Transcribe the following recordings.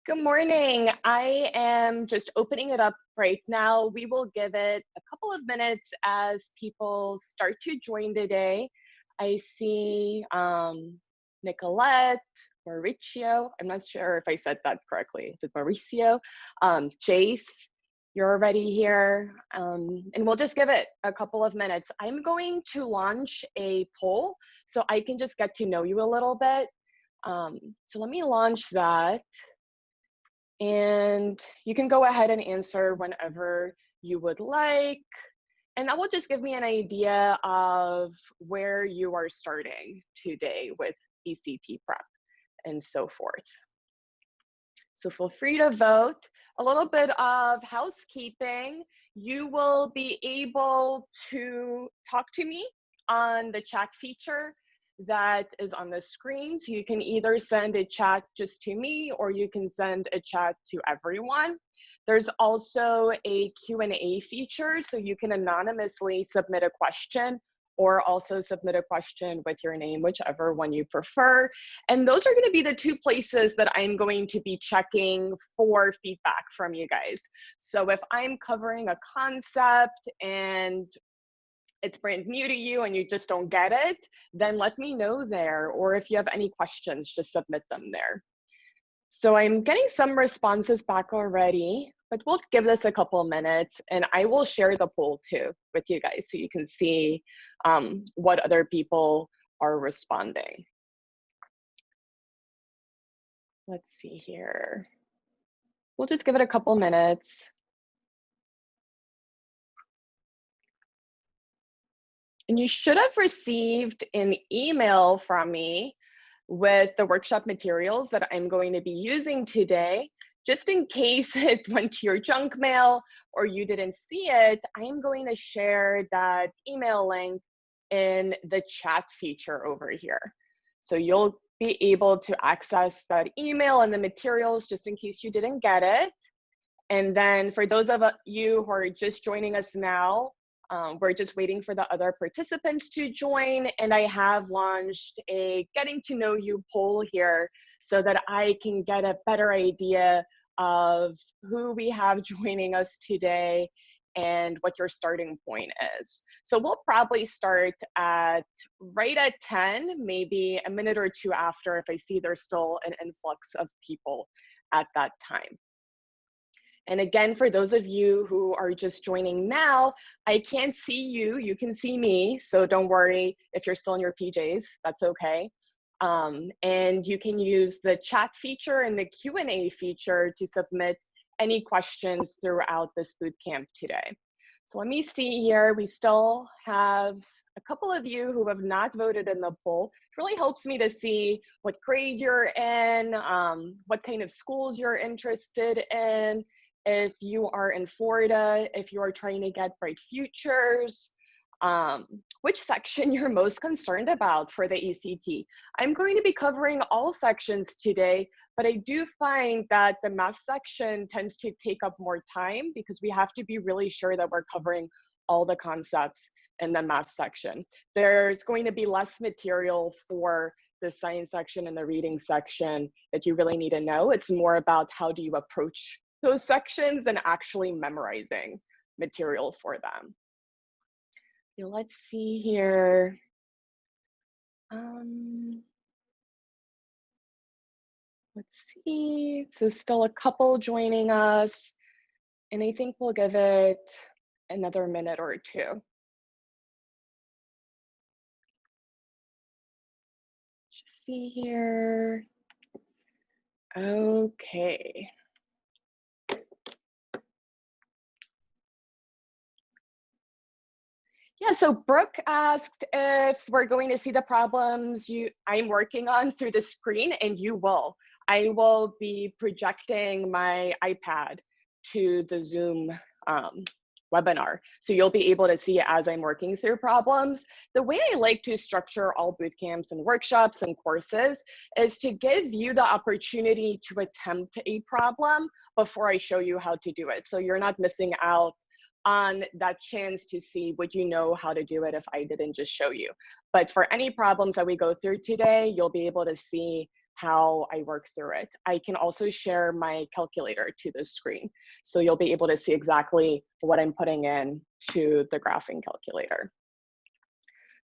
Good morning. I am just opening it up right now. We will give it a couple of minutes as people start to join today. I see Nicolette, Mauricio. I'm not sure if I said that correctly. Is it Mauricio? Jace, you're already here. And we'll just give it a couple of minutes. I'm going to launch a poll so I can just get to know you a little bit. So let me launch that. And you can go ahead and answer whenever you would like. And that will just give me an idea of where you are starting today with ECT prep and so forth. So feel free to vote. A little bit of housekeeping. You will be able to talk to me on the chat feature that is on the screen. So you can either send a chat just to me or you can send a chat to everyone. There's also a Q&A feature, so you can anonymously submit a question or also submit a question with your name, whichever one you prefer. And those are going to be the two places that I'm going to be checking for feedback from you guys. So if I'm covering a concept and it's brand new to you and you just don't get it, then let me know there. Or if you have any questions, just submit them there. So I'm getting some responses back already, but we'll give this a couple minutes and I will share the poll too with you guys so you can see what other people are responding. Let's see here. We'll just give it a couple minutes. And you should have received an email from me with the workshop materials that I'm going to be using today. Just in case it went to your junk mail or you didn't see it, I'm going to share that email link in the chat feature over here. So you'll be able to access that email and the materials just in case you didn't get it. And then for those of you who are just joining us now, we're just waiting for the other participants to join, and I have launched a getting to know you poll here so that I can get a better idea of who we have joining us today and what your starting point is. So we'll probably start right at 10, maybe a minute or two after if I see there's still an influx of people at that time. And again, for those of you who are just joining now, I can't see you, you can see me. So don't worry if you're still in your PJs, that's okay. And you can use the chat feature and the Q&A feature to submit any questions throughout this bootcamp today. So let me see here, we still have a couple of you who have not voted in the poll. It really helps me to see what grade you're in, what kind of schools you're interested in, if you are in Florida, if you are trying to get bright futures, which section you're most concerned about for the ECT. I'm going to be covering all sections today, but I do find that the math section tends to take up more time because we have to be really sure that we're covering all the concepts in the math section. There's going to be less material for the science section and the reading section that you really need to know. It's more about how do you approach those sections and actually memorizing material for them. Let's see here. Let's see, so still a couple joining us, and I think we'll give it another minute or two. Just see here. Okay. Yeah, so Brooke asked if we're going to see the problems I'm working on through the screen, and you will. I will be projecting my iPad to the Zoom webinar. So you'll be able to see it as I'm working through problems. The way I like to structure all bootcamps and workshops and courses is to give you the opportunity to attempt a problem before I show you how to do it. So you're not missing out on that chance to see would you know how to do it if I didn't just show you. But for any problems that we go through today, you'll be able to see how I work through it. I can also share my calculator to the screen. So you'll be able to see exactly what I'm putting in to the graphing calculator.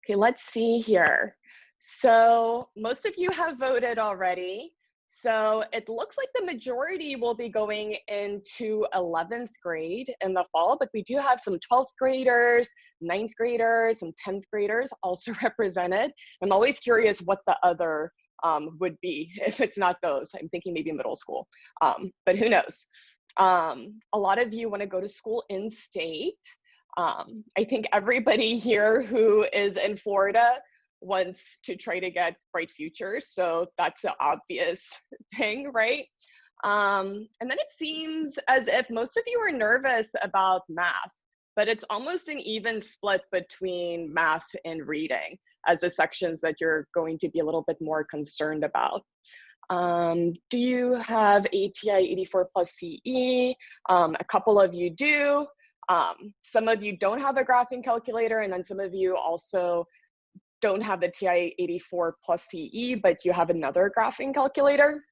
Okay, let's see here. So most of you have voted already. So it looks like the majority will be going into 11th grade in the fall, but we do have some 12th graders, 9th graders, and 10th graders also represented. I'm always curious what the other would be if it's not those. I'm thinking maybe middle school, but who knows? A lot of you want to go to school in state. I think everybody here who is in Florida wants to try to get bright futures, so that's the obvious thing, right? And then it seems as if most of you are nervous about math, but it's almost an even split between math and reading as the sections that you're going to be a little bit more concerned about. Do you have ATI 84 plus CE? A couple of you do. Some of you don't have a graphing calculator, and then some of you also don't have the TI 84 plus CE, but you have another graphing calculator.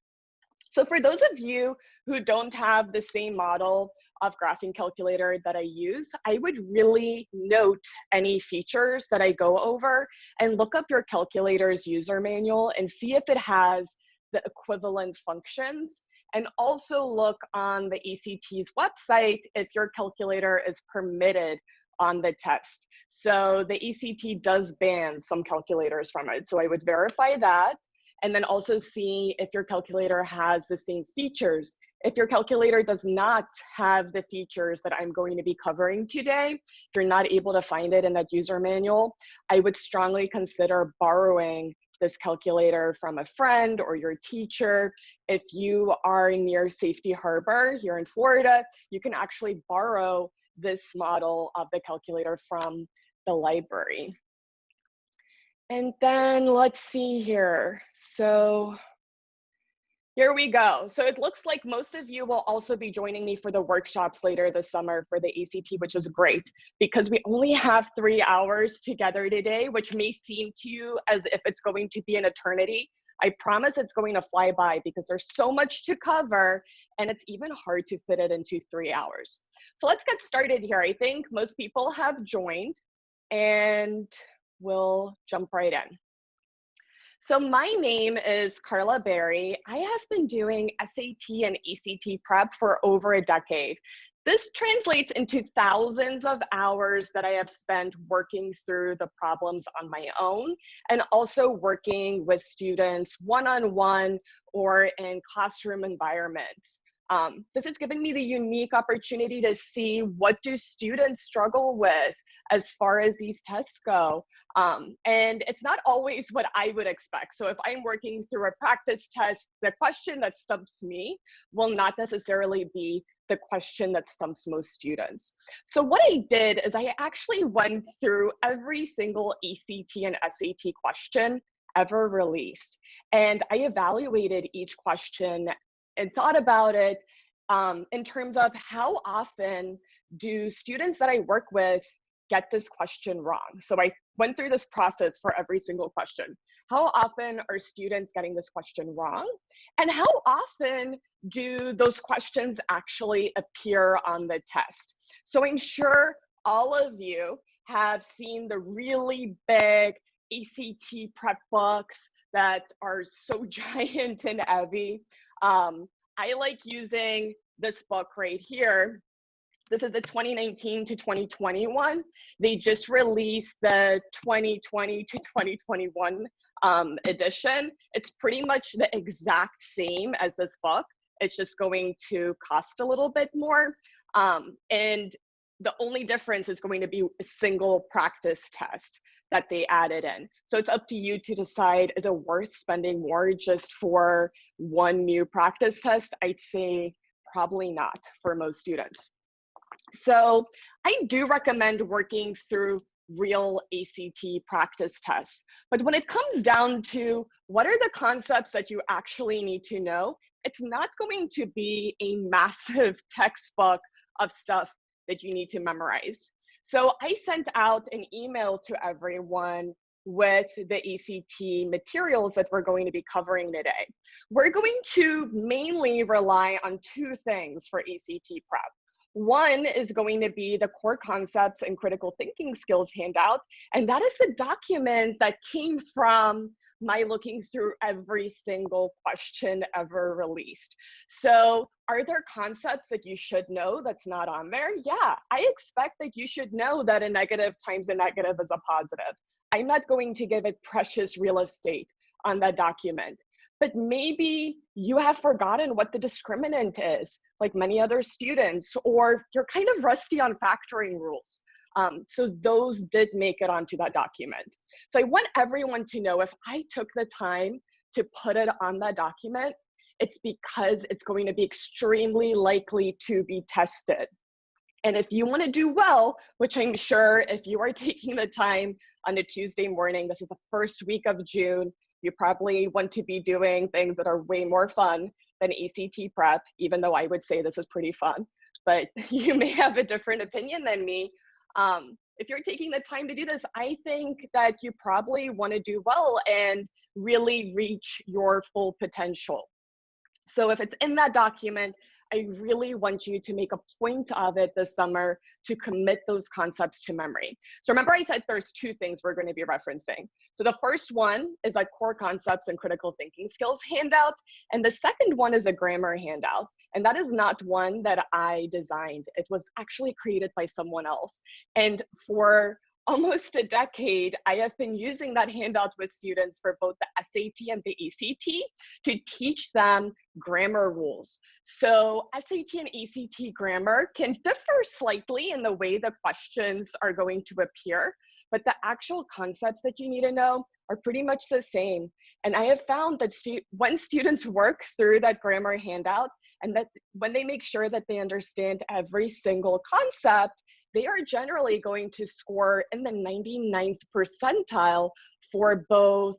So for those of you who don't have the same model of graphing calculator that I use, I would really note any features that I go over and look up your calculator's user manual and see if it has the equivalent functions, and also look on the ECT's website if your calculator is permitted on the test. So the ECT does ban some calculators from it. So I would verify that, and then also see if your calculator has the same features. If your calculator does not have the features that I'm going to be covering today, if you're not able to find it in that user manual, I would strongly consider borrowing this calculator from a friend or your teacher. If you are near Safety Harbor here in Florida, you can actually borrow this model of the calculator from the library. And then let's see here. So here we go. So it looks like most of you will also be joining me for the workshops later this summer for the ACT, which is great because we only have 3 hours together today, which may seem to you as if it's going to be an eternity. I promise it's going to fly by because there's so much to cover and it's even hard to fit it into 3 hours. So let's get started here. I think most people have joined and we'll jump right in. So my name is Carla Berry. I have been doing SAT and ACT prep for over a decade. This translates into thousands of hours that I have spent working through the problems on my own and also working with students one-on-one or in classroom environments. This has given me the unique opportunity to see what do students struggle with as far as these tests go. And it's not always what I would expect. So if I'm working through a practice test, the question that stumps me will not necessarily be the question that stumps most students. So what I did is I actually went through every single ACT and SAT question ever released. And I evaluated each question and thought about it in terms of how often do students that I work with get this question wrong. So I went through this process for every single question. How often are students getting this question wrong? And how often do those questions actually appear on the test? So I'm sure all of you have seen the really big ACT prep books that are so giant and heavy. I like using this book right here. This is the 2019 to 2021. They just released the 2020 to 2021 edition. It's pretty much the exact same as this book. It's just going to cost a little bit more. And the only difference is going to be a single practice test that they added in. So it's up to you to decide, is it worth spending more just for one new practice test? I'd say probably not for most students. So I do recommend working through real ACT practice tests. But when it comes down to what are the concepts that you actually need to know, it's not going to be a massive textbook of stuff that you need to memorize. So I sent out an email to everyone with the ECT materials that we're going to be covering today. We're going to mainly rely on two things for ECT prep. One is going to be the core concepts and critical thinking skills handout, and that is the document that came from my looking through every single question ever released. So are there concepts that you should know that's not on there? Yeah, I expect that you should know that a negative times a negative is a positive. I'm not going to give it precious real estate on that document. But maybe you have forgotten what the discriminant is, like many other students, or you're kind of rusty on factoring rules. So those did make it onto that document. So I want everyone to know, if I took the time to put it on that document, it's because it's going to be extremely likely to be tested. And if you want to do well, which I'm sure if you are taking the time on a Tuesday morning, this is the first week of June, you probably want to be doing things that are way more fun than ECT prep, even though I would say this is pretty fun, but you may have a different opinion than me. If you're taking the time to do this, I think that you probably want to do well and really reach your full potential. So if it's in that document, I really want you to make a point of it this summer to commit those concepts to memory. So remember I said there's two things we're going to be referencing. So the first one is a core concepts and critical thinking skills handout. And the second one is a grammar handout. And that is not one that I designed. It was actually created by someone else. And for almost a decade, I have been using that handout with students for both the SAT and the ECT to teach them grammar rules. So SAT and ECT grammar can differ slightly in the way the questions are going to appear, but the actual concepts that you need to know are pretty much the same. And I have found that when students work through that grammar handout, and that when they make sure that they understand every single concept, they are generally going to score in the 99th percentile for both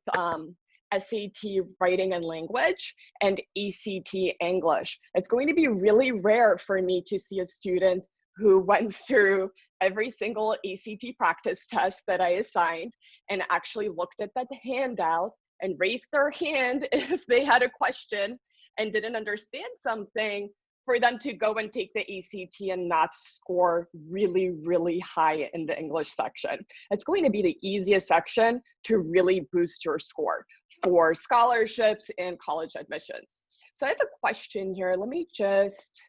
SAT writing and language and ECT English. It's going to be really rare for me to see a student who went through every single ECT practice test that I assigned and actually looked at that handout and raised their hand if they had a question and didn't understand something, for them to go and take the ECT and not score really, really high in the English section. It's going to be the easiest section to really boost your score for scholarships and college admissions. So I have a question here. Let me just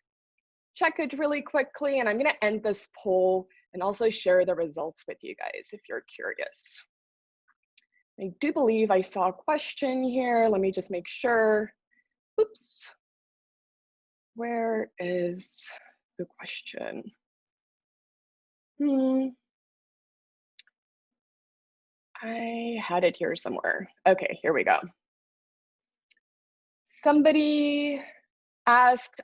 check it really quickly, and I'm going to end this poll and also share the results with you guys if you're curious. I do believe I saw a question here. Let me just make sure. Oops. Where is the question? I had it here somewhere. Okay, here we go. Somebody asked,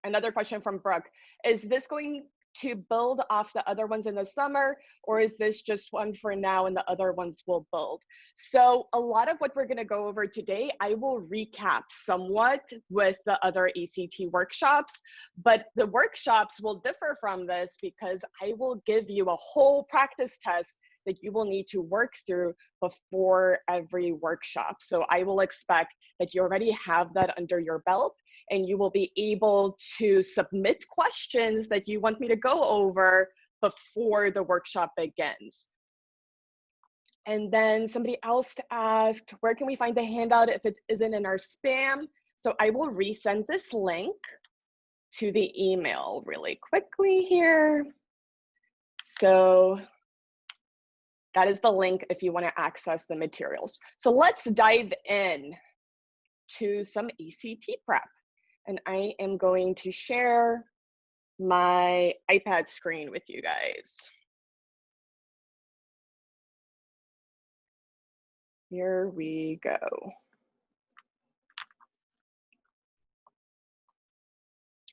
another question from Brooke. Is this going to build off the other ones in the summer, or is this just one for now and the other ones will build? So a lot of what we're going to go over today, I will recap somewhat with the other ECT workshops, but the workshops will differ from this because I will give you a whole practice test that you will need to work through before every workshop. So I will expect that you already have that under your belt, and you will be able to submit questions that you want me to go over before the workshop begins. And then somebody else asked, where can we find the handout if it isn't in our spam? So I will resend this link to the email really quickly here. So that is the link if you want to access the materials. So let's dive in to some ECT prep. And I am going to share my iPad screen with you guys. Here we go.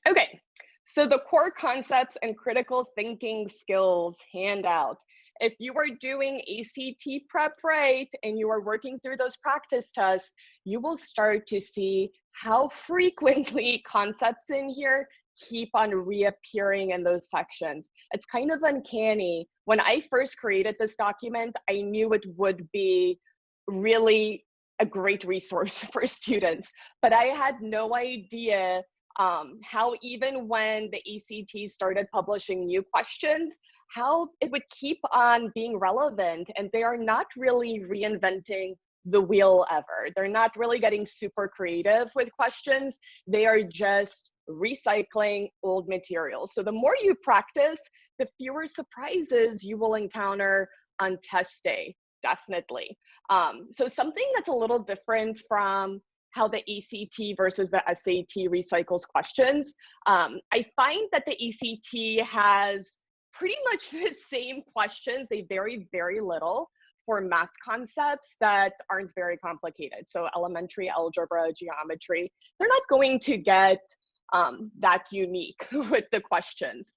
Okay, so the core concepts and critical thinking skills handout. If you are doing ACT prep right and you are working through those practice tests, you will start to see how frequently concepts in here keep on reappearing in those sections. It's kind of uncanny. When I first created this document, I knew it would be really a great resource for students, but I had no idea how even when the ACT started publishing new questions, how it would keep on being relevant, and they are not really reinventing the wheel ever. They're not really getting super creative with questions. They are just recycling old materials. So the more you practice, the fewer surprises you will encounter on test day, definitely. So something that's a little different from how the ACT versus the SAT recycles questions. I find that the ACT has pretty much the same questions. They vary very little for math concepts that aren't very complicated. So elementary algebra, geometry, they're not going to get that unique with the questions.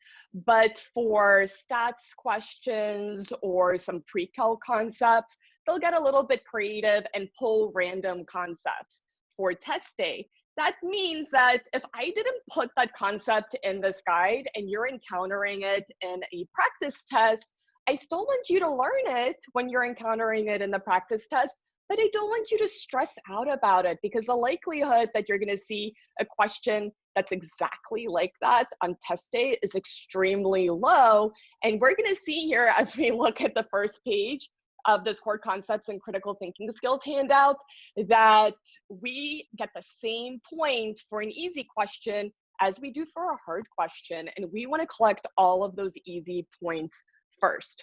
But for stats questions or some pre-calc concepts, they'll get a little bit creative and pull random concepts. For test day, that means that if I didn't put that concept in this guide and you're encountering it in a practice test, I still want you to learn it when you're encountering it in the practice test, but I don't want you to stress out about it, because the likelihood that you're going to see a question that's exactly like that on test day is extremely low. And we're going to see here as we look at the first page of this core concepts and critical thinking skills handout that we get the same point for an easy question as we do for a hard question. And we want to collect all of those easy points first.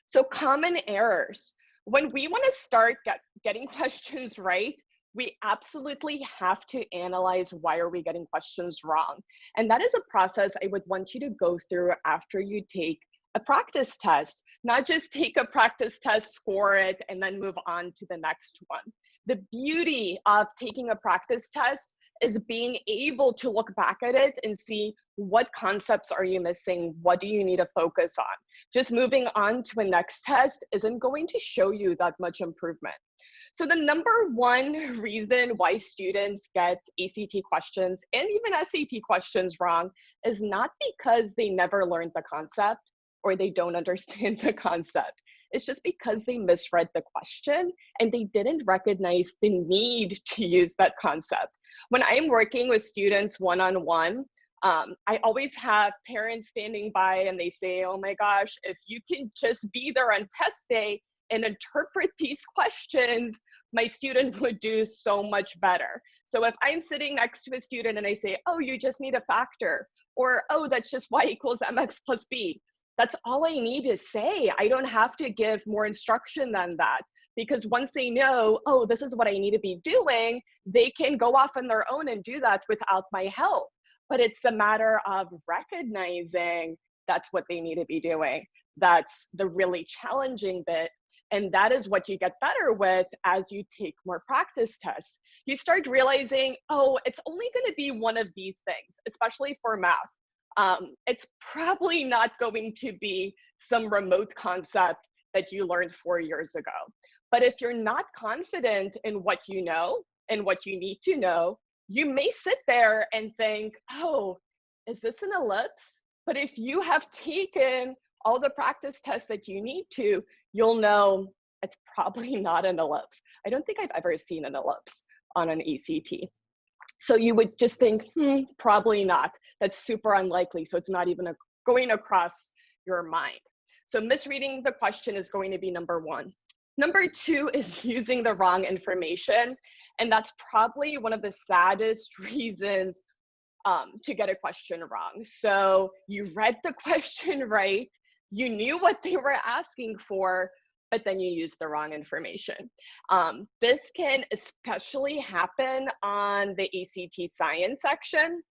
So common errors. When we want to start getting questions right, we absolutely have to analyze why are we getting questions wrong. And that is a process I would want you to go through after you take a practice test, not just take a practice test, score it, and then move on to the next one. The beauty of taking a practice test is being able to look back at it and see what concepts are you missing, what do you need to focus on. Just moving on to a next test isn't going to show you that much improvement. So the number one reason why students get ACT questions and even SAT questions wrong is not because they never learned the concept or they don't understand the concept. It's just because they misread the question and they didn't recognize the need to use that concept. When I'm working with students one-on-one, I always have parents standing by and they say, oh my gosh, if you can just be there on test day and interpret these questions, my student would do so much better. So if I'm sitting next to a student and I say, oh, you just need a factor, or oh, that's just y equals mx plus b, that's all I need to say. I don't have to give more instruction than that, because once they know, oh, this is what I need to be doing, they can go off on their own and do that without my help. But it's a matter of recognizing that's what they need to be doing. That's the really challenging bit. And that is what you get better with as you take more practice tests. You start realizing, oh, it's only going to be one of these things, especially for math. It's probably not going to be some remote concept that you learned 4 years ago. But if you're not confident in what you know and what you need to know, you may sit there and think, oh, is this an ellipse? But if you have taken all the practice tests that you need to, you'll know it's probably not an ellipse. I don't think I've ever seen an ellipse on an ACT. So you would just think, probably not. That's super unlikely. So it's not even going across your mind. So misreading the question is going to be number one. Number two is using the wrong information. And that's probably one of the saddest reasons to get a question wrong. So you read the question right, you knew what they were asking for, but then you used the wrong information. This can especially happen on the ACT science section,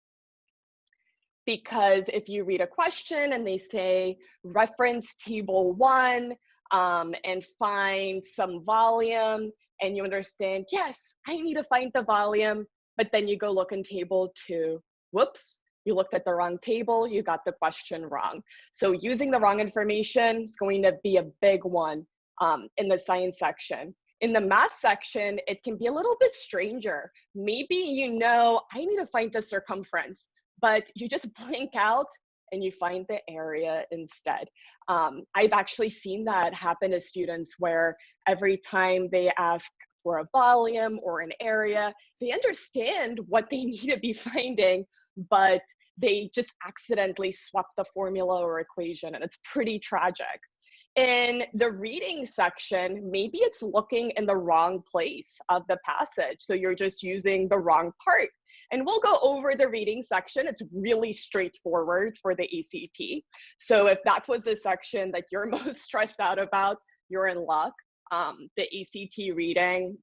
because if you read a question and they say reference table 1 and find some volume, and you understand, yes, I need to find the volume, but then you go look in table 2. Whoops, you looked at the wrong table, you got the question wrong. So using the wrong information is going to be a big one in the science section. In the math section, it can be a little bit stranger. Maybe you know, I need to find the circumference, but you just blink out and you find the area instead. I've actually seen that happen to students where every time they ask for a volume or an area, they understand what they need to be finding, but they just accidentally swap the formula or equation, and it's pretty tragic. In the reading section, maybe it's looking in the wrong place of the passage, so you're just using the wrong part. And we'll go over the reading section. It's really straightforward for the ACT. So if that was the section that you're most stressed out about, you're in luck. The ACT reading,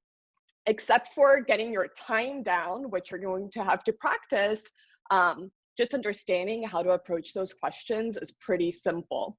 except for getting your time down, which you're going to have to practice, just understanding how to approach those questions is pretty simple.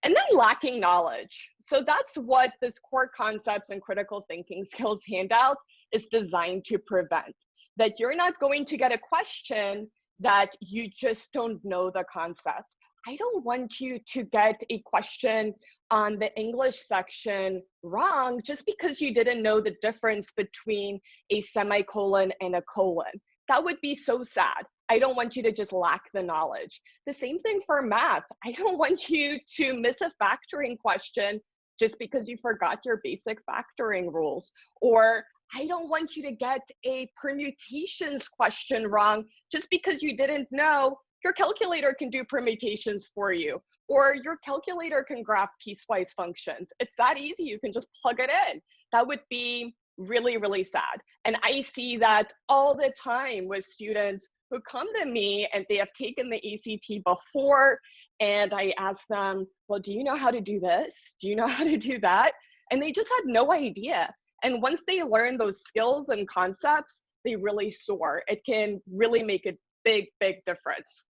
And then lacking knowledge. So that's what this core concepts and critical thinking skills handout is designed to prevent. That you're not going to get a question that you just don't know the concept. I don't want you to get a question on the English section wrong just because you didn't know the difference between a semicolon and a colon. That would be so sad. I don't want you to just lack the knowledge. The same thing for math. I don't want you to miss a factoring question just because you forgot your basic factoring rules. Or I don't want you to get a permutations question wrong just because you didn't know your calculator can do permutations for you, or your calculator can graph piecewise functions. It's that easy, you can just plug it in. That would be really, really sad. And I see that all the time with students who come to me and they have taken the ACT before, and I ask them, well, do you know how to do this? Do you know how to do that? And they just had no idea. And once they learn those skills and concepts, they really soar. It can really make a big, big difference.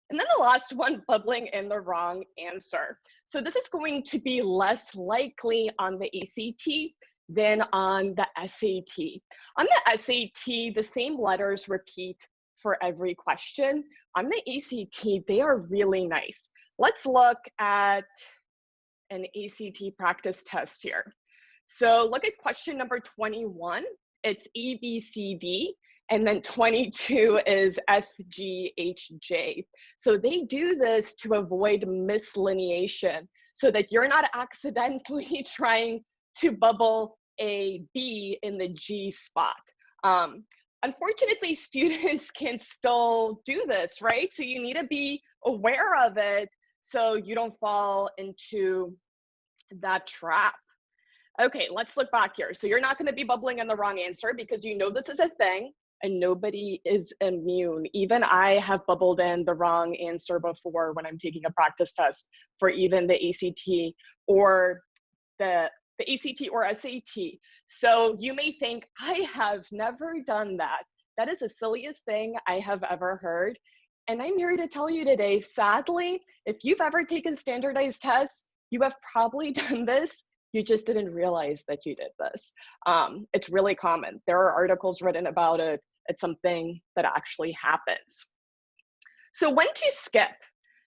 And then the last one, bubbling in the wrong answer. So this is going to be less likely on the ACT than on the SAT. On the SAT, the same letters repeat for every question. On the ACT, they are really nice. Let's look at an ACT practice test here. So look at question number 21. It's A, B, C, D. And then 22 is F, G, H, J. So they do this to avoid mislineation so that you're not accidentally trying to bubble a B in the G spot. Unfortunately, students can still do this, right? So you need to be aware of it so you don't fall into that trap. Okay, let's look back here. So you're not going to be bubbling in the wrong answer because you know this is a thing. And nobody is immune. Even I have bubbled in the wrong answer before when I'm taking a practice test for even the ACT or the ACT or SAT. So you may think, I have never done that. That is the silliest thing I have ever heard. And I'm here to tell you today, sadly, if you've ever taken standardized tests, you have probably done this. You just didn't realize that you did this. It's really common. There are articles written about it. It's something that actually happens. So when to skip?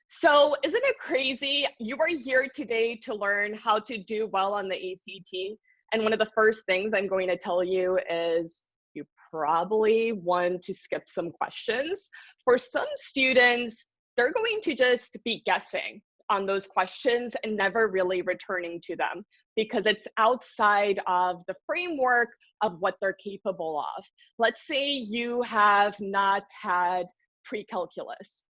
So isn't it crazy? You are here today to learn how to do well on the ACT. And one of the first things I'm going to tell you is you probably want to skip some questions. For some students, they're going to just be guessing on those questions and never really returning to them because it's outside of the framework of what they're capable of. Let's say you have not had pre-calculus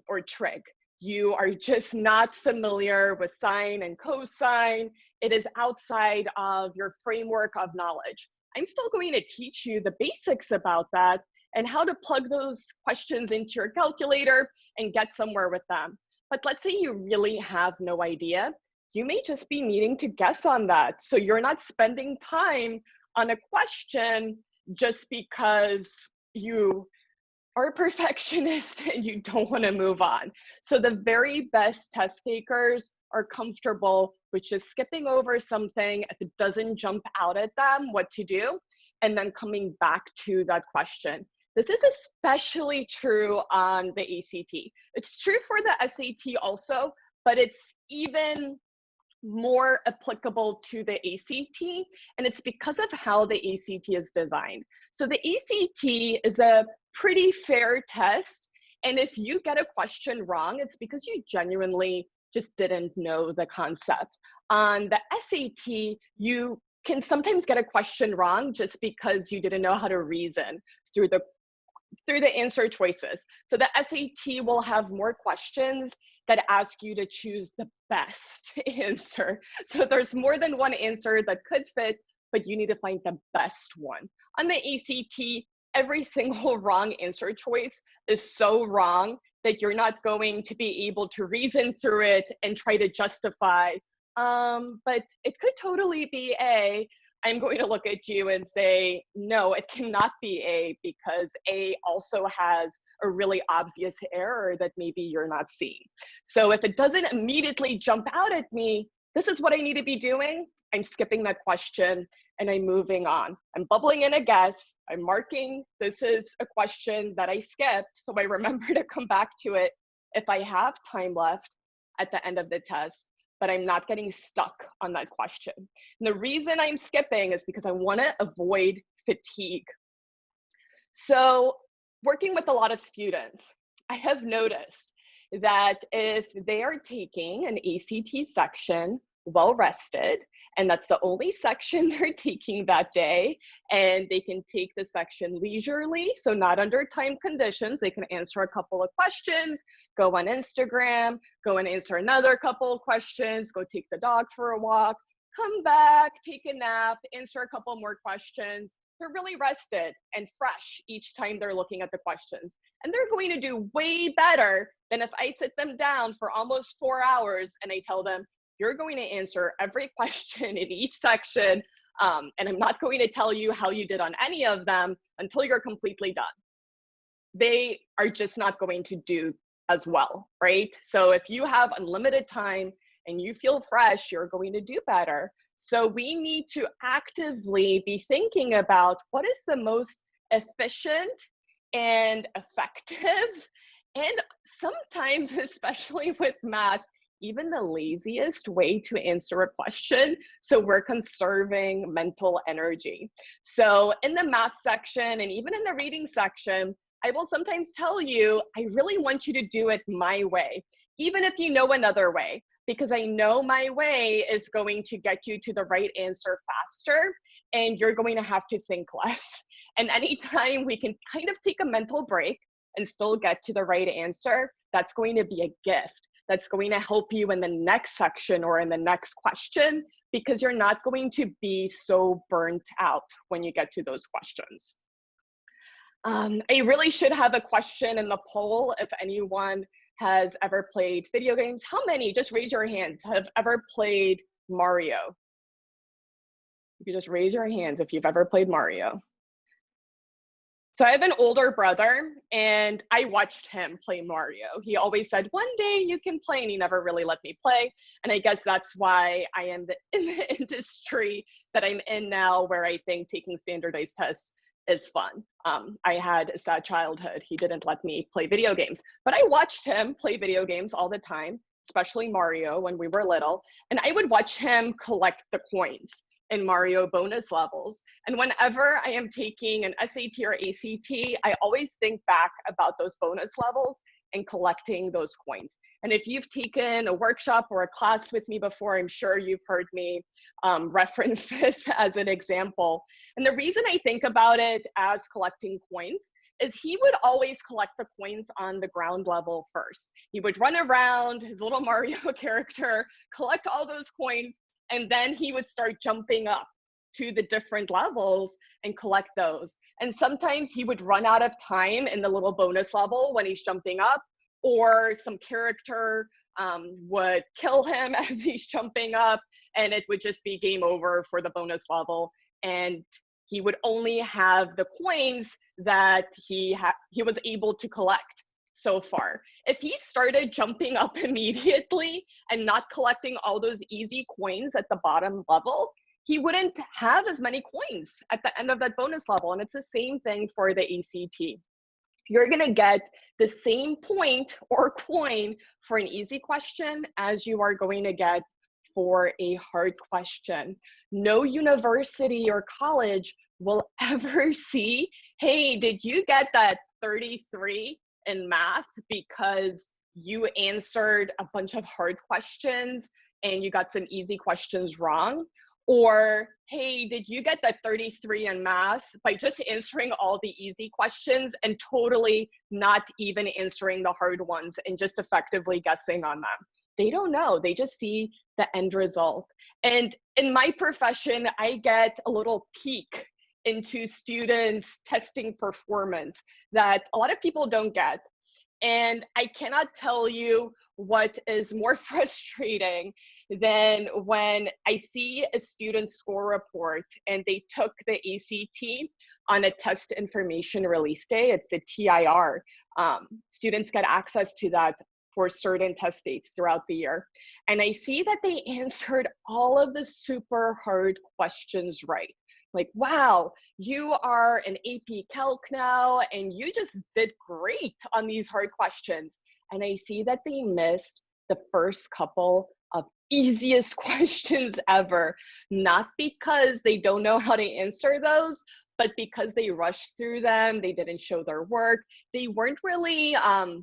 or trig. You are just not familiar with sine and cosine. It is outside of your framework of knowledge. I'm still going to teach you the basics about that and how to plug those questions into your calculator and get somewhere with them. But let's say you really have no idea. You may just be needing to guess on that. So you're not spending time on a question just because you are a perfectionist and you don't want to move on. So the very best test takers are comfortable with just skipping over something if it doesn't jump out at them what to do, and then coming back to that question. This is especially true on the ACT. It's true for the SAT also, but it's even more applicable to the ACT, and it's because of how the ACT is designed. So the ACT is a pretty fair test And if you get a question wrong, it's because you genuinely just didn't know the concept. On the SAT, you can sometimes get a question wrong just because you didn't know how to reason through the answer choices. So the SAT will have more questions that ask you to choose the best answer. So there's more than one answer that could fit, but you need to find the best one. On the ACT, every single wrong answer choice is so wrong that you're not going to be able to reason through it and try to justify, but it could totally be A. I'm going to look at you and say, no, it cannot be A, because A also has a really obvious error that maybe you're not seeing. So if it doesn't immediately jump out at me, this is what I need to be doing, I'm skipping that question and I'm moving on. I'm bubbling in a guess, I'm marking this is a question that I skipped, so I remember to come back to it if I have time left at the end of the test, but I'm not getting stuck on that question. And the reason I'm skipping is because I want to avoid fatigue. So working with a lot of students, I have noticed that if they are taking an ACT section well rested, and that's the only section they're taking that day, and they can take the section leisurely, so not under time conditions, they can answer a couple of questions, go on Instagram, go and answer another couple of questions, go take the dog for a walk, come back, take a nap, answer a couple more questions. They're really rested and fresh each time they're looking at the questions. And they're going to do way better than if I sit them down for almost 4 hours and I tell them, you're going to answer every question in each section, and I'm not going to tell you how you did on any of them until you're completely done. They are just not going to do as well, right? So if you have unlimited time and you feel fresh, you're going to do better. So we need to actively be thinking about what is the most efficient and effective, and sometimes, especially with math, even the laziest way to answer a question, so we're conserving mental energy. So in the math section and even in the reading section, I will sometimes tell you, I really want you to do it my way, even if you know another way, because I know my way is going to get you to the right answer faster, and you're going to have to think less. And anytime we can kind of take a mental break and still get to the right answer, that's going to be a gift. That's going to help you in the next section or in the next question, because you're not going to be so burnt out when you get to those questions. I really should have a question in the poll if anyone has ever played video games. How many, just raise your hands, have ever played Mario? You can just raise your hands if you've ever played Mario. So I have an older brother, and I watched him play Mario. He always said, one day you can play, and he never really let me play. And I guess that's why I am in the industry that I'm in now, where I think taking standardized tests is fun. I had a sad childhood. He didn't let me play video games, but I watched him play video games all the time, especially Mario when we were little. And I would watch him collect the coins in Mario bonus levels. And whenever I am taking an SAT or ACT, I always think back about those bonus levels and collecting those coins. And if you've taken a workshop or a class with me before, I'm sure you've heard me reference this as an example. And the reason I think about it as collecting coins is he would always collect the coins on the ground level first. He would run around his little Mario character, collect all those coins, and then he would start jumping up to the different levels and collect those. And sometimes he would run out of time in the little bonus level when he's jumping up, or some character would kill him as he's jumping up, and it would just be game over for the bonus level. And he would only have the coins that he was able to collect so far. If he started jumping up immediately and not collecting all those easy coins at the bottom level, he wouldn't have as many coins at the end of that bonus level. And it's the same thing for the ACT. You're gonna get the same point or coin for an easy question as you are going to get for a hard question. No university or college will ever see, hey, did you get that 33 in math because you answered a bunch of hard questions and you got some easy questions wrong? Or, hey, did you get that 33 in math by just answering all the easy questions and totally not even answering the hard ones and just effectively guessing on them? They don't know. They just see the end result. And in my profession, I get a little peek into students' testing performance that a lot of people don't get. And I cannot tell you what is more frustrating than when I see a student score report and they took the ACT on a test information release day. It's the TIR. Students get access to that for certain test dates throughout the year. And I see that they answered all of the super hard questions right. Like, wow, you are an AP Calc now, and you just did great on these hard questions. And I see that they missed the first couple of easiest questions ever, not because they don't know how to answer those, but because they rushed through them, they didn't show their work. They weren't really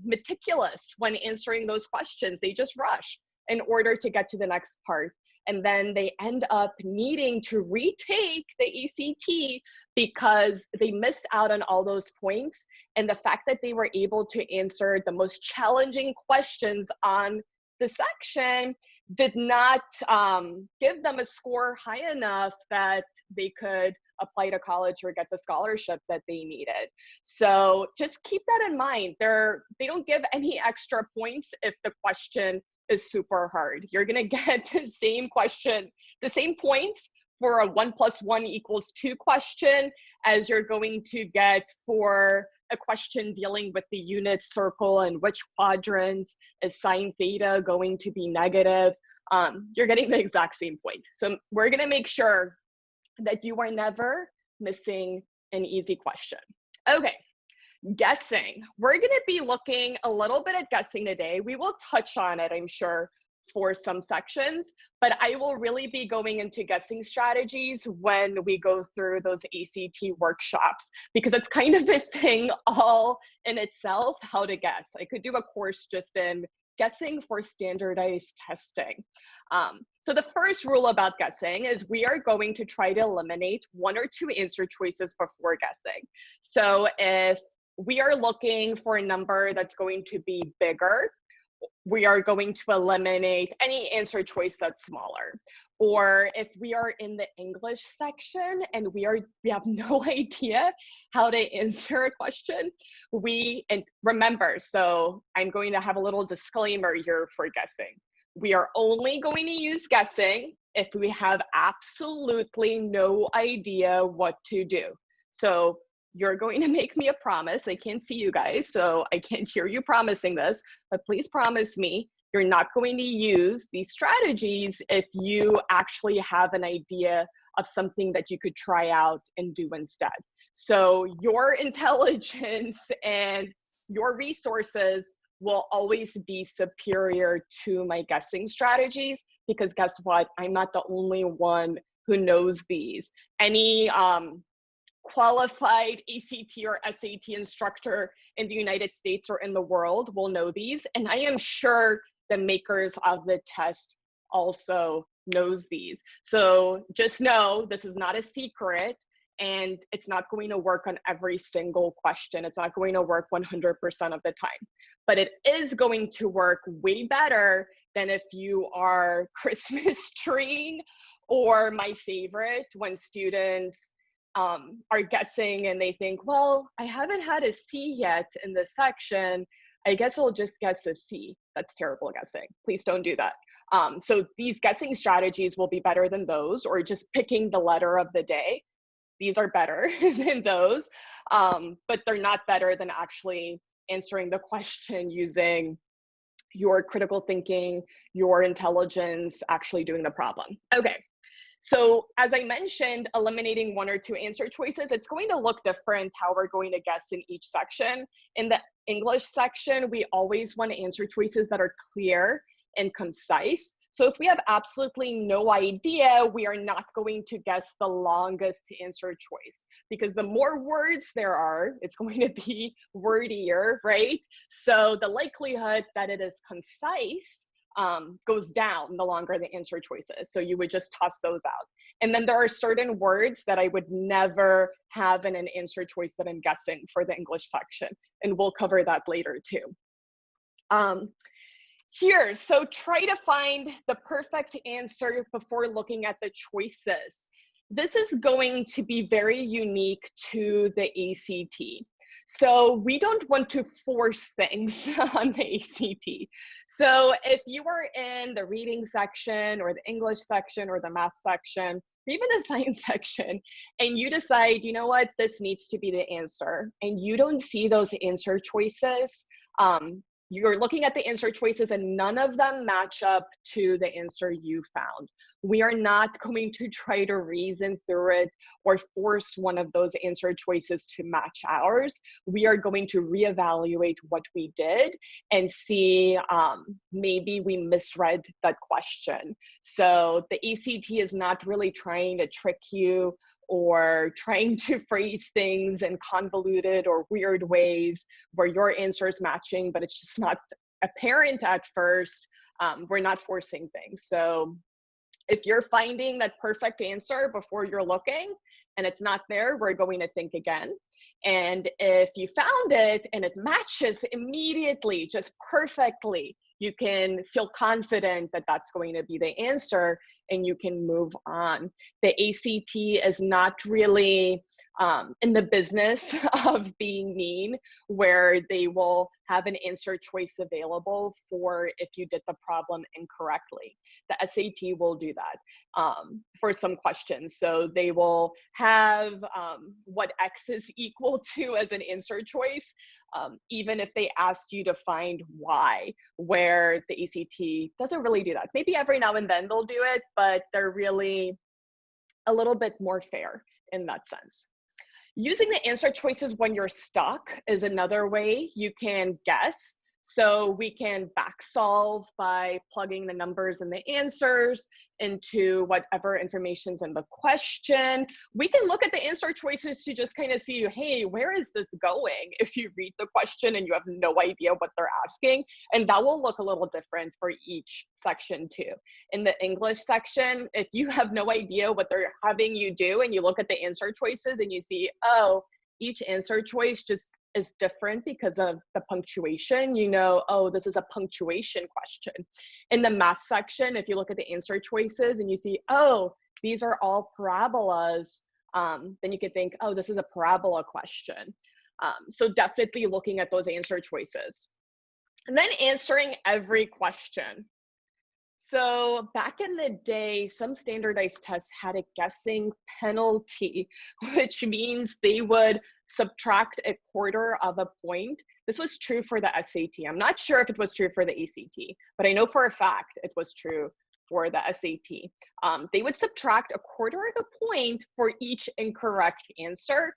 meticulous when answering those questions. They just rushed in order to get to the next part. And then they end up needing to retake the ACT because they missed out on all those points. And the fact that they were able to answer the most challenging questions on the section did not give them a score high enough that they could apply to college or get the scholarship that they needed. So just keep that in mind. They don't give any extra points if the question is super hard. You're gonna get the same question, the same points for a 1 + 1 = 2 question as you're going to get for a question dealing with the unit circle and which quadrants is sine theta going to be negative. You're getting the exact same point. So we're gonna make sure that you are never missing an easy question. Okay. Guessing. We're going to be looking a little bit at guessing today. We will touch on it, I'm sure, for some sections, but I will really be going into guessing strategies when we go through those ACT workshops, because it's kind of a thing all in itself, how to guess. I could do a course just in guessing for standardized testing. So the first rule about guessing is we are going to try to eliminate 1 or 2 answer choices before guessing. So if we are looking for a number that's going to be bigger, we are going to eliminate any answer choice that's smaller. Or if we are in the English section and we have no idea how to answer a question, and remember, so I'm going to have a little disclaimer here for guessing. We are only going to use guessing if we have absolutely no idea what to do. So you're going to make me a promise. I can't see you guys, so I can't hear you promising this, but please promise me you're not going to use these strategies if you actually have an idea of something that you could try out and do instead. So your intelligence and your resources will always be superior to my guessing strategies, because guess what? I'm not the only one who knows these. Any qualified ACT or SAT instructor in the United States or in the world will know these. And I am sure the makers of the test also knows these. So just know this is not a secret, and it's not going to work on every single question. It's not going to work 100% of the time, but it is going to work way better than if you are Christmas treeing, or my favorite, when students are guessing and they think, well, I haven't had a C yet in this section, I guess I'll just guess a C. That's terrible guessing. Please don't do that. So these guessing strategies will be better than those, or just picking the letter of the day. These are better than those, but they're not better than actually answering the question using your critical thinking, your intelligence, actually doing the problem. Okay. So as I mentioned, eliminating 1 or 2 answer choices, it's going to look different how we're going to guess in each section. In the English section, we always want answer choices that are clear and concise. So if we have absolutely no idea, we are not going to guess the longest answer choice, because the more words there are, it's going to be wordier, right? So the likelihood that it is concise goes down the longer the answer choice is. So you would just toss those out. And then there are certain words that I would never have in an answer choice that I'm guessing for the English section. And we'll cover that later too. Here, so try to find the perfect answer before looking at the choices. This is going to be very unique to the ACT. So we don't want to force things on the ACT. So if you are in the reading section or the English section or the math section, or even the science section, and you decide, you know what, this needs to be the answer, and you don't see those answer choices, you're looking at the answer choices and none of them match up to the answer you found. We are not going to try to reason through it or force one of those answer choices to match ours. We are going to reevaluate what we did and see maybe we misread that question. So the ACT is not really trying to trick you or trying to phrase things in convoluted or weird ways where your answer is matching, but it's just not apparent at first. We're not forcing things. So if you're finding that perfect answer before you're looking and it's not there, we're going to think again. And if you found it and it matches immediately, just perfectly, you can feel confident that that's going to be the answer and you can move on. The ACT is not really in the business of being mean, where they will have an answer choice available for if you did the problem incorrectly. The SAT will do that for some questions. So they will have what X is equal to as an answer choice, even if they asked you to find Y, where the ACT doesn't really do that. Maybe every now and then they'll do it, but they're really a little bit more fair in that sense. Using the answer choices when you're stuck is another way you can guess. So we can back solve by plugging the numbers and the answers into whatever information's in the question. We can look at the answer choices to just kind of see, hey, where is this going? If you read the question and you have no idea what they're asking, and that will look a little different for each section too. In the English section, if you have no idea what they're having you do and you look at the answer choices and you see, oh, each answer choice just is different because of the punctuation, you know, oh, this is a punctuation question. In the math section, if you look at the answer choices and you see, oh, these are all parabolas, then you could think, oh, this is a parabola question. So definitely looking at those answer choices. And then answering every question. So back in the day, some standardized tests had a guessing penalty, which means they would subtract a quarter of a point. This was true for the SAT. I'm not sure if it was true for the ACT, but I know for a fact it was true for the SAT. They would subtract a quarter of a point for each incorrect answer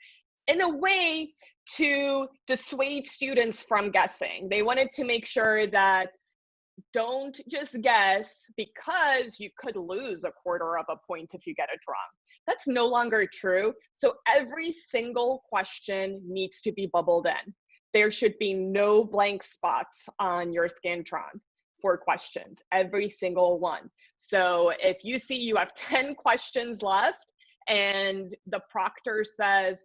in a way to dissuade students from guessing. They wanted to make sure that don't just guess, because you could lose a quarter of a point if you get it wrong. That's no longer true. So every single question needs to be bubbled in. There should be no blank spots on your Scantron for questions, every single one. So if you see you have 10 questions left and the proctor says,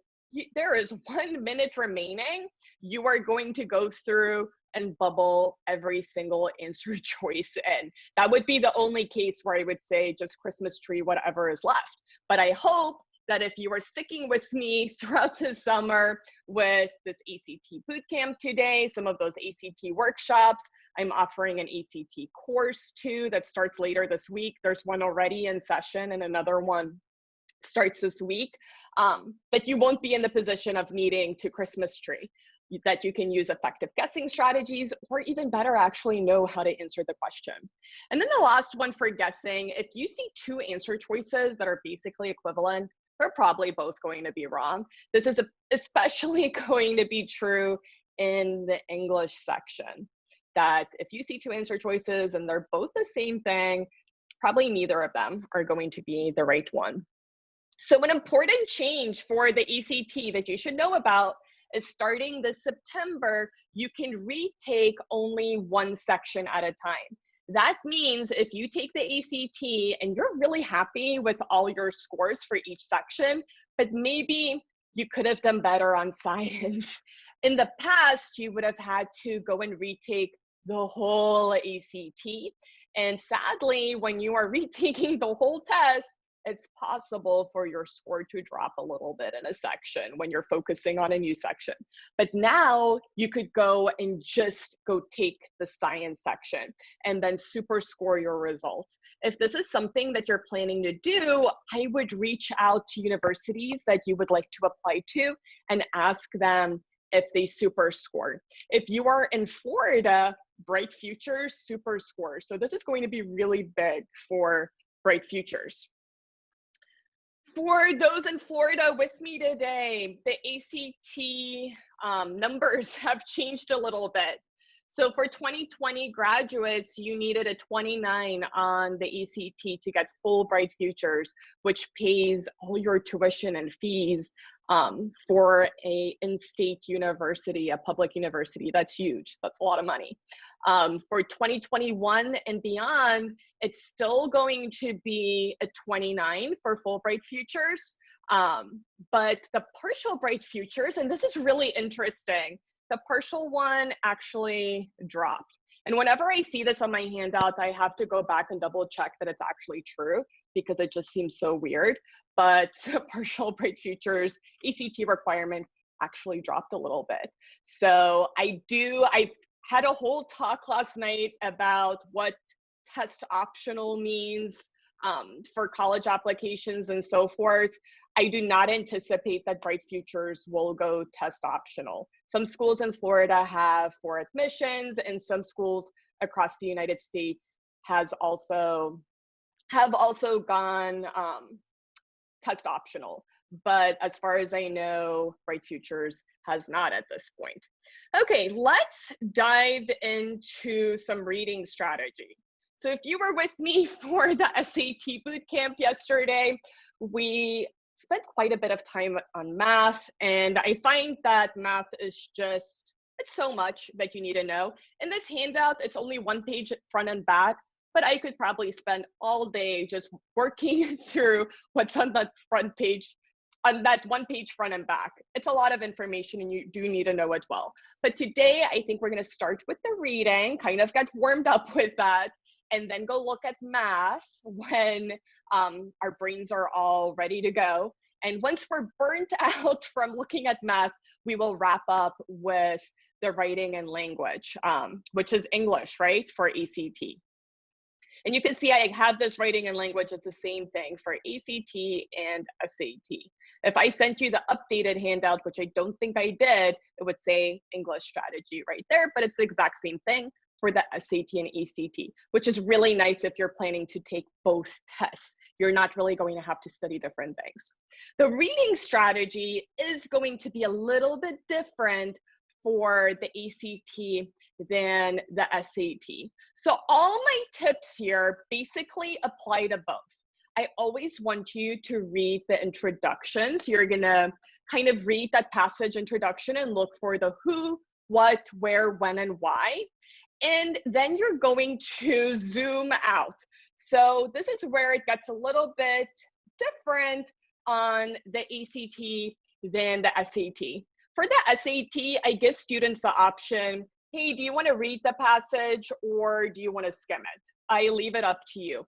there is 1 minute remaining, you are going to go through and bubble every single answer choice in. That would be the only case where I would say just Christmas tree, whatever is left. But I hope that if you are sticking with me throughout the summer with this ACT Bootcamp today, some of those ACT workshops, I'm offering an ACT course too that starts later this week. There's one already in session and another one starts this week, that you won't be in the position of needing to Christmas tree, that you can use effective guessing strategies, or even better, actually know how to answer the question. And then the last one for guessing, if you see two answer choices that are basically equivalent, they're probably both going to be wrong. This is especially going to be true in the English section, that if you see two answer choices and they're both the same thing, Probably neither of them are going to be the right one. So an important change for the ECT that you should know about is starting this September, you can retake only one section at a time. That means if you take the ACT and you're really happy with all your scores for each section, but maybe you could have done better on science. In the past, you would have had to go and retake the whole ACT. And sadly, when you are retaking the whole test, it's possible for your score to drop a little bit in a section when you're focusing on a new section. But now you could go and just go take the science section and then super score your results. If this is something that you're planning to do, I would reach out to universities that you would like to apply to and ask them if they super score. If you are in Florida, Bright Futures super score. So this is going to be really big for Bright Futures. For those in Florida with me today, the ACT numbers have changed a little bit. So for 2020 graduates, you needed a 29 on the ACT to get full Bright Futures, which pays all your tuition and fees for a in-state university, a public university. That's huge. That's a lot of money. For 2021 and beyond, it's still going to be a 29 for full Bright Futures, but the partial Bright Futures, and this is really interesting, the partial one actually dropped. And whenever I see this on my handout, I have to go back and double check that it's actually true because it just seems so weird. But the partial Bright Futures ACT requirement actually dropped a little bit. So I had a whole talk last night about what test optional means for college applications and so forth. I do not anticipate that Bright Futures will go test optional. Some schools in Florida have for admissions, and some schools across the United States have also gone test optional. But as far as I know, Bright Futures has not at this point. Okay, let's dive into some reading strategy. So if you were with me for the SAT Bootcamp yesterday, we spent quite a bit of time on math, and I find that math is just, it's so much that you need to know. In this handout, it's only one page front and back, but I could probably spend all day just working through what's on that front page, on that one page front and back. It's a lot of information and you do need to know it well. But today, I think we're gonna start with the reading, kind of get warmed up with that, and then go look at math when our brains are all ready to go. And once we're burnt out from looking at math, we will wrap up with the writing and language, which is English, right, for ACT. And you can see I have this writing and language as the same thing for ACT and SAT. If I sent you the updated handout, which I don't think I did, it would say English strategy right there, but it's the exact same thing for the SAT and ACT, which is really nice if you're planning to take both tests. You're not really going to have to study different things. The reading strategy is going to be a little bit different for the ACT than the SAT. So all my tips here basically apply to both. I always want you to read the introductions. You're gonna kind of read that passage introduction and look for the who, what, where, when, and why. And then you're going to zoom out. So this is where it gets a little bit different on the ACT than the SAT. For the SAT, I give students the option, hey, do you want to read the passage or do you want to skim it? I leave it up to you.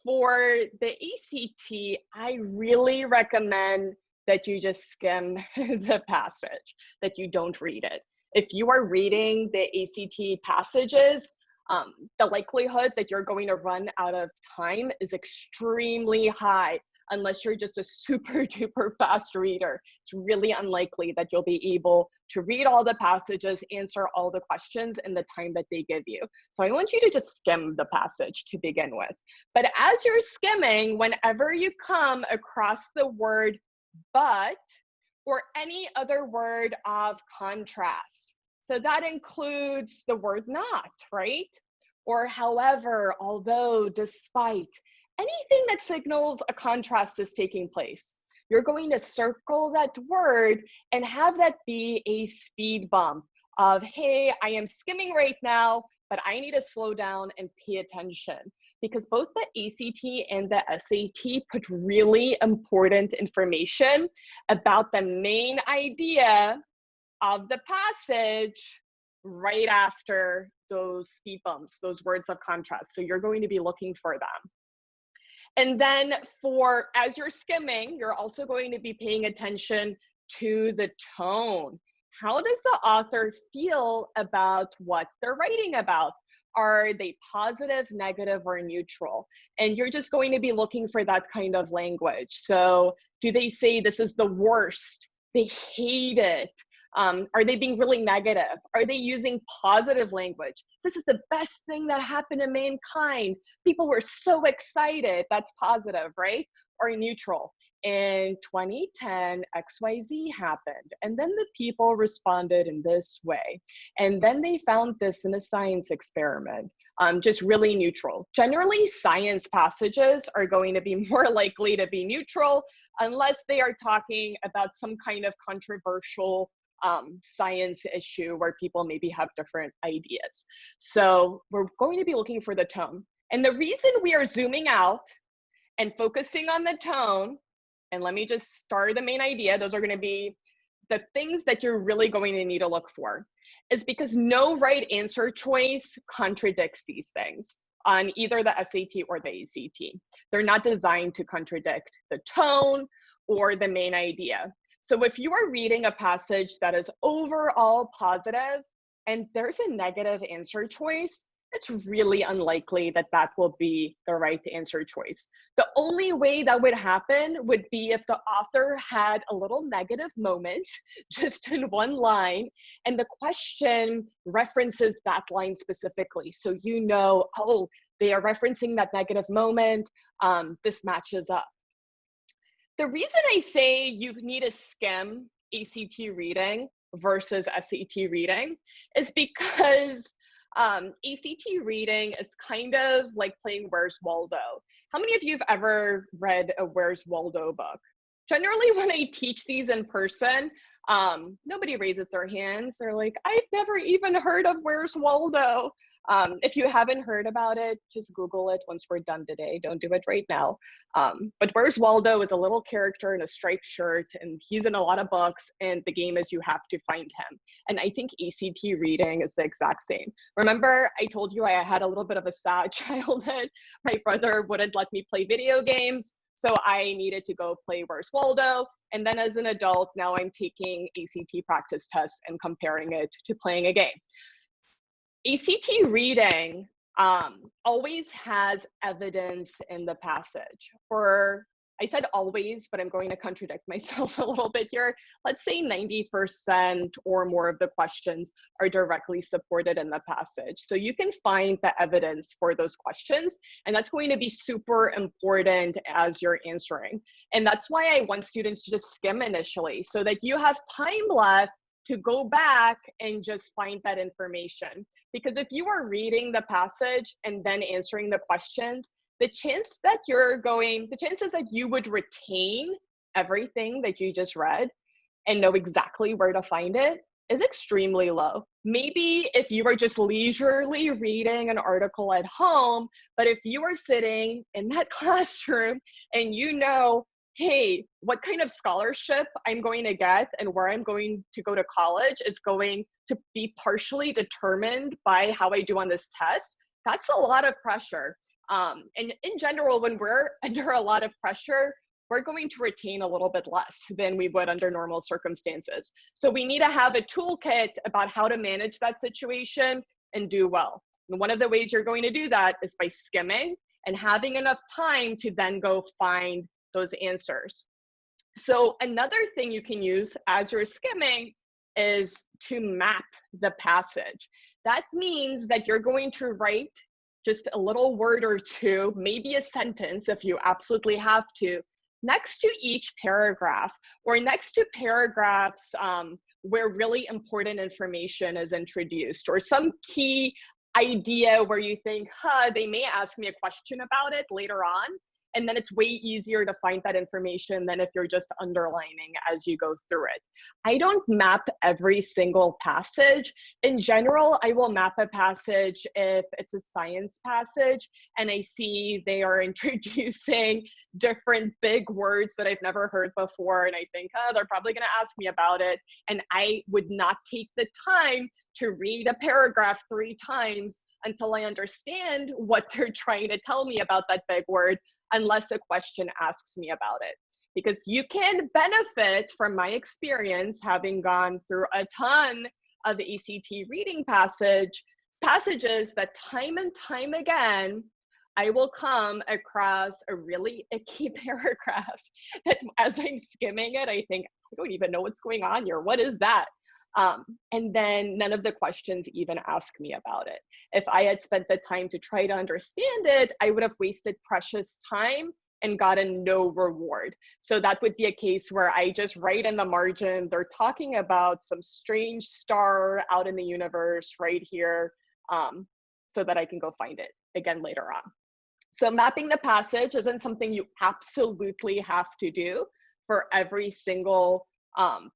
For the ACT, I really recommend that you just skim the passage, that you don't read it. If you are reading the ACT passages, the likelihood that you're going to run out of time is extremely high. Unless you're just a super duper fast reader, it's really unlikely that you'll be able to read all the passages, answer all the questions in the time that they give you. So I want you to just skim the passage to begin with. But as you're skimming, whenever you come across the word but or any other word of contrast, so that includes the word not, right? or however, although, despite, anything that signals a contrast is taking place. You're going to circle that word and have that be a speed bump of, hey, I am skimming right now, but I need to slow down and pay attention. Because both the ACT and the SAT put really important information about the main idea of the passage right after those speed bumps, those words of contrast. So you're going to be looking for them. And then as you're skimming, you're also going to be paying attention to the tone. How does the author feel about what they're writing about? Are they positive, negative, or neutral? And you're just going to be looking for that kind of language. So do they say this is the worst? They hate it. Are they being really negative? Are they using positive language? This is the best thing that happened to mankind. People were so excited. That's positive, right? Or neutral. In 2010, XYZ happened. And then the people responded in this way. And then they found this in a science experiment. Just really neutral. Generally, science passages are going to be more likely to be neutral unless they are talking about some kind of controversial science issue where people maybe have different ideas. So we're going to be looking for the tone. And the reason we are zooming out and focusing on the tone, and let me just start the main idea, those are going to be the things that you're really going to need to look for, is because no right answer choice contradicts these things on either the SAT or the ACT. They're not designed to contradict the tone or the main idea. So if you are reading a passage that is overall positive and there's a negative answer choice, it's really unlikely that that will be the right answer choice. The only way that would happen would be if the author had a little negative moment just in one line, and the question references that line specifically. So you know, oh, they are referencing that negative moment, this matches up. The reason I say you need to skim ACT reading versus SAT reading is because ACT reading is kind of like playing Where's Waldo. How many of you have ever read a Where's Waldo book? Generally, when I teach these in person, nobody raises their hands. They're like, I've never even heard of Where's Waldo. If you haven't heard about it, just Google it once we're done today. Don't do it right now. But Where's Waldo is a little character in a striped shirt, and he's in a lot of books, and the game is you have to find him. And I think ACT reading is the exact same. Remember, I told you I had a little bit of a sad childhood. My brother wouldn't let me play video games, so I needed to go play Where's Waldo. And then as an adult, now I'm taking ACT practice tests and comparing it to playing a game. ACT reading always has evidence in the passage. I said always, but I'm going to contradict myself a little bit here. Let's say 90% or more of the questions are directly supported in the passage. So you can find the evidence for those questions, and that's going to be super important as you're answering. And that's why I want students to just skim initially so that you have time left to go back and just find that information. Because if you are reading the passage and then answering the questions, the chances that you would retain everything that you just read and know exactly where to find it is extremely low. Maybe if you are just leisurely reading an article at home, but if you are sitting in that classroom and you know, hey, what kind of scholarship I'm going to get and where I'm going to go to college is going to be partially determined by how I do on this test, that's a lot of pressure. And in general, when we're under a lot of pressure, we're going to retain a little bit less than we would under normal circumstances. So we need to have a toolkit about how to manage that situation and do well. And one of the ways you're going to do that is by skimming and having enough time to then go find those answers. So another thing you can use as you're skimming is to map the passage. That means that you're going to write just a little word or two, maybe a sentence if you absolutely have to, next to each paragraph or next to paragraphs where really important information is introduced or some key idea where you think, they may ask me a question about it later on. And then it's way easier to find that information than if you're just underlining as you go through it. I don't map every single passage. In general, I will map a passage if it's a science passage and I see they are introducing different big words that I've never heard before. And I think, they're probably going to ask me about it. And I would not take the time to read a paragraph 3 times until I understand what they're trying to tell me about that big word, unless a question asks me about it. Because you can benefit from my experience, having gone through a ton of ACT reading passages that time and time again, I will come across a really icky paragraph that as I'm skimming it, I think, I don't even know what's going on here. What is that? And then none of the questions even ask me about it. If I had spent the time to try to understand it, I would have wasted precious time and gotten no reward. So that would be a case where I just write in the margin, they're talking about some strange star out in the universe right here, so that I can go find it again later on. So mapping the passage isn't something you absolutely have to do for every single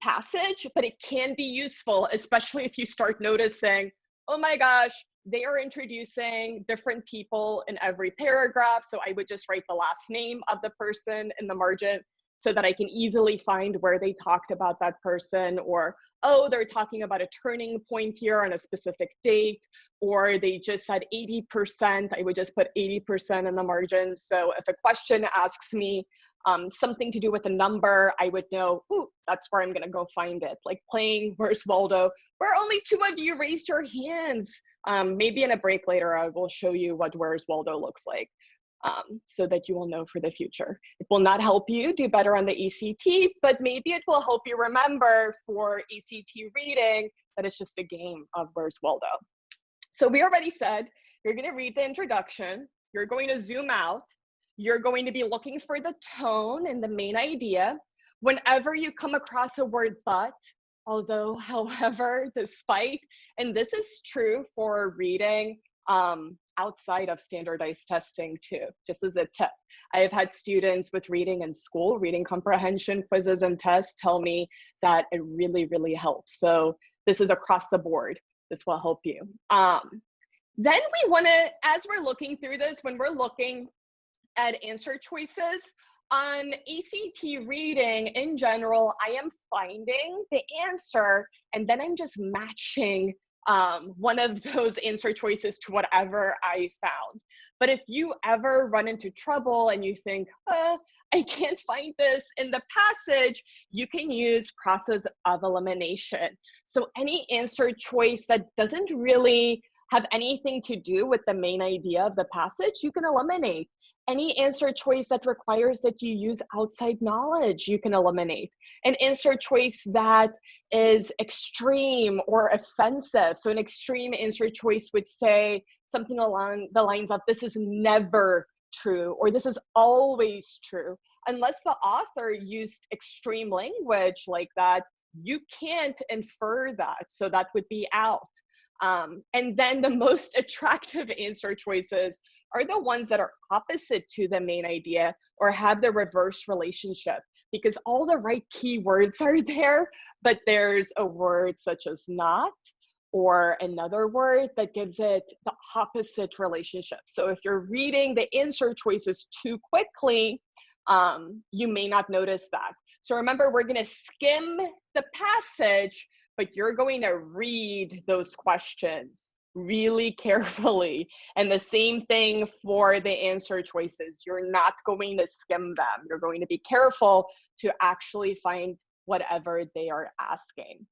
passage, but it can be useful, especially if you start noticing, oh my gosh, they are introducing different people in every paragraph. So I would just write the last name of the person in the margin so that I can easily find where they talked about that person, or, oh, they're talking about a turning point here on a specific date, or they just said 80%, I would just put 80% in the margin. So if a question asks me something to do with a number, I would know, ooh, that's where I'm gonna go find it. Like playing Where's Waldo, where only 2 of you raised your hands. Maybe in a break later, I will show you what Where's Waldo looks like, so that you will know for the future. It will not help you do better on the ACT, but maybe it will help you remember for ACT reading that it's just a game of Where's Waldo. So we already said, you're gonna read the introduction, you're going to zoom out, you're going to be looking for the tone and the main idea. Whenever you come across a word but, although, however, despite, and this is true for reading outside of standardized testing too, just as a tip. I have had students with reading in school, reading comprehension quizzes and tests, tell me that it really, really helps. So this is across the board. This will help you. Then we wanna, as we're looking through this, when we're looking at answer choices, on ACT reading in general, I am finding the answer and then I'm just matching one of those answer choices to whatever I found. But if you ever run into trouble and you think, I can't find this in the passage, you can use process of elimination. So any answer choice that doesn't really have anything to do with the main idea of the passage, you can eliminate. Any answer choice that requires that you use outside knowledge, you can eliminate. An answer choice that is extreme or offensive. So an extreme answer choice would say something along the lines of, this is never true, or this is always true. Unless the author used extreme language like that, you can't infer that. So that would be out. And then the most attractive answer choices are the ones that are opposite to the main idea or have the reverse relationship, because all the right keywords are there, but there's a word such as not or another word that gives it the opposite relationship. So if you're reading the answer choices too quickly, you may not notice that. So remember, we're going to skim the passage, but you're going to read those questions really carefully. And the same thing for the answer choices. You're not going to skim them. You're going to be careful to actually find whatever they are asking.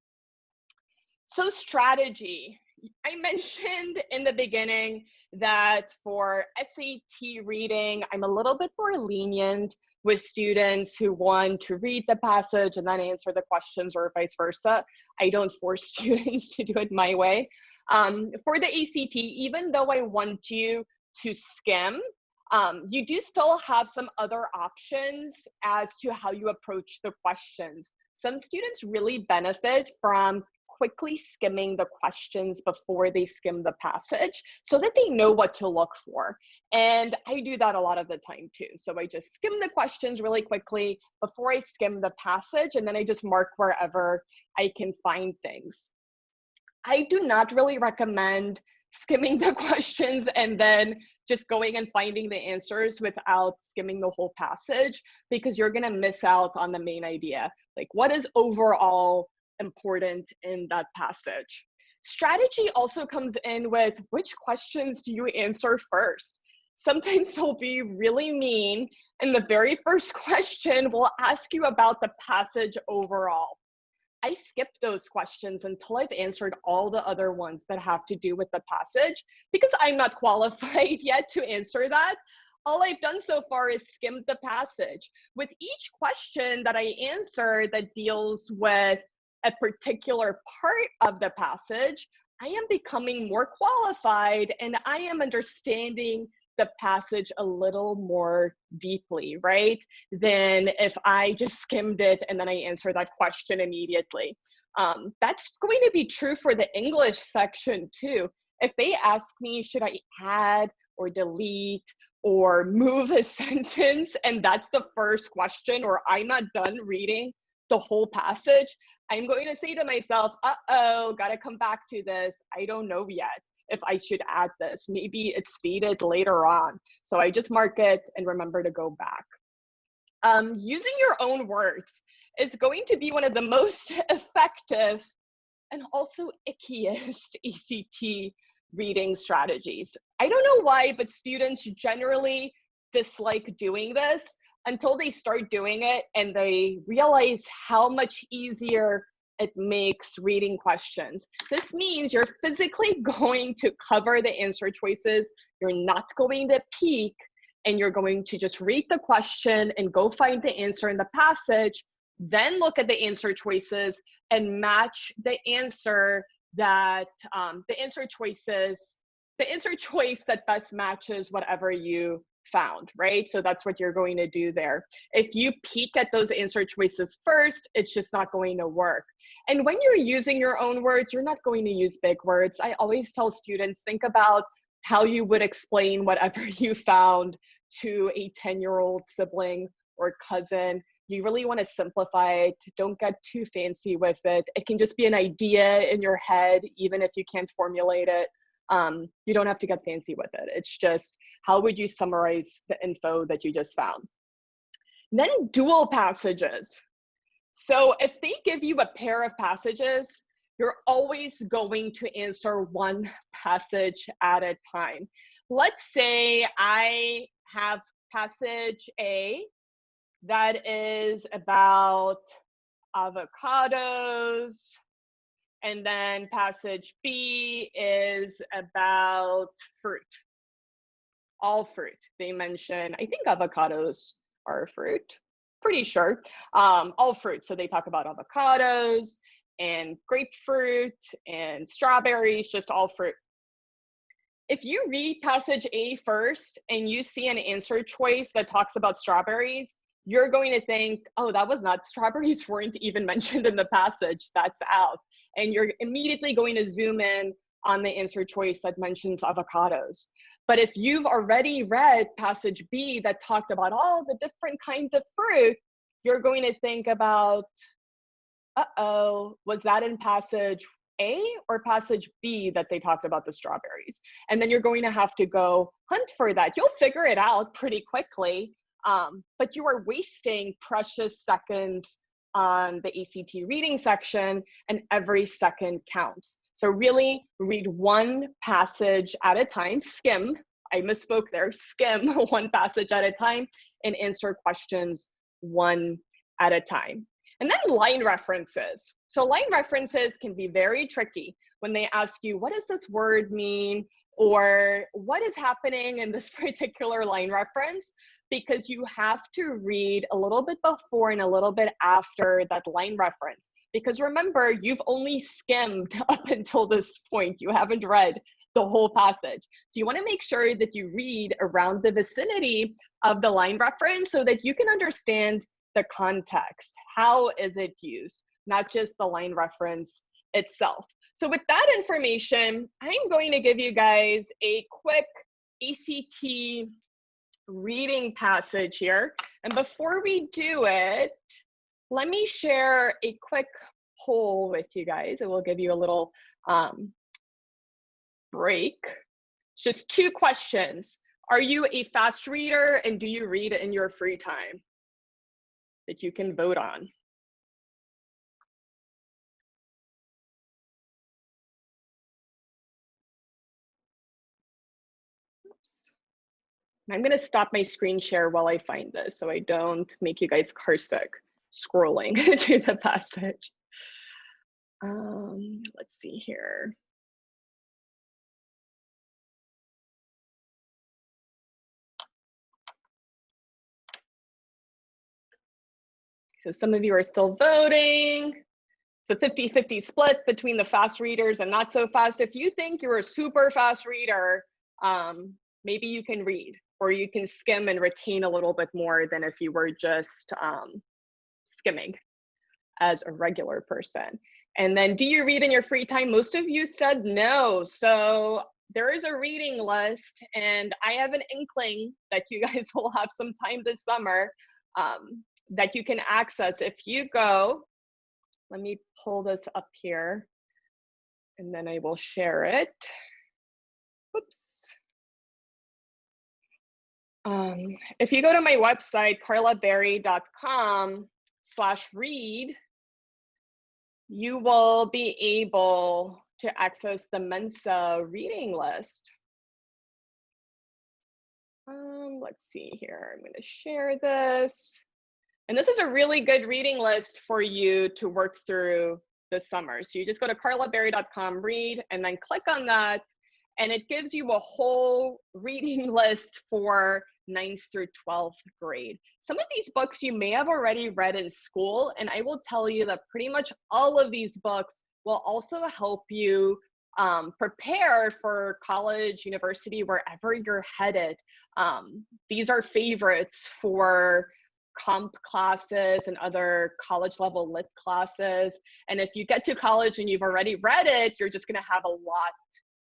So strategy. I mentioned in the beginning that for SAT reading, I'm a little bit more lenient with students who want to read the passage and then answer the questions, or vice versa. I don't force students to do it my way. For the ACT, even though I want you to skim, you do still have some other options as to how you approach the questions. Some students really benefit from quickly skimming the questions before they skim the passage so that they know what to look for. And I do that a lot of the time too. So I just skim the questions really quickly before I skim the passage, and then I just mark wherever I can find things. I do not really recommend skimming the questions and then just going and finding the answers without skimming the whole passage, because you're gonna miss out on the main idea. Like, what is overall important in that passage? Strategy also comes in with which questions do you answer first? Sometimes they'll be really mean, and the very first question will ask you about the passage overall. I skip those questions until I've answered all the other ones that have to do with the passage, because I'm not qualified yet to answer that. All I've done so far is skimmed the passage. With each question that I answer that deals with a particular part of the passage, I am becoming more qualified and I am understanding the passage a little more deeply, right? Than if I just skimmed it and then I answer that question immediately. That's going to be true for the English section too. If they ask me, should I add or delete or move a sentence, and that's the first question, or I'm not done reading the whole passage, I'm going to say to myself, uh-oh, gotta come back to this. I don't know yet if I should add this. Maybe it's stated later on. So I just mark it and remember to go back. Using your own words is going to be one of the most effective and also ickiest ACT reading strategies. I don't know why, but students generally dislike doing this until they start doing it and they realize how much easier it makes reading questions. This means you're physically going to cover the answer choices. You're not going to peek, and you're going to just read the question and go find the answer in the passage, then look at the answer choices and match the answer that, the answer choice that best matches whatever you found, right? So that's what you're going to do there. If you peek at those answer choices first, it's just not going to work. And when you're using your own words, you're not going to use big words. I always tell students, think about how you would explain whatever you found to a 10-year-old sibling or cousin. You really want to simplify it. Don't get too fancy with it. It can just be an idea in your head, even if you can't formulate it. You don't have to get fancy with it. It's just, how would you summarize the info that you just found? Then dual passages. So if they give you a pair of passages, you're always going to answer one passage at a time. Let's say I have passage A that is about avocados, and then passage B is about fruit, all fruit. They mention, I think avocados are a fruit, pretty sure, all fruit. So they talk about avocados and grapefruit and strawberries, just all fruit. If you read passage A first and you see an answer choice that talks about strawberries, you're going to think, oh, that was not, strawberries weren't even mentioned in the passage, that's out. And you're immediately going to zoom in on the answer choice that mentions avocados. But if you've already read passage B that talked about all the different kinds of fruit, you're going to think about, uh-oh, was that in passage A or passage B that they talked about the strawberries? And then you're going to have to go hunt for that. You'll figure it out pretty quickly, but you are wasting precious seconds on the ACT reading section, and every second counts. So really read one passage at a time, skim, I misspoke there, skim one passage at a time and answer questions one at a time. And then line references. So line references can be very tricky when they ask you, what does this word mean? Or what is happening in this particular line reference? Because you have to read a little bit before and a little bit after that line reference. Because remember, you've only skimmed up until this point. You haven't read the whole passage. So you want to make sure that you read around the vicinity of the line reference so that you can understand the context. How is it used? Not just the line reference itself. So with that information, I'm going to give you guys a quick ACT reading passage here. And before we do it, let me share a quick poll with you guys. It will give you a little break. It's just 2 questions. Are you a fast reader, and do you read in your free time that you can vote on? Oops. I'm going to stop my screen share while I find this so I don't make you guys car sick scrolling to the passage. Let's see here. So some of you are still voting. It's a 50-50 split between the fast readers and not so fast. If you think you're a super fast reader, maybe you can read, or you can skim and retain a little bit more than if you were just skimming as a regular person. And then, do you read in your free time? Most of you said no. So there is a reading list, and I have an inkling that you guys will have some time this summer that you can access. If you go, let me pull this up here, and then I will share it. Oops. If you go to my website, carlaberry.com/read, you will be able to access the Mensa reading list. Let's see here, I'm going to share this. And this is a really good reading list for you to work through this summer. So you just go to carlaberry.com/read and then click on that, and it gives you a whole reading list for 9th through 12th grade. Some of these books you may have already read in school, and I will tell you that pretty much all of these books will also help you prepare for college, university, wherever you're headed. These are favorites for comp classes and other college level lit classes. And if you get to college and you've already read it, you're just going to have a lot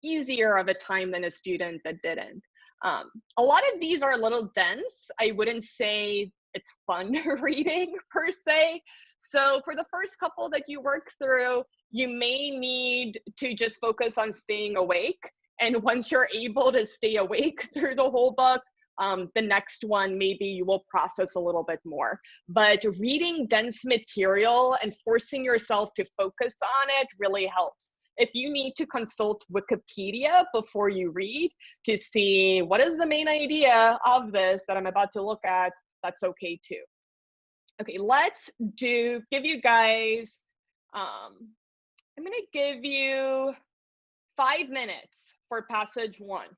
easier of a time than a student that didn't. A lot of these are a little dense. I wouldn't say it's fun reading per se. So for the first couple that you work through, you may need to just focus on staying awake. And once you're able to stay awake through the whole book, the next one, maybe you will process a little bit more. But reading dense material and forcing yourself to focus on it really helps. If you need to consult Wikipedia before you read to see what is the main idea of this that I'm about to look at, that's okay too. Okay, let's give you guys, I'm gonna give you 5 minutes for passage 1.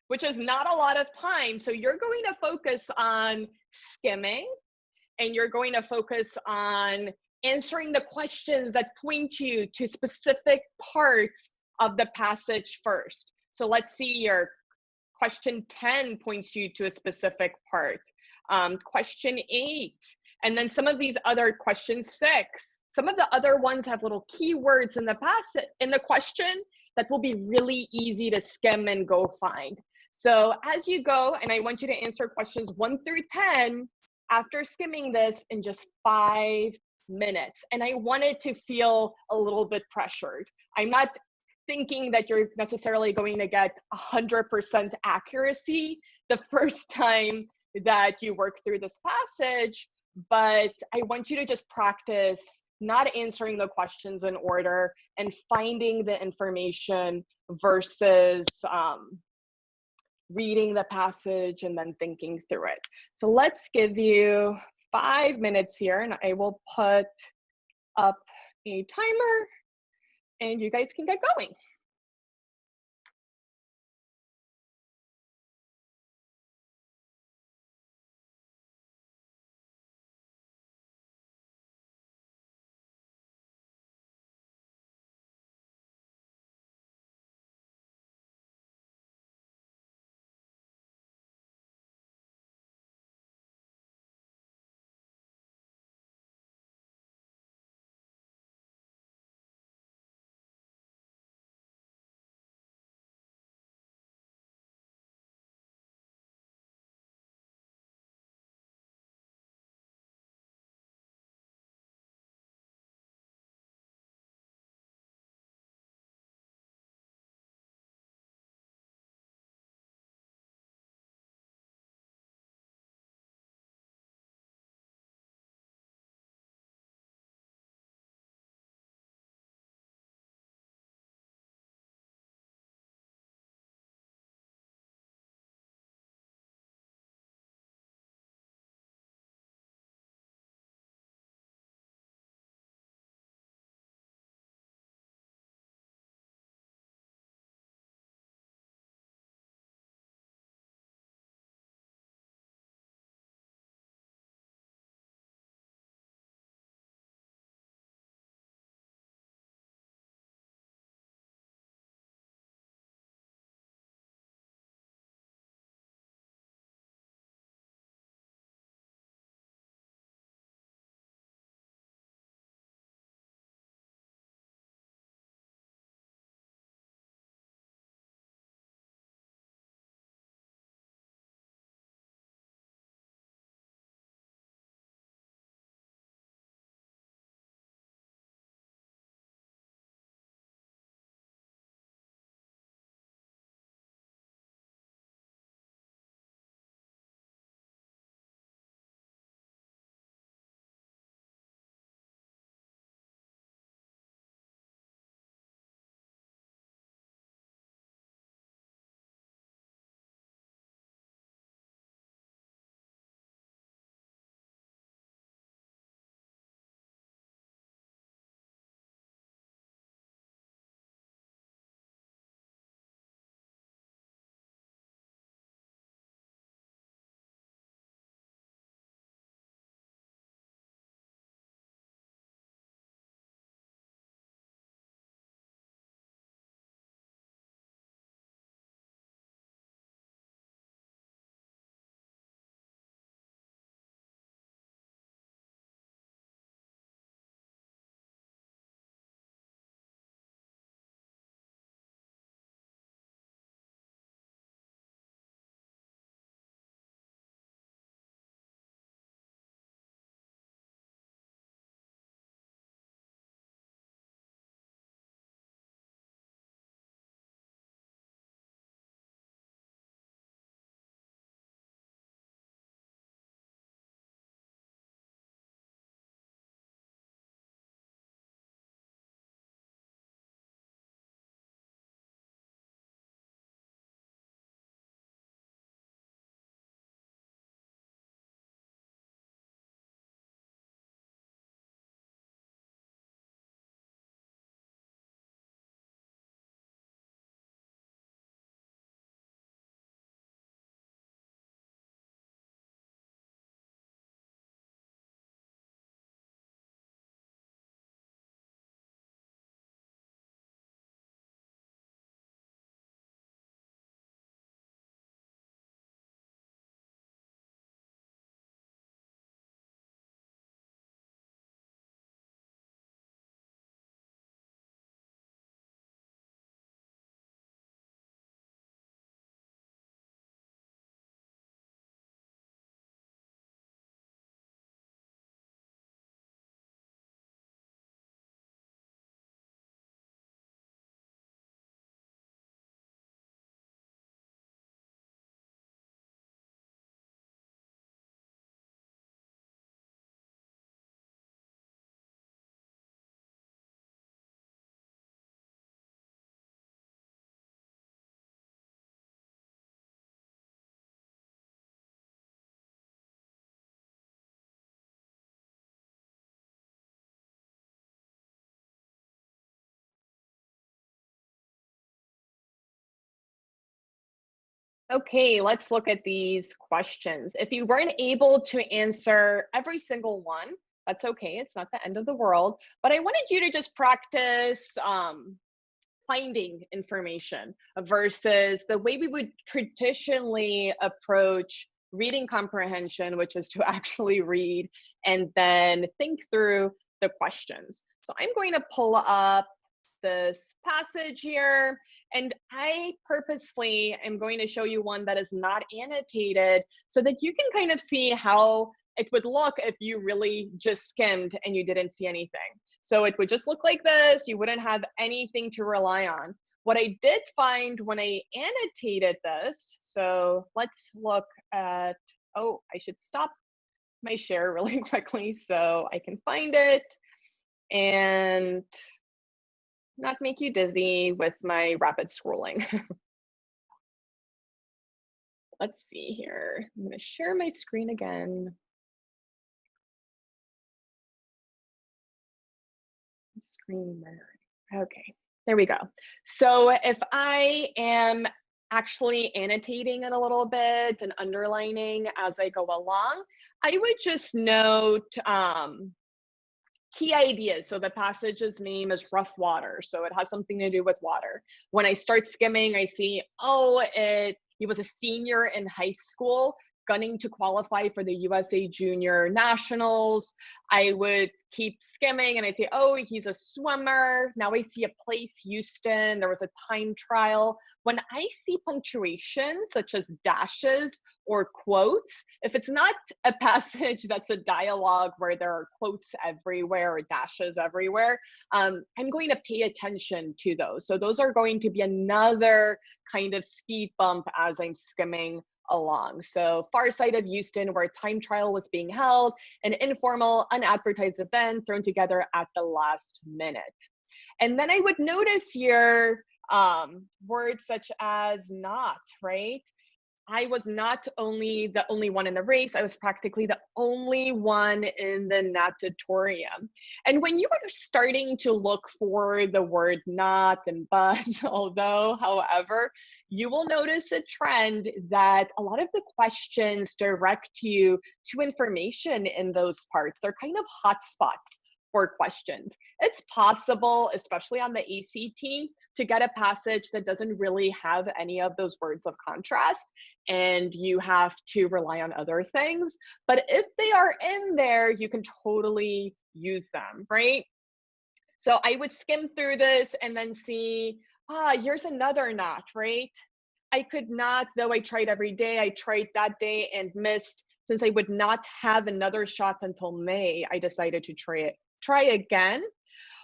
Which is not a lot of time. So you're going to focus on skimming, and you're going to focus on answering the questions that point you to specific parts of the passage first. So let's see, your question 10 points you to a specific part. Question 8, and then some of these other question 6. Some of the other ones have little keywords in the passage, in the question, that will be really easy to skim and go find. So as you go, and I want you to answer questions 1 through 10 after skimming this in just 5 minutes. And I want it to feel a little bit pressured. I'm not thinking that you're necessarily going to get 100% accuracy the first time that you work through this passage, but I want you to just practice not answering the questions in order and finding the information versus reading the passage and then thinking through it. So let's give you 5 minutes here, and I will put up a timer and you guys can get going. Okay, let's look at these questions. If you weren't able to answer every single one, that's okay. It's not the end of the world. But I wanted you to just practice finding information versus the way we would traditionally approach reading comprehension, which is to actually read and then think through the questions. So I'm going to pull up this passage here, and I purposefully am going to show you one that is not annotated so that you can kind of see how it would look if you really just skimmed and you didn't see anything. So it would just look like this. You wouldn't have anything to rely on. What I did find when I annotated this, so let's look at, oh, I should stop my share really quickly so I can find it and not make you dizzy with my rapid scrolling. Let's see here. I'm going to share my screen again. Screen mirroring. Okay, there we go. So if I am actually annotating it a little bit and underlining as I go along, I would just note key ideas. So the passage's name is Rough Water, so it has something to do with water. When I start skimming, I see, oh, he was a senior in high school, gunning to qualify for the USA Junior Nationals. I would keep skimming and I'd say, oh, he's a swimmer. Now I see a place, Houston. There was a time trial. When I see punctuation, such as dashes or quotes, if it's not a passage that's a dialogue where there are quotes everywhere or dashes everywhere, I'm going to pay attention to those. So those are going to be another kind of speed bump as I'm skimming along. So far side of Houston, where a time trial was being held, an informal, unadvertised event thrown together at the last minute. And then I would notice here words such as not, right? I was not only the only one in the race, I was practically the only one in the natatorium. And when you are starting to look for the word not and but, although, however, you will notice a trend that a lot of the questions direct you to information in those parts. They're kind of hotspots for questions. It's possible, especially on the ACT, to get a passage that doesn't really have any of those words of contrast, and you have to rely on other things. But if they are in there, you can totally use them, right? So I would skim through this and then see, here's another not, right? I could not, though I tried every day, I tried that day and missed. Since I would not have another shot until May, I decided to try again.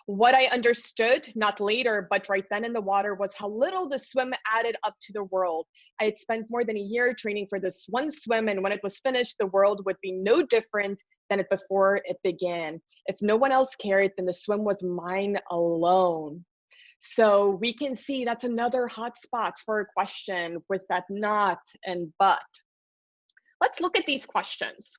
What I understood, not later, but right then in the water, was how little the swim added up to the world. I had spent more than a year training for this one swim, and when it was finished, the world would be no different than it before it began. If no one else cared, then the swim was mine alone. So we can see that's another hot spot for a question with that not and but. Let's look at these questions.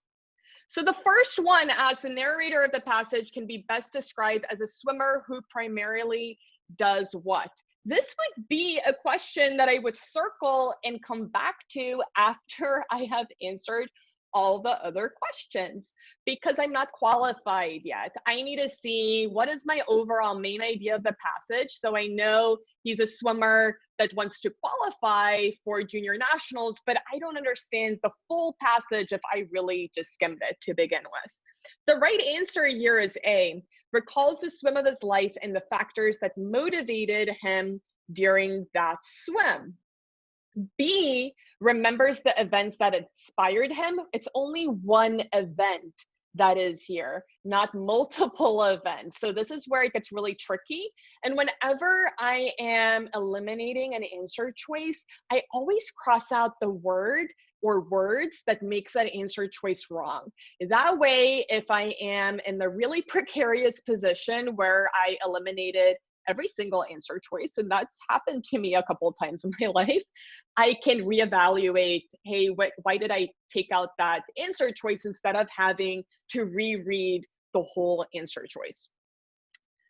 So the first one, as the narrator of the passage, can be best described as a swimmer who primarily does what? This would be a question that I would circle and come back to after I have answered all the other questions, because I'm not qualified yet. I need to see what is my overall main idea of the passage, so I know he's a swimmer that wants to qualify for junior nationals, but I don't understand the full passage if I really just skimmed it to begin with. The right answer here is A, recalls the swim of his life and the factors that motivated him during that swim. B, remembers the events that inspired him. It's only one event that is here, not multiple events. So this is where it gets really tricky. And whenever I am eliminating an answer choice, I always cross out the word or words that makes that answer choice wrong. That way, if I am in the really precarious position where I eliminated every single answer choice, and that's happened to me a couple of times in my life, I can reevaluate, hey, why did I take out that answer choice instead of having to reread the whole answer choice?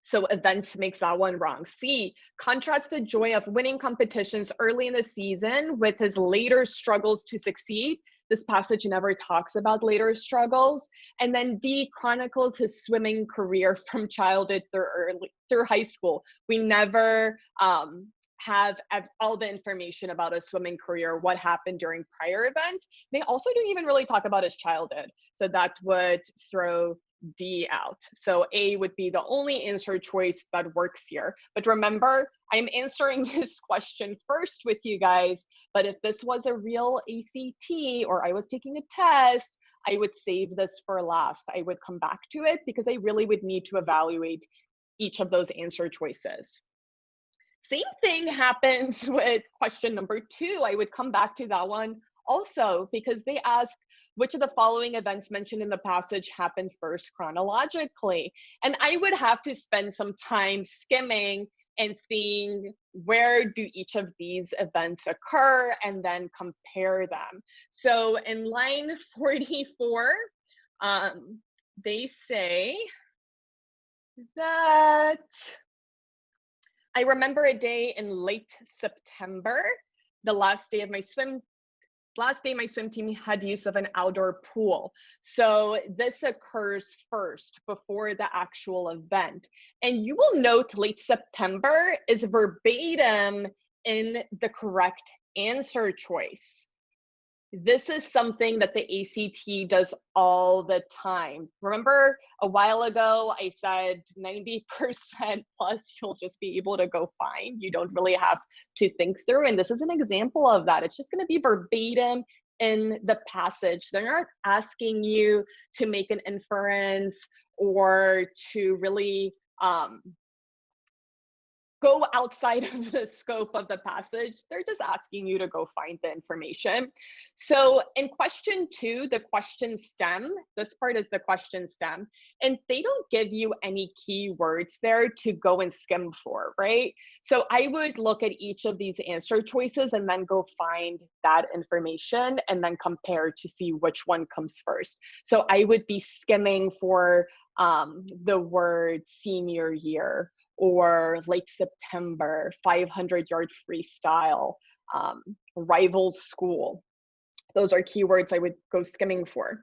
So events makes that one wrong. C, contrasts the joy of winning competitions early in the season with his later struggles to succeed. This passage never talks about later struggles. And then D, chronicles his swimming career from childhood through high school. We never have all the information about his swimming career, what happened during prior events. They also don't even really talk about his childhood. So that would throw D out. So A would be the only answer choice that works here. But remember, I'm answering this question first with you guys, but if this was a real ACT or I was taking a test, I would save this for last. I would come back to it because I really would need to evaluate each of those answer choices. Same thing happens with question number 2. I would come back to that one also because they ask, which of the following events mentioned in the passage happened first chronologically? And I would have to spend some time skimming and seeing where do each of these events occur and then compare them. So in line 44, they say that I remember a day in late September, the last day my swim team had use of an outdoor pool. So this occurs first before the actual event. And you will note late September is verbatim in the correct answer choice. This is something that the ACT does all the time. Remember a while ago, I said 90% plus you'll just be able to go find. You don't really have to think through. And this is an example of that. It's just going to be verbatim in the passage. They're not asking you to make an inference or to really go outside of the scope of the passage. They're just asking you to go find the information. So in question 2, the question stem, this part is the question stem, and they don't give you any keywords there to go and skim for, right? So I would look at each of these answer choices and then go find that information and then compare to see which one comes first. So I would be skimming for the word senior year, or late September, 500-yard freestyle, rival school. Those are keywords I would go skimming for.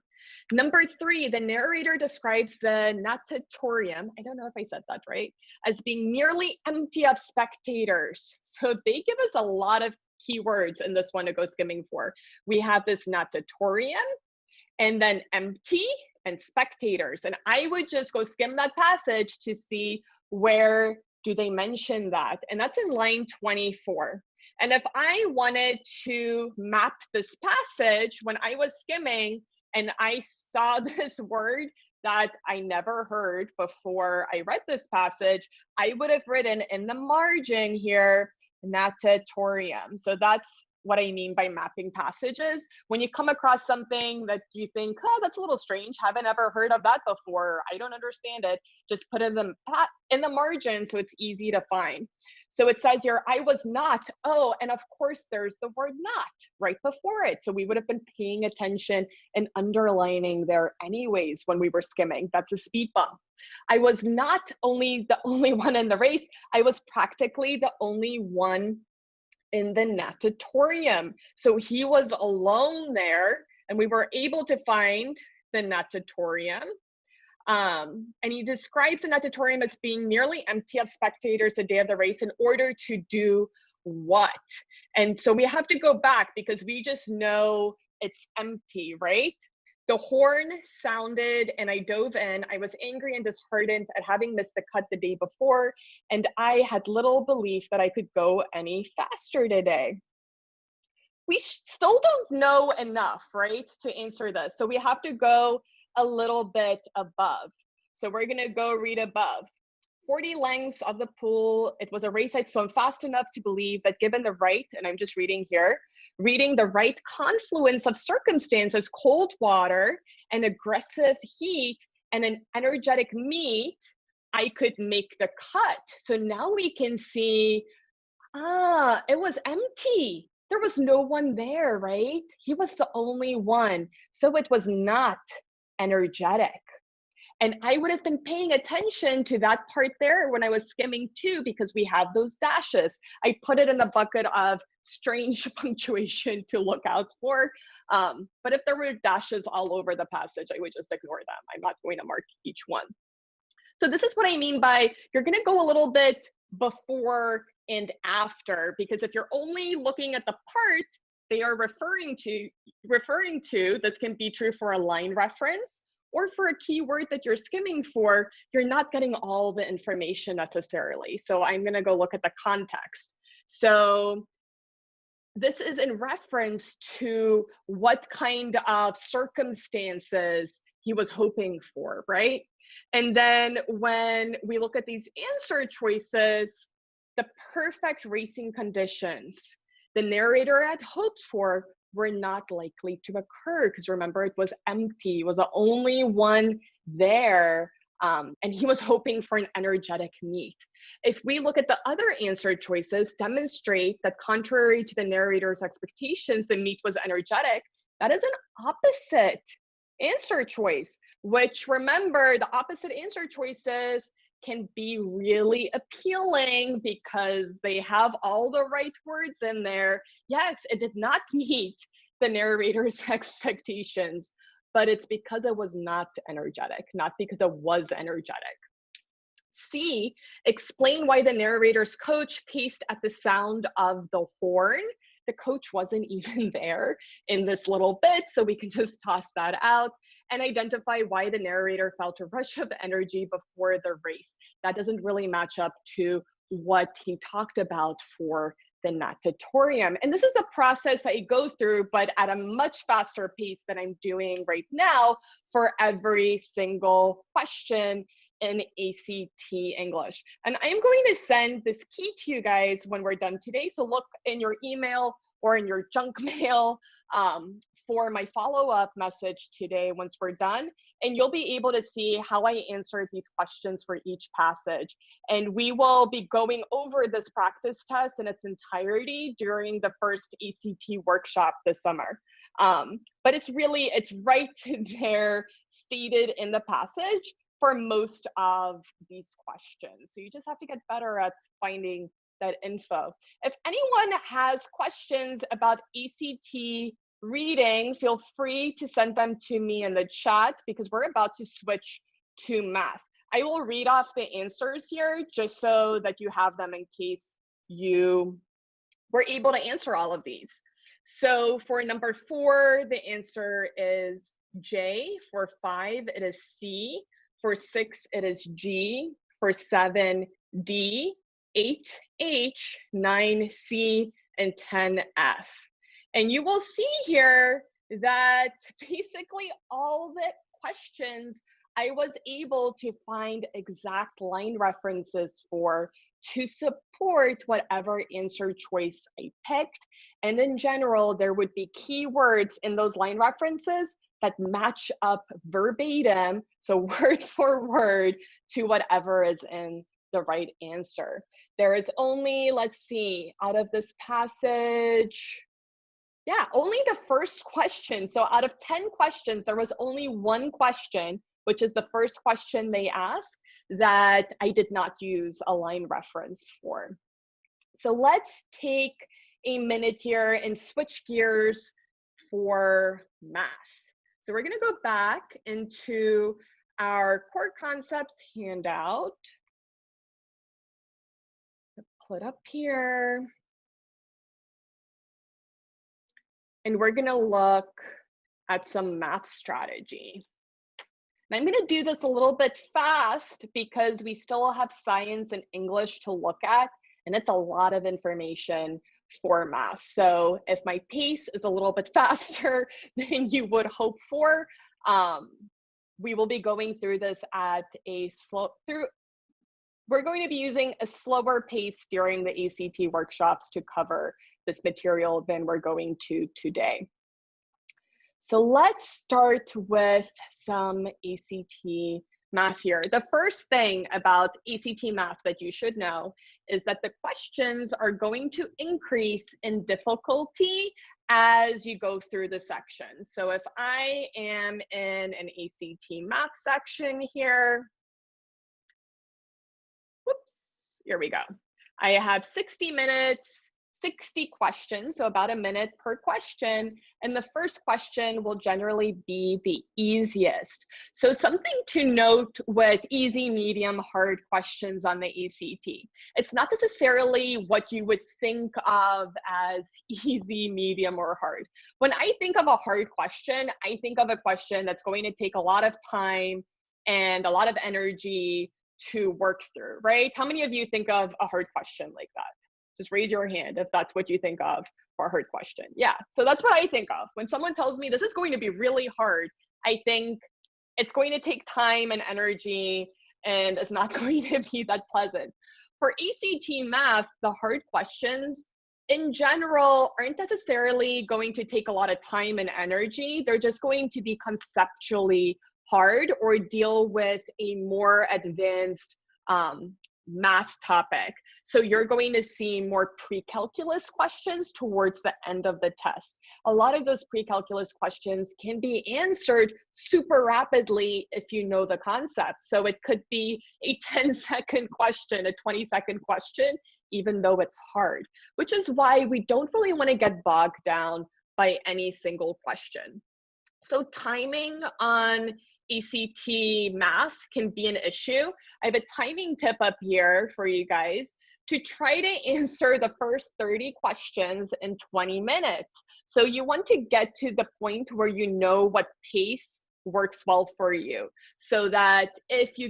Number 3, the narrator describes the natatorium, I don't know if I said that right, as being nearly empty of spectators. So they give us a lot of keywords in this one to go skimming for. We have this natatorium, and then empty and spectators. And I would just go skim that passage to see where do they mention that. And that's in line 24. And if I wanted to map this passage, when I was skimming and I saw this word that I never heard before I read this passage, I would have written in the margin here, natatorium. So that's what I mean by mapping passages. When you come across something that you think, oh, that's a little strange, haven't ever heard of that before, I don't understand it, just put it in the margin so it's easy to find. So it says here, I was not, oh, and of course there's the word not right before it. So we would have been paying attention and underlining there anyways when we were skimming. That's a speed bump. I was not only the only one in the race, I was practically the only one in the natatorium. So he was alone there, and we were able to find the natatorium. And he describes the natatorium as being nearly empty of spectators the day of the race in order to do what? And so we have to go back because we just know it's empty, right? The horn sounded and I dove in. I was angry and disheartened at having missed the cut the day before, and I had little belief that I could go any faster today. We still don't know enough, right, to answer this. So we have to go a little bit above. So we're gonna go read above. 40 lengths of the pool. It was a race I'd swum fast enough to believe that given the right, and I'm just reading here, reading the right confluence of circumstances, cold water, and aggressive heat, and an energetic meet, I could make the cut. So now we can see, it was empty. There was no one there, right? He was the only one. So it was not energetic. And I would have been paying attention to that part there when I was skimming too, because we have those dashes. I put it in the bucket of strange punctuation to look out for. But if there were dashes all over the passage, I would just ignore them. I'm not going to mark each one. So this is what I mean by you're going to go a little bit before and after, because if you're only looking at the part they are referring to, this can be true for a line reference or for a keyword that you're skimming for, you're not getting all the information necessarily. So I'm going to go look at the context. So this is in reference to what kind of circumstances he was hoping for, right? And then when we look at these answer choices, the perfect racing conditions the narrator had hoped for were not likely to occur, because remember, it was empty. It was the only one there, and he was hoping for an energetic meet. If we look at the other answer choices, demonstrate that contrary to the narrator's expectations, the meet was energetic, that is an opposite answer choice, which remember, the opposite answer choices can be really appealing because they have all the right words in there. Yes, it did not meet the narrator's expectations, but it's because it was not energetic, not because it was energetic. C, explain why the narrator's coach paced at the sound of the horn. The coach wasn't even there in this little bit, so we can just toss that out, and identify why the narrator felt a rush of energy before the race. That doesn't really match up to what he talked about for the natatorium. And this is a process I go through, but at a much faster pace than I'm doing right now for every single question in ACT English. And I'm going to send this key to you guys when we're done today. So look in your email or in your junk mail for my follow-up message today once we're done. And you'll be able to see how I answered these questions for each passage. And we will be going over this practice test in its entirety during the first ACT workshop this summer. But it's right there stated in the passage for most of these questions. So you just have to get better at finding that info. If anyone has questions about ACT reading, feel free to send them to me in the chat, because we're about to switch to math. I will read off the answers here just so that you have them in case you were able to answer all of these. So for number 4, the answer is J. For 5, it is C. For 6, it is G. For 7, D. 8, H. 9, C. And 10, F. And you will see here that basically all the questions I was able to find exact line references for to support whatever answer choice I picked. And in general, there would be keywords in those line references that match up verbatim, so word for word, to whatever is in the right answer. There is only, let's see, out of this passage, only the first question. So out of 10 questions, there was only one question, which is the first question they asked, that I did not use a line reference for. So let's take a minute here and switch gears for math. So we're going to go back into our core concepts handout. Pull it up here. And we're going to look at some math strategy. And I'm going to do this a little bit fast because we still have science and English to look at, and it's a lot of information for math. So if my pace is a little bit faster than you would hope for, we will be going through this at a we're going to be using a slower pace during the ACT workshops to cover this material than we're going to today. So let's start with some ACT math here. The first thing about ACT math that you should know is that the questions are going to increase in difficulty as you go through the section. So if I am in an ACT math section here, whoops, here we go. I have 60 minutes, 60 questions, so about a minute per question. And the first question will generally be the easiest. So something to note with easy, medium, hard questions on the ACT. It's not necessarily what you would think of as easy, medium, or hard. When I think of a hard question, I think of a question that's going to take a lot of time and a lot of energy to work through, right? How many of you think of a hard question like that? Just raise your hand if that's what you think of for a hard question. Yeah, so that's what I think of. When someone tells me this is going to be really hard, I think it's going to take time and energy and it's not going to be that pleasant. For ACT math, the hard questions in general aren't necessarily going to take a lot of time and energy. They're just going to be conceptually hard or deal with a more advanced math topic. So you're going to see more pre-calculus questions towards the end of the test. A lot of those pre-calculus questions can be answered super rapidly if you know the concept. So it could be a 10-second question, a 20-second question, even though it's hard, which is why we don't really want to get bogged down by any single question. So timing on ACT math can be an issue. I have a timing tip up here for you guys to try to answer the first 30 questions in 20 minutes. So you want to get to the point where you know what pace works well for you, so that if you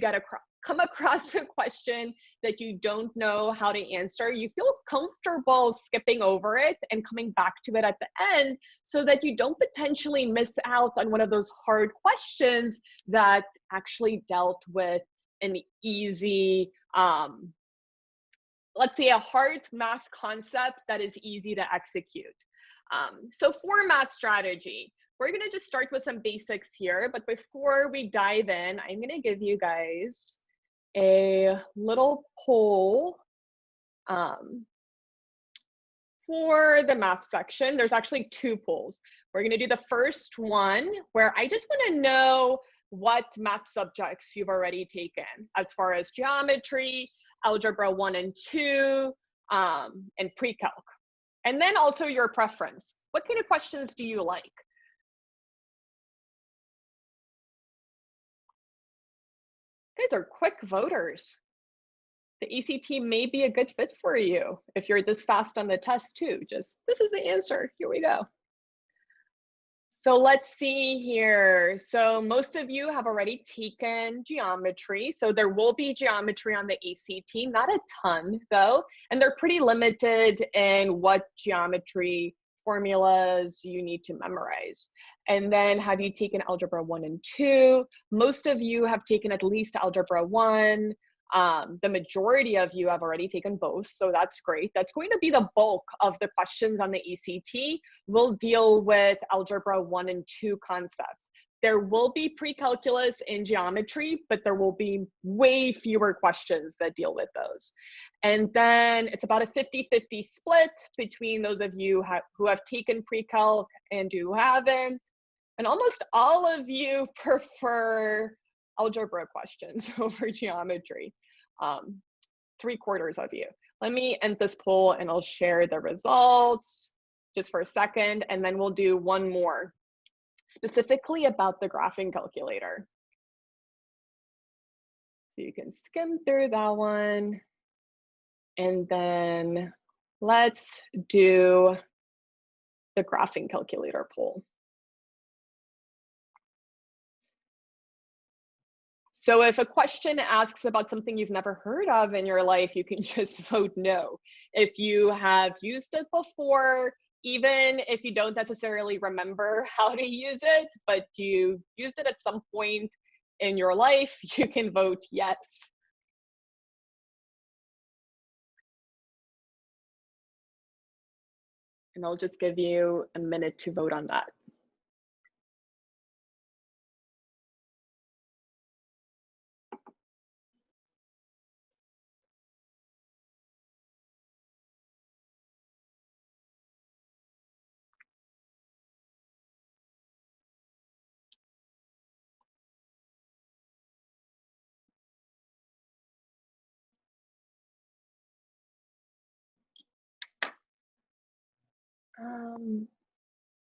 come across a question that you don't know how to answer, you feel comfortable skipping over it and coming back to it at the end, so that you don't potentially miss out on one of those hard questions that actually dealt with an easy, let's say a hard math concept that is easy to execute. So for math strategy, we're gonna just start with some basics here, but before we dive in, I'm gonna give you guys a little poll for the math section. There's actually two polls. We're going to do the first one where I just want to know what math subjects you've already taken as far as geometry, algebra 1 and 2, and pre-calc. And then also your preference. What kind of questions do you like? You guys are quick voters. The ACT may be a good fit for you if you're this fast on the test too. Just, this is the answer, here we go. So let's see here. So most of you have already taken geometry. So there will be geometry on the ACT, not a ton though. And they're pretty limited in what geometry formulas you need to memorize. And then have you taken algebra 1 and 2? Most of you have taken at least algebra 1. The majority of you have already taken both, so that's great. That's going to be the bulk of the questions on the ACT. We'll deal with algebra 1 and 2 concepts. There will be pre-calculus in geometry, but there will be way fewer questions that deal with those. And then it's about a 50-50 split between those of you who have taken pre-calc and who haven't. And almost all of you prefer algebra questions over geometry. 3/4 of you. Let me end this poll and I'll share the results just for a second, and then we'll do one more specifically about the graphing calculator. So you can skim through that one, and then let's do the graphing calculator poll. So if a question asks about something you've never heard of in your life, you can just vote no. If you have used it before, even if you don't necessarily remember how to use it, but you used it at some point in your life, you can vote yes. And I'll just give you a minute to vote on that.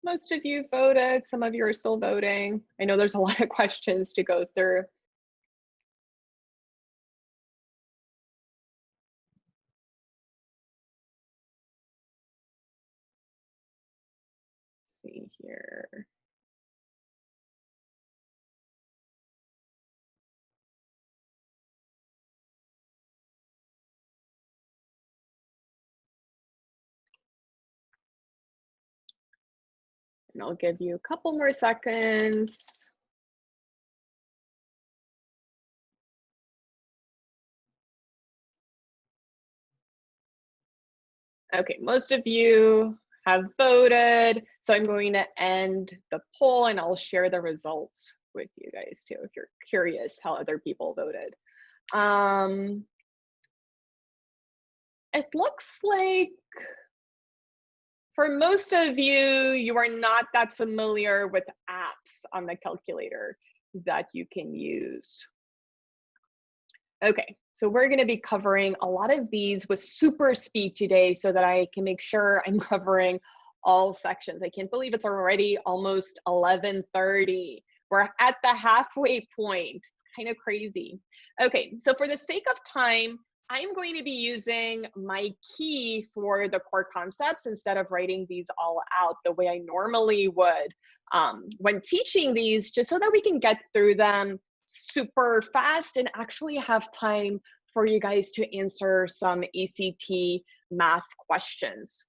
Most of you voted, some of you are still voting. I know there's a lot of questions to go through. Let's see here. And I'll give you a couple more seconds. Okay, most of you have voted, so I'm going to end the poll and I'll share the results with you guys too, if you're curious how other people voted. It looks like for most of you, you are not that familiar with apps on the calculator that you can use. Okay, so we're going to be covering a lot of these with super speed today so that I can make sure I'm covering all sections. I can't believe it's already almost 11:30. We're at the halfway point. Kind of crazy. Okay, so for the sake of time, I'm going to be using my key for the core concepts instead of writing these all out the way I normally would when teaching these, just so that we can get through them super fast and actually have time for you guys to answer some ACT math questions.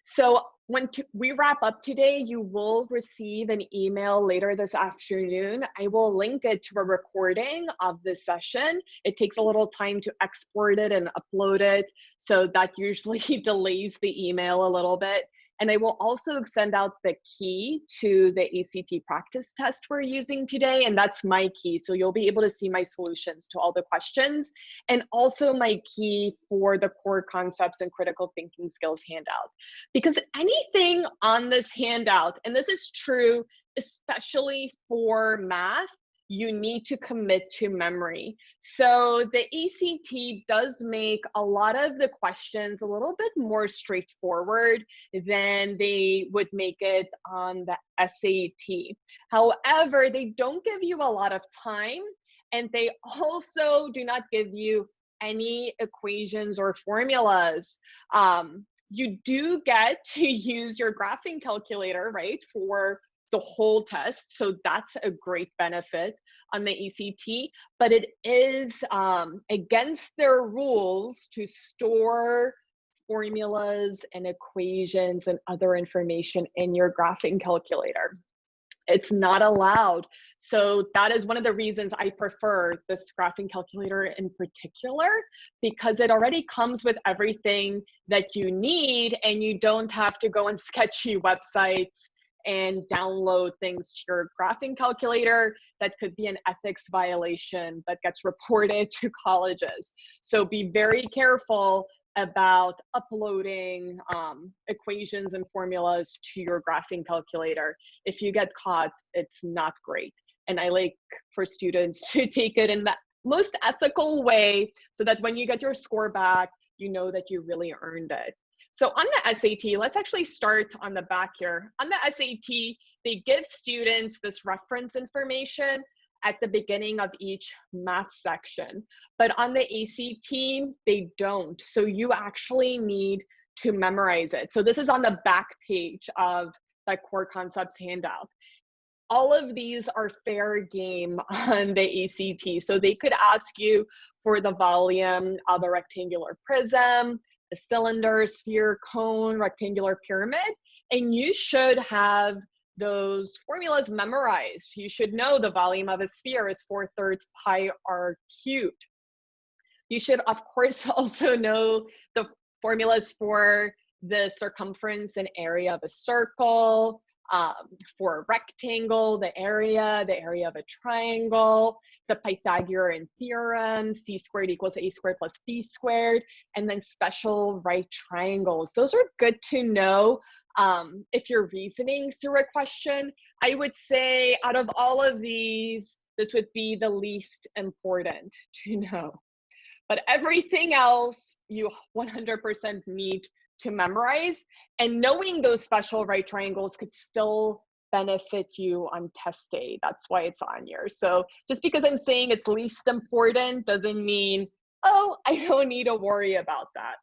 So when we wrap up today, you will receive an email later this afternoon. I will link it to a recording of this session. It takes a little time to export it and upload it, so that usually delays the email a little bit. And I will also send out the key to the ACT practice test we're using today, and that's my key. So you'll be able to see my solutions to all the questions, and also my key for the core concepts and critical thinking skills handout. Because anything on this handout, and this is true especially for math, you need to commit to memory. So the ACT does make a lot of the questions a little bit more straightforward than they would make it on the SAT. However, they don't give you a lot of time, and they also do not give you any equations or formulas. You do get to use your graphing calculator, right, for the whole test. So that's a great benefit on the ACT, but it is against their rules to store formulas and equations and other information in your graphing calculator. It's not allowed. So that is one of the reasons I prefer this graphing calculator in particular, because it already comes with everything that you need, and you don't have to go on sketchy websites and download things to your graphing calculator. That could be an ethics violation that gets reported to colleges. So be very careful about uploading equations and formulas to your graphing calculator. If you get caught, it's not great. And I like for students to take it in the most ethical way, so that when you get your score back, you know that you really earned it. So on the SAT, let's actually start on the back here. On the SAT, they give students this reference information at the beginning of each math section. But on the ACT, they don't. So you actually need to memorize it. So this is on the back page of that core concepts handout. All of these are fair game on the ACT. So they could ask you for the volume of a rectangular prism, a cylinder, sphere, cone, rectangular pyramid, and you should have those formulas memorized. You should know the volume of a sphere is 4/3 pi r cubed. You should, of course, also know the formulas for the circumference and area of a circle, for a rectangle, the area of a triangle, the Pythagorean theorem, c squared equals a squared plus b squared, and then special right triangles. Those are good to know if you're reasoning through a question. I would say out of all of these, this would be the least important to know. But everything else, you 100% need to memorize, and knowing those special right triangles could still benefit you on test day. That's why it's on here. So just because I'm saying it's least important doesn't mean, oh, I don't need to worry about that.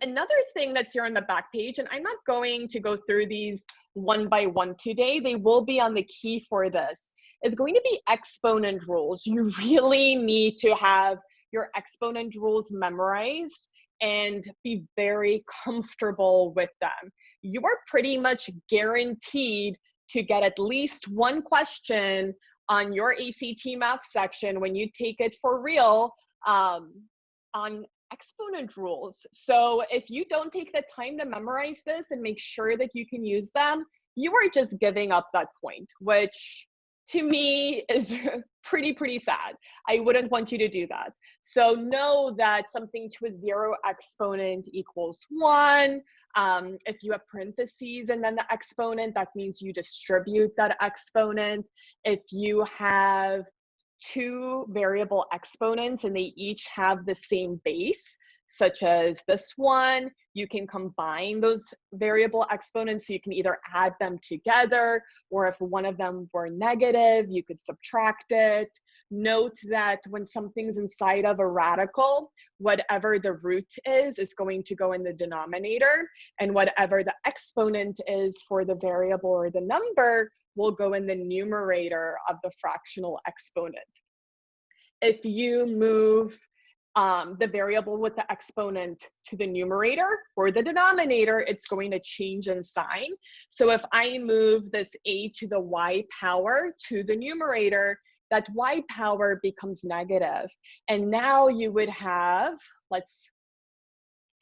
Another thing that's here on the back page, and I'm not going to go through these one by one today, they will be on the key for this, is going to be exponent rules. You really need to have your exponent rules memorized and be very comfortable with them. You are pretty much guaranteed to get at least one question on your ACT math section when you take it for real on exponent rules. So if you don't take the time to memorize this and make sure that you can use them, you are just giving up that point, which to me is pretty sad. I wouldn't want you to do that. So know that something to a 0 exponent equals 1. If you have parentheses and then the exponent, that means you distribute that exponent. If you have 2 variable exponents and they each have the same base, such as this one, you can combine those variable exponents, so you can either add them together, or if one of them were negative, you could subtract it. Note that when something's inside of a radical, whatever the root is going to go in the denominator, and whatever the exponent is for the variable or the number will go in the numerator of the fractional exponent. If you move the variable with the exponent to the numerator or the denominator, it's going to change in sign. So if I move this a to the y power to the numerator, that y power becomes negative. And now you would have, let's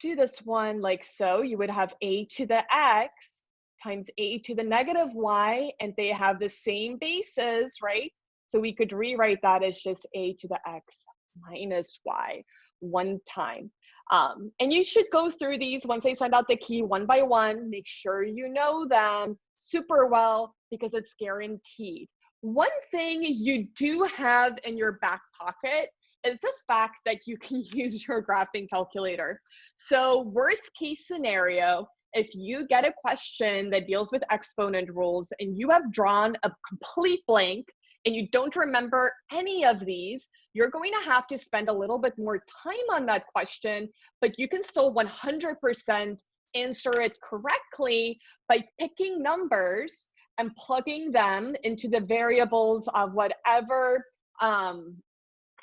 do this one like so, you would have a to the x times a to the negative y, and they have the same bases, right? So we could rewrite that as just a to the x minus y one time. And you should go through these once I send out the key one by one. Make sure you know them super well because it's guaranteed. One thing you do have in your back pocket is the fact that you can use your graphing calculator. So worst case scenario, if you get a question that deals with exponent rules and you have drawn a complete blank and you don't remember any of these, you're going to have to spend a little bit more time on that question, but you can still 100% answer it correctly by picking numbers and plugging them into the variables of whatever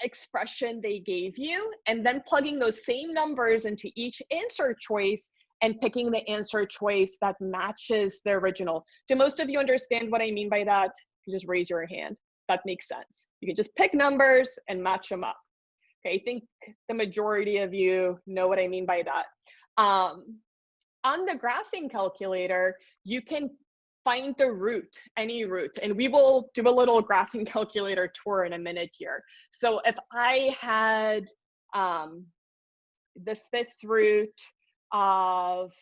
expression they gave you, and then plugging those same numbers into each answer choice and picking the answer choice that matches the original. Do most of you understand what I mean by that? You just raise your hand. That makes sense. You can just pick numbers and match them up. Okay, I think the majority of you know what I mean by that. On the graphing calculator, you can find the root, any root, and we will do a little graphing calculator tour in a minute here. So if I had the 5th root of,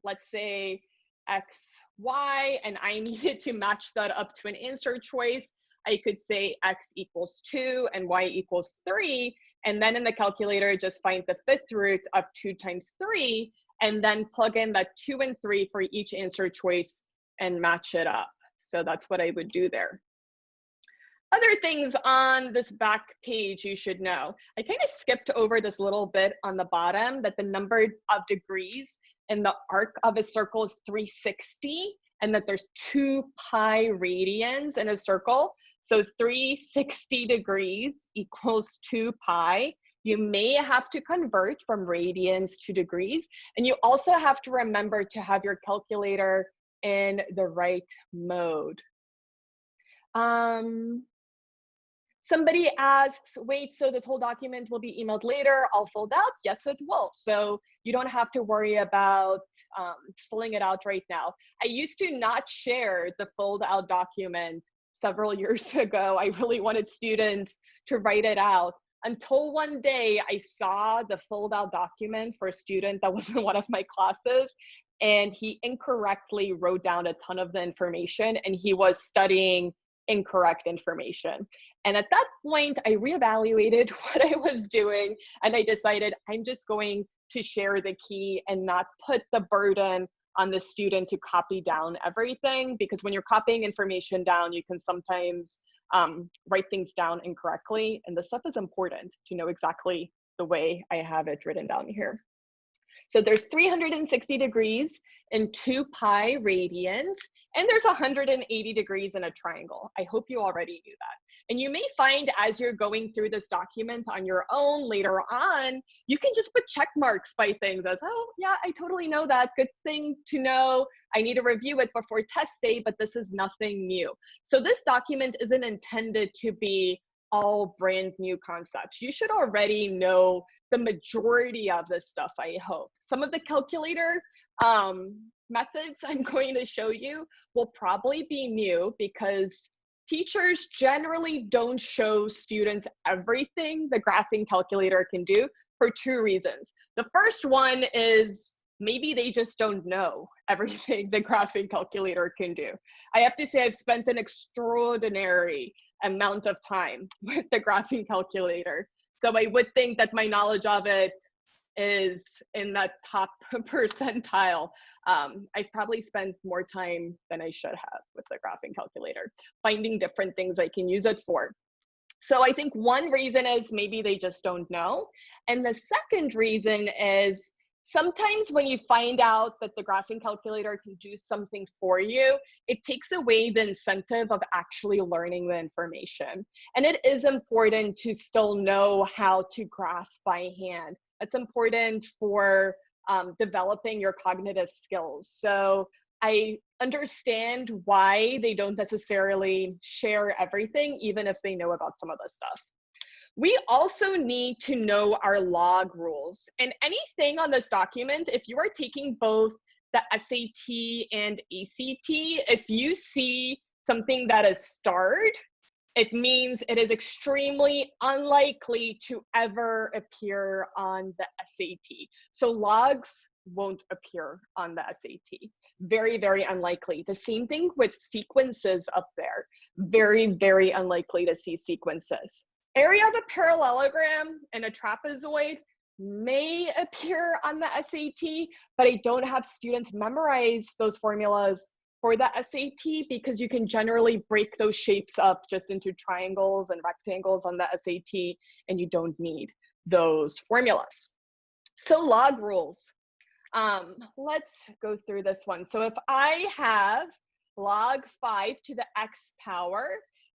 let's say, x, y, and I needed to match that up to an answer choice, I could say x equals 2 and y equals 3, and then in the calculator, just find the 5th root of 2 times 3, and then plug in that 2 and 3 for each answer choice and match it up. So that's what I would do there. Other things on this back page you should know. I kind of skipped over this little bit on the bottom, that the number of degrees in the arc of a circle is 360, and that there's 2 pi radians in a circle. So 360 degrees equals 2 pi. You may have to convert from radians to degrees. And you also have to remember to have your calculator in the right mode. Somebody asks, wait, so this whole document will be emailed later, all filled out? Yes, it will. So you don't have to worry about filling it out right now. I used to not share the filled out document several years ago. I really wanted students to write it out until one day I saw the filled out document for a student that was in one of my classes, and he incorrectly wrote down a ton of the information, and he was studying incorrect information. And at that point, I reevaluated what I was doing, and I decided I'm just going to share the key and not put the burden on the student to copy down everything, because when you're copying information down, you can sometimes write things down incorrectly. And this stuff is important to know exactly the way I have it written down here. So there's 360 degrees in 2 pi radians, and there's 180 degrees in a triangle. I hope you already knew that. And you may find as you're going through this document on your own later on, you can just put check marks by things as, oh yeah, I totally know that, good thing to know. I need to review it before test day, but this is nothing new. So this document isn't intended to be all brand new concepts. You should already know the majority of this stuff, I hope. Some of the calculator methods I'm going to show you will probably be new, because teachers generally don't show students everything the graphing calculator can do for 2 reasons. The first one is maybe they just don't know everything the graphing calculator can do. I have to say I've spent an extraordinary amount of time with the graphing calculator. So I would think that my knowledge of it is in that top percentile. I've probably spent more time than I should have with the graphing calculator, finding different things I can use it for. So I think one reason is maybe they just don't know. And the second reason is sometimes when you find out that the graphing calculator can do something for you, it takes away the incentive of actually learning the information. And it is important to still know how to graph by hand. It's important for developing your cognitive skills. So I understand why they don't necessarily share everything, even if they know about some of this stuff. We also need to know our log rules. And anything on this document, if you are taking both the SAT and ACT, if you see something that is starred, it means it is extremely unlikely to ever appear on the SAT. So logs won't appear on the SAT. Very, very unlikely. The same thing with sequences up there. Very, very unlikely to see sequences. Area of a parallelogram and a trapezoid may appear on the SAT, but I don't have students memorize those formulas for the SAT, because you can generally break those shapes up just into triangles and rectangles on the SAT, and you don't need those formulas. So log rules. Let's go through this one. So if I have log 5 to the x power,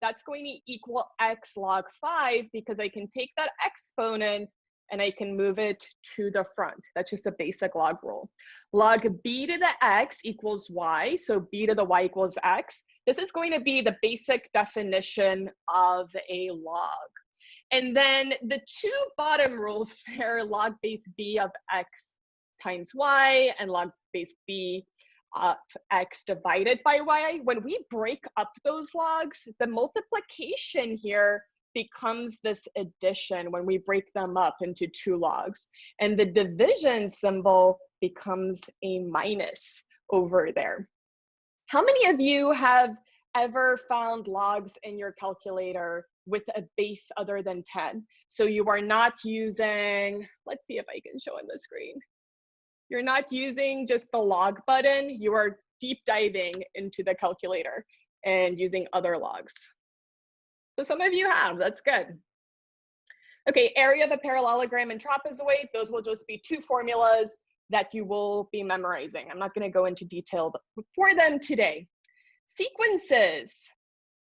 that's going to equal x log 5, because I can take that exponent and I can move it to the front. That's just a basic log rule. Log b to the x equals y, so b to the y equals x. This is going to be the basic definition of a log. And then the 2 bottom rules there, log base b of x times y and log base b of x divided by y. When we break up those logs, the multiplication here becomes this addition when we break them up into 2 logs. And the division symbol becomes a minus over there. How many of you have ever found logs in your calculator with a base other than 10? So you are not using, let's see if I can show on the screen. You're not using just the log button, you are deep diving into the calculator and using other logs. So some of you have, that's good. Okay, area of a parallelogram and trapezoid, those will just be 2 formulas that you will be memorizing. I'm not going to go into detail for them today. Sequences,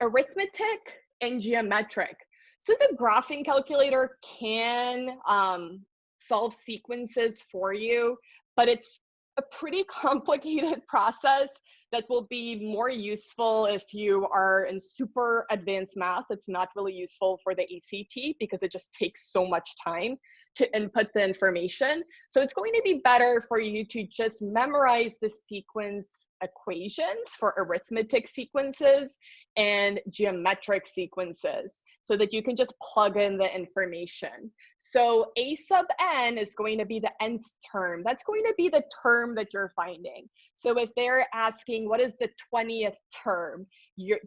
arithmetic and geometric. So the graphing calculator can solve sequences for you, but it's a pretty complicated process that will be more useful if you are in super advanced math. It's not really useful for the ACT because it just takes so much time to input the information. So it's going to be better for you to just memorize the sequence equations for arithmetic sequences and geometric sequences so that you can just plug in the information. So a sub n is going to be the nth term. That's going to be the term that you're finding. So if they're asking what is the 20th term,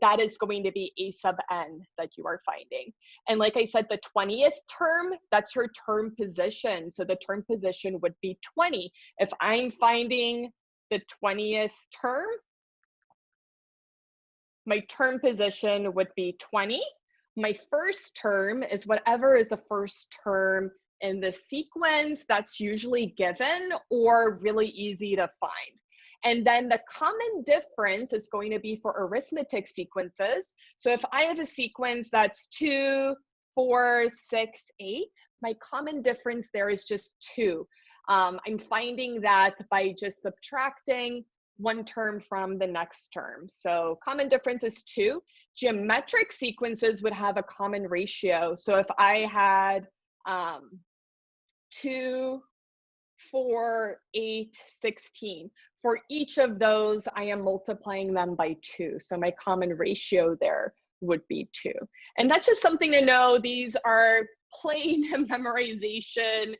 that is going to be a sub n that you are finding. And like I said, the 20th term, that's your term position. So the term position would be 20. If I'm finding the 20th term, my term position would be 20. My first term is whatever is the first term in the sequence that's usually given or really easy to find. And then the common difference is going to be for arithmetic sequences. So if I have a sequence that's 2, 4, 6, 8, my common difference there is just 2. I'm finding that by just subtracting one term from the next term. So common difference is 2. Geometric sequences would have a common ratio. So if I had 2, 4, 8, 16, for each of those, I am multiplying them by 2. So my common ratio there would be 2. And that's just something to know. These are plain memorization.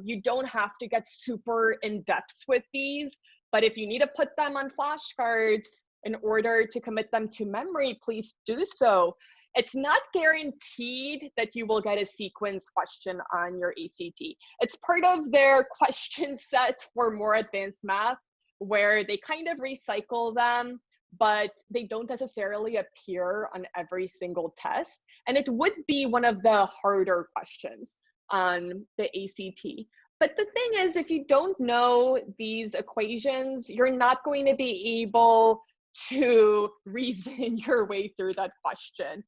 You don't have to get super in depth with these. But if you need to put them on flashcards in order to commit them to memory, please do so. It's not guaranteed that you will get a sequence question on your ACT. It's part of their question set for more advanced math, where they kind of recycle them, but they don't necessarily appear on every single test. And it would be one of the harder questions on the ACT. But the thing is, if you don't know these equations, you're not going to be able to reason your way through that question.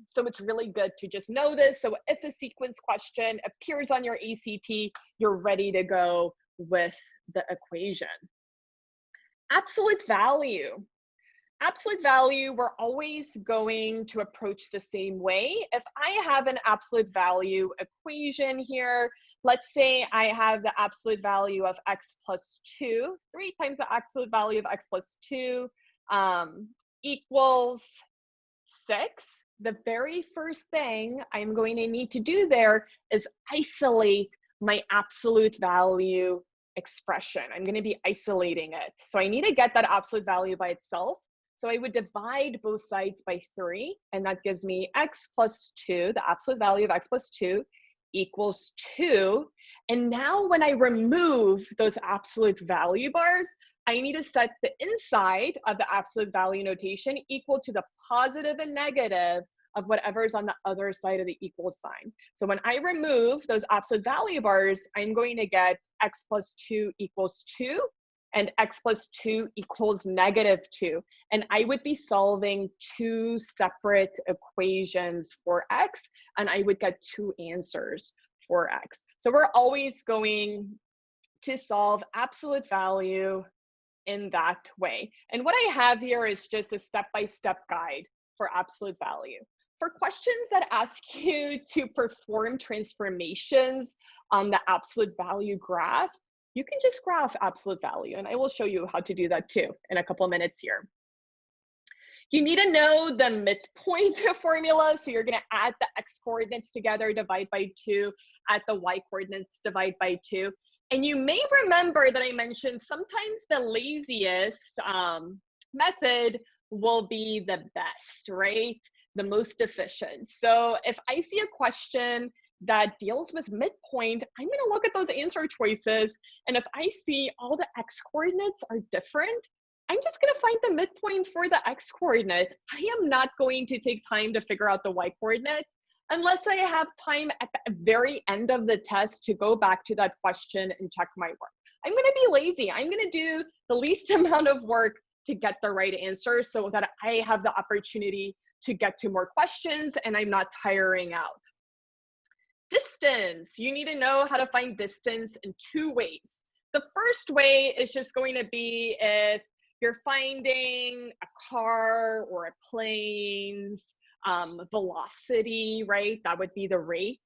So it's really good to just know this. So if a sequence question appears on your ACT, you're ready to go with the equation. Absolute value. Absolute value, we're always going to approach the same way. If I have an absolute value equation here, let's say I have the absolute value of x plus 2, 3 times the absolute value of x plus 2 equals 6. The very first thing I'm going to need to do there is isolate my absolute value expression. I'm going to be isolating it. So I need to get that absolute value by itself. So I would divide both sides by 3, and that gives me x plus 2, the absolute value of x plus 2 equals 2. And now when I remove those absolute value bars, I need to set the inside of the absolute value notation equal to the positive and negative of whatever is on the other side of the equal sign. So when I remove those absolute value bars, I'm going to get x plus 2 equals 2. And x plus 2 equals negative 2. And I would be solving 2 separate equations for x, and I would get 2 answers for x. So we're always going to solve absolute value in that way. And what I have here is just a step-by-step guide for absolute value. For questions that ask you to perform transformations on the absolute value graph, you can just graph absolute value, and I will show you how to do that too in a couple of minutes here. You need to know the midpoint of formula, so you're going to add the x coordinates together, divide by 2, add the y coordinates, divide by 2. And you may remember that I mentioned sometimes the laziest method will be the best, right? The most efficient. So if I see a question that deals with midpoint, I'm going to look at those answer choices. And if I see all the x coordinates are different, I'm just going to find the midpoint for the x coordinate. I am not going to take time to figure out the y coordinate unless I have time at the very end of the test to go back to that question and check my work. I'm going to be lazy. I'm going to do the least amount of work to get the right answer so that I have the opportunity to get to more questions and I'm not tiring out. Distance, you need to know how to find distance in 2 ways. The first way is just going to be if you're finding a car or a plane's velocity, right? That would be the rate,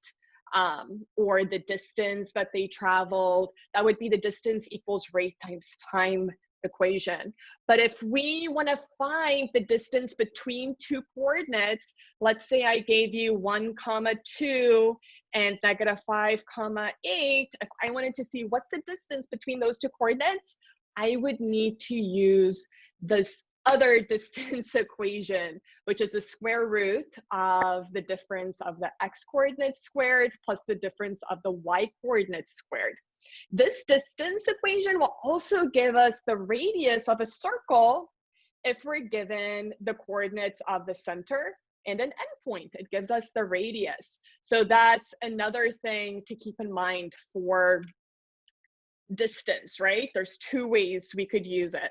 or the distance that they traveled. That would be the distance equals rate times time equation. But if we want to find the distance between 2 coordinates, let's say I gave you 1, 2 and -5, 8. If I wanted to see what's the distance between those 2 coordinates, I would need to use this other distance equation, which is the square root of the difference of the x coordinates squared plus the difference of the y coordinates squared. This distance equation will also give us the radius of a circle if we're given the coordinates of the center and an endpoint. It gives us the radius. So that's another thing to keep in mind for distance, right? There's two ways we could use it.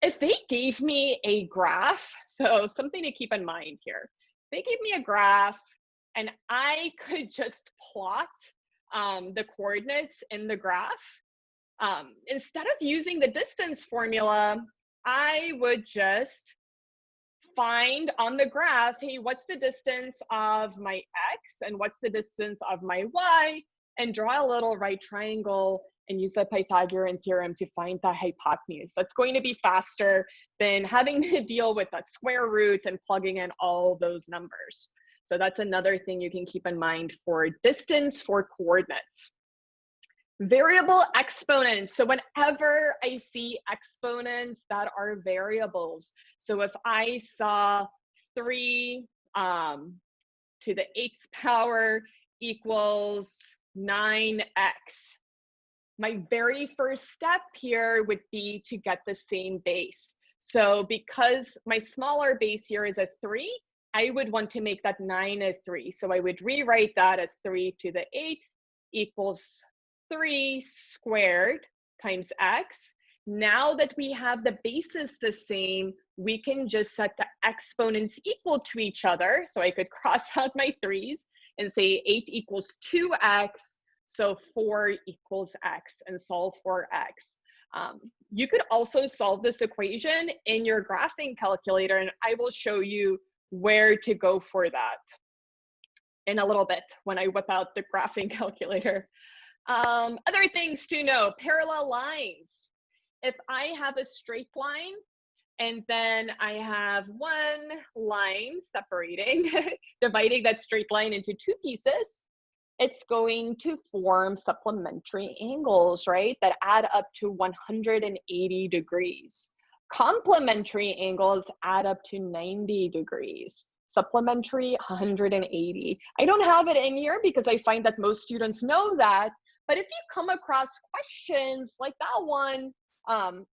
If they gave me a graph, so something to keep in mind here, they gave me a graph and I could just plot the coordinates in the graph, instead of using the distance formula, I would just find on the graph, hey, what's the distance of my x and what's the distance of my y, and draw a little right triangle and use the Pythagorean theorem to find the hypotenuse. That's going to be faster than having to deal with that square root and plugging in all those numbers. So that's another thing you can keep in mind for distance for coordinates. Variable exponents. So whenever I see exponents that are variables, so if I saw 3 to the 8th power equals 9x, my very first step here would be to get the same base. So because my smaller base here is a 3, I would want to make that 9 a 3. So I would rewrite that as 3 to the 8th equals 3 squared times x. Now that we have the bases the same, we can just set the exponents equal to each other. So I could cross out my 3's and say 8 equals 2x. So 4 equals x and solve for x. You could also solve this equation in your graphing calculator, and I will show you where to go for that in a little bit when I whip out the graphing calculator. Other things to know, parallel lines. If I have a straight line and then I have one line separating, dividing that straight line into 2 pieces, it's going to form supplementary angles, right? That add up to 180 degrees. Complementary angles add up to 90 degrees. Supplementary, 180. I don't have it in here because I find that most students know that, but if you come across questions like that one,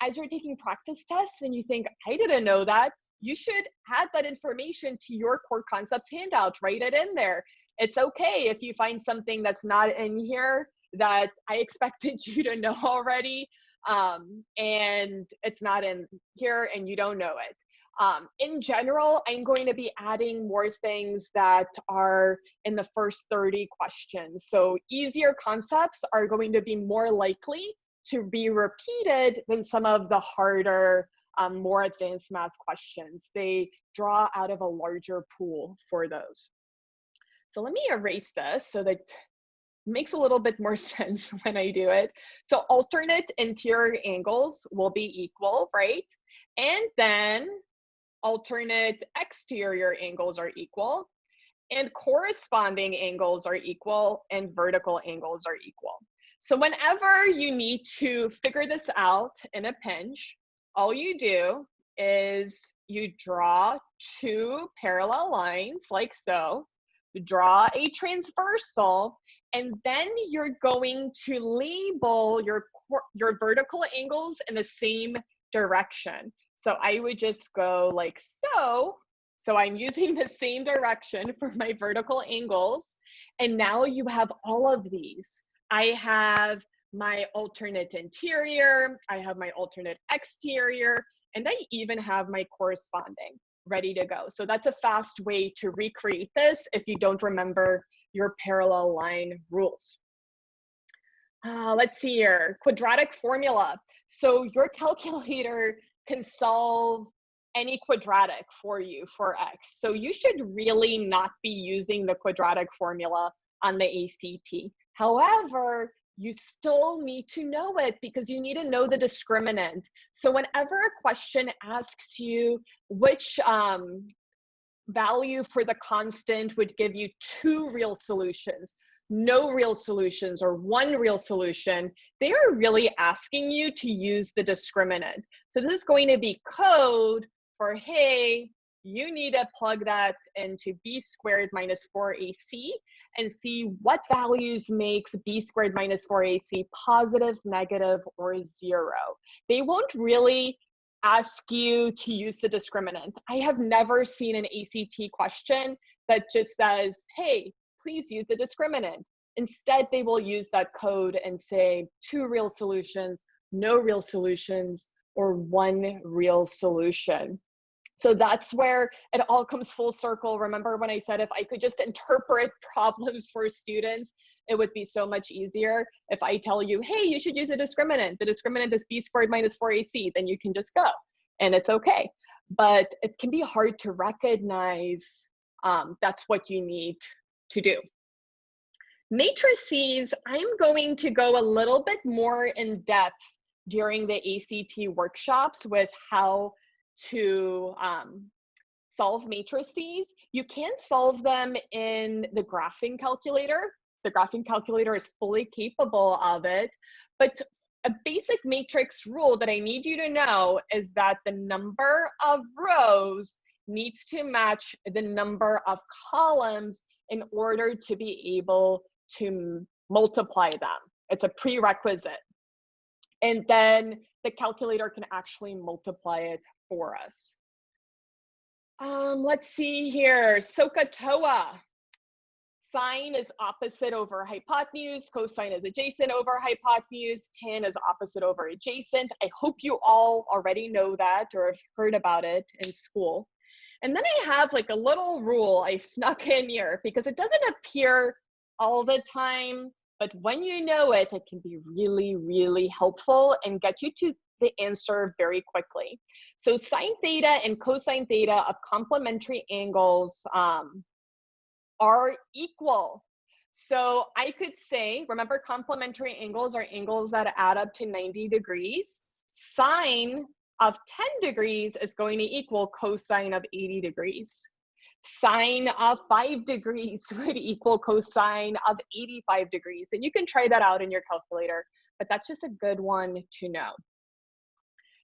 as you're taking practice tests and you think, I didn't know that, you should add that information to your core concepts handout, write it in there. It's okay if you find something that's not in here that I expected you to know already, and it's not in here and you don't know it. In general, I'm going to be adding more things that are in the first 30 questions. So easier concepts are going to be more likely to be repeated than some of the harder, more advanced math questions. They draw out of a larger pool for those. So let me erase this so that it makes a little bit more sense when I do it. So alternate interior angles will be equal, right? And then alternate exterior angles are equal, and corresponding angles are equal, and vertical angles are equal. So whenever you need to figure this out in a pinch, all you do is you draw 2 parallel lines like so, draw a transversal, and then you're going to label your vertical angles in the same direction. So I would just go like so. So I'm using the same direction for my vertical angles. And now you have all of these. I have my alternate interior, I have my alternate exterior, and I even have my corresponding ready to go. So that's a fast way to recreate this if you don't remember your parallel line rules. Let's see here, quadratic formula. So your calculator can solve any quadratic for you for x. So you should really not be using the quadratic formula on the ACT. However, you still need to know it because you need to know the discriminant. So whenever a question asks you which value for the constant would give you 2 real solutions, no real solutions, or 1 real solution, they are really asking you to use the discriminant. So this is going to be code for, hey, you need to plug that into b squared minus 4ac and see what values makes b squared minus 4ac positive, negative, or 0. They won't really ask you to use the discriminant. I have never seen an ACT question that just says, hey, please use the discriminant. Instead, they will use that code and say 2 real solutions, no real solutions, or 1 real solution. So that's where it all comes full circle. Remember when I said if I could just interpret problems for students, it would be so much easier. If I tell you, hey, you should use a discriminant. The discriminant is b squared minus 4ac, then you can just go, and it's okay. But it can be hard to recognize that's what you need to do. Matrices, I'm going to go a little bit more in depth during the ACT workshops with how to solve matrices. You can solve them in the graphing calculator. The graphing calculator is fully capable of it, but a basic matrix rule that I need you to know is that the number of rows needs to match the number of columns in order to be able to multiply them. It's a prerequisite. And then the calculator can actually multiply it for us. Let's see here, Sohcahtoa. Sine is opposite over hypotenuse, cosine is adjacent over hypotenuse, tan is opposite over adjacent. I hope you all already know that or have heard about it in school. And then I have like a little rule I snuck in here because it doesn't appear all the time, but when you know it, it can be really, really helpful and get you to the answer very quickly. So sine theta and cosine theta of complementary angles are equal. So I could say, remember, complementary angles are angles that add up to 90 degrees. Sine of 10 degrees is going to equal cosine of 80 degrees. Sine of 5 degrees would equal cosine of 85 degrees. And you can try that out in your calculator, but that's just a good one to know.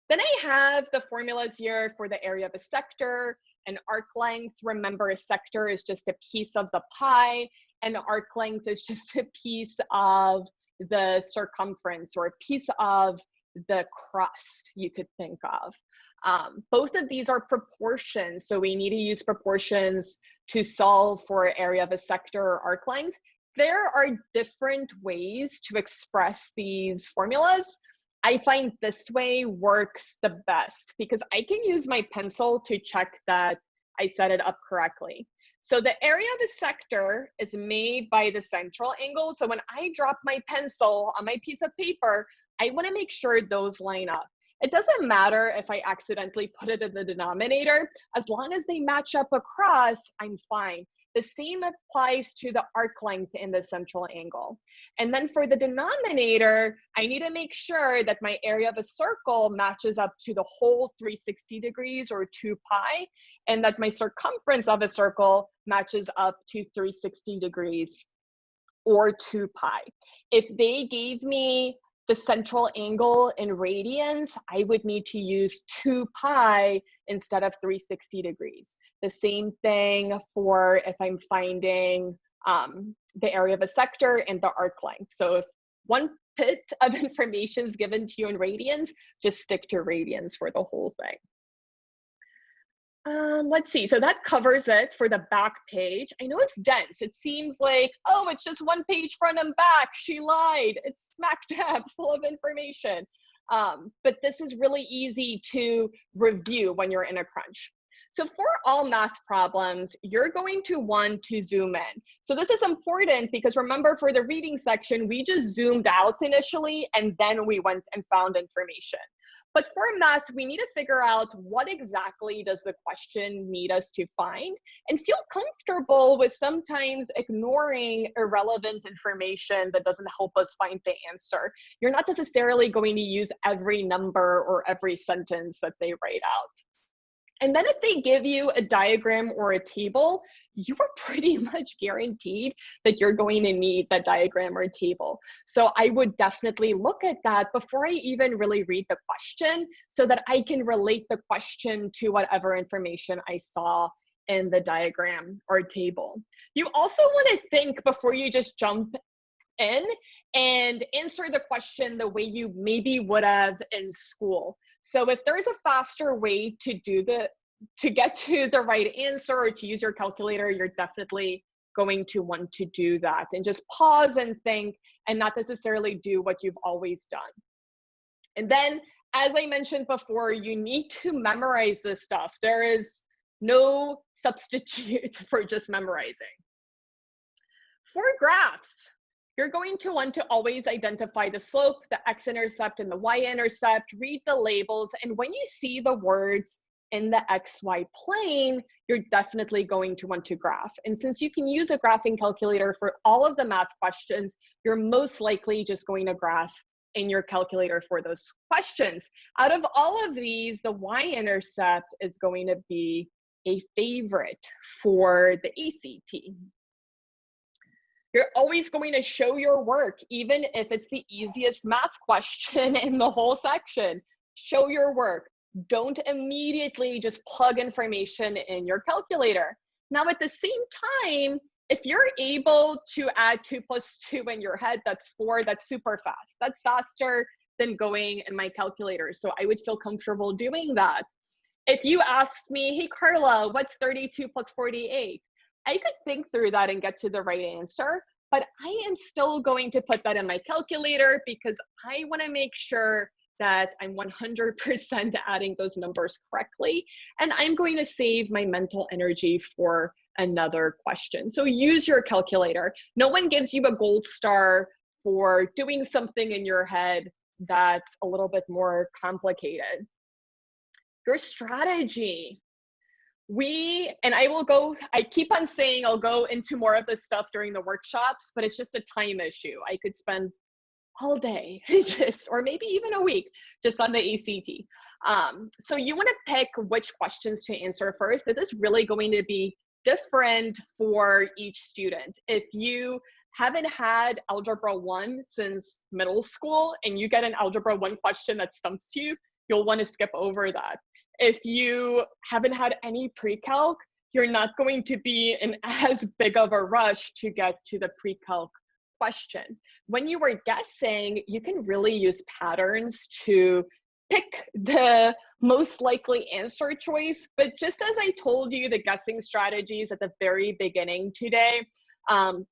Then I have the formulas here for the area of a sector and arc length. Remember, a sector is just a piece of the pie, and arc length is just a piece of the circumference or a piece of the crust, you could think of. Both of these are proportions, so we need to use proportions to solve for area of a sector or arc length. There are different ways to express these formulas. I find this way works the best because I can use my pencil to check that I set it up correctly. So the area of the sector is made by the central angle. So when I drop my pencil on my piece of paper, I want to make sure those line up. It doesn't matter if I accidentally put it in the denominator. As long as they match up across, I'm fine. The same applies to the arc length in the central angle. And then for the denominator, I need to make sure that my area of a circle matches up to the whole 360 degrees or 2 pi, and that my circumference of a circle matches up to 360 degrees or 2 pi. If they gave me the central angle in radians, I would need to use 2 pi instead of 360 degrees. The same thing for if I'm finding the area of a sector and the arc length. So if one bit of information is given to you in radians, just stick to radians for the whole thing. Let's see, so that covers it for the back page. I know it's dense. It seems like, oh, it's just one page front and back. She lied. It's smack dab full of information. But this is really easy to review when you're in a crunch. So for all math problems, you're going to want to zoom in. So this is important because remember, for the reading section, we just zoomed out initially and then we went and found information. But for math, we need to figure out what exactly does the question need us to find and feel comfortable with sometimes ignoring irrelevant information that doesn't help us find the answer. You're not necessarily going to use every number or every sentence that they write out. And then if they give you a diagram or a table, you are pretty much guaranteed that you're going to need that diagram or table. So I would definitely look at that before I even really read the question so that I can relate the question to whatever information I saw in the diagram or table. You also want to think before you just jump in and answer the question the way you maybe would have in school. So if there's a faster way to get to the right answer or to use your calculator, you're definitely going to want to do that and just pause and think and not necessarily do what you've always done. And then, as I mentioned before, you need to memorize this stuff. There is no substitute for just memorizing. For graphs, you're going to want to always identify the slope, the x-intercept, and the y-intercept, read the labels, and when you see the words in the XY plane, you're definitely going to want to graph. And since you can use a graphing calculator for all of the math questions, you're most likely just going to graph in your calculator for those questions. Out of all of these, the y-intercept is going to be a favorite for the ACT. You're always going to show your work, even if it's the easiest math question in the whole section. Show your work. Don't immediately just plug information in your calculator. Now, at the same time, if you're able to add 2 plus 2 in your head, that's 4, that's super fast. That's faster than going in my calculator. So I would feel comfortable doing that. If you asked me, hey, Carla, what's 32 plus 48? I could think through that and get to the right answer, but I am still going to put that in my calculator because I want to make sure that I'm 100% adding those numbers correctly, and I'm going to save my mental energy for another question. So use your calculator. No one gives you a gold star for doing something in your head that's a little bit more complicated. Your strategy. I keep on saying I'll go into more of this stuff during the workshops, but it's just a time issue. I could spend all day or maybe even a week just on the ACT. So you want to pick which questions to answer first. This is really going to be different for each student. If you haven't had Algebra 1 since middle school and you get an Algebra 1 question that stumps you, you'll want to skip over that. If you haven't had any pre-calc, you're not going to be in as big of a rush to get to the pre-calc question. When you are guessing, you can really use patterns to pick the most likely answer choice. But just as I told you, the guessing strategies at the very beginning today,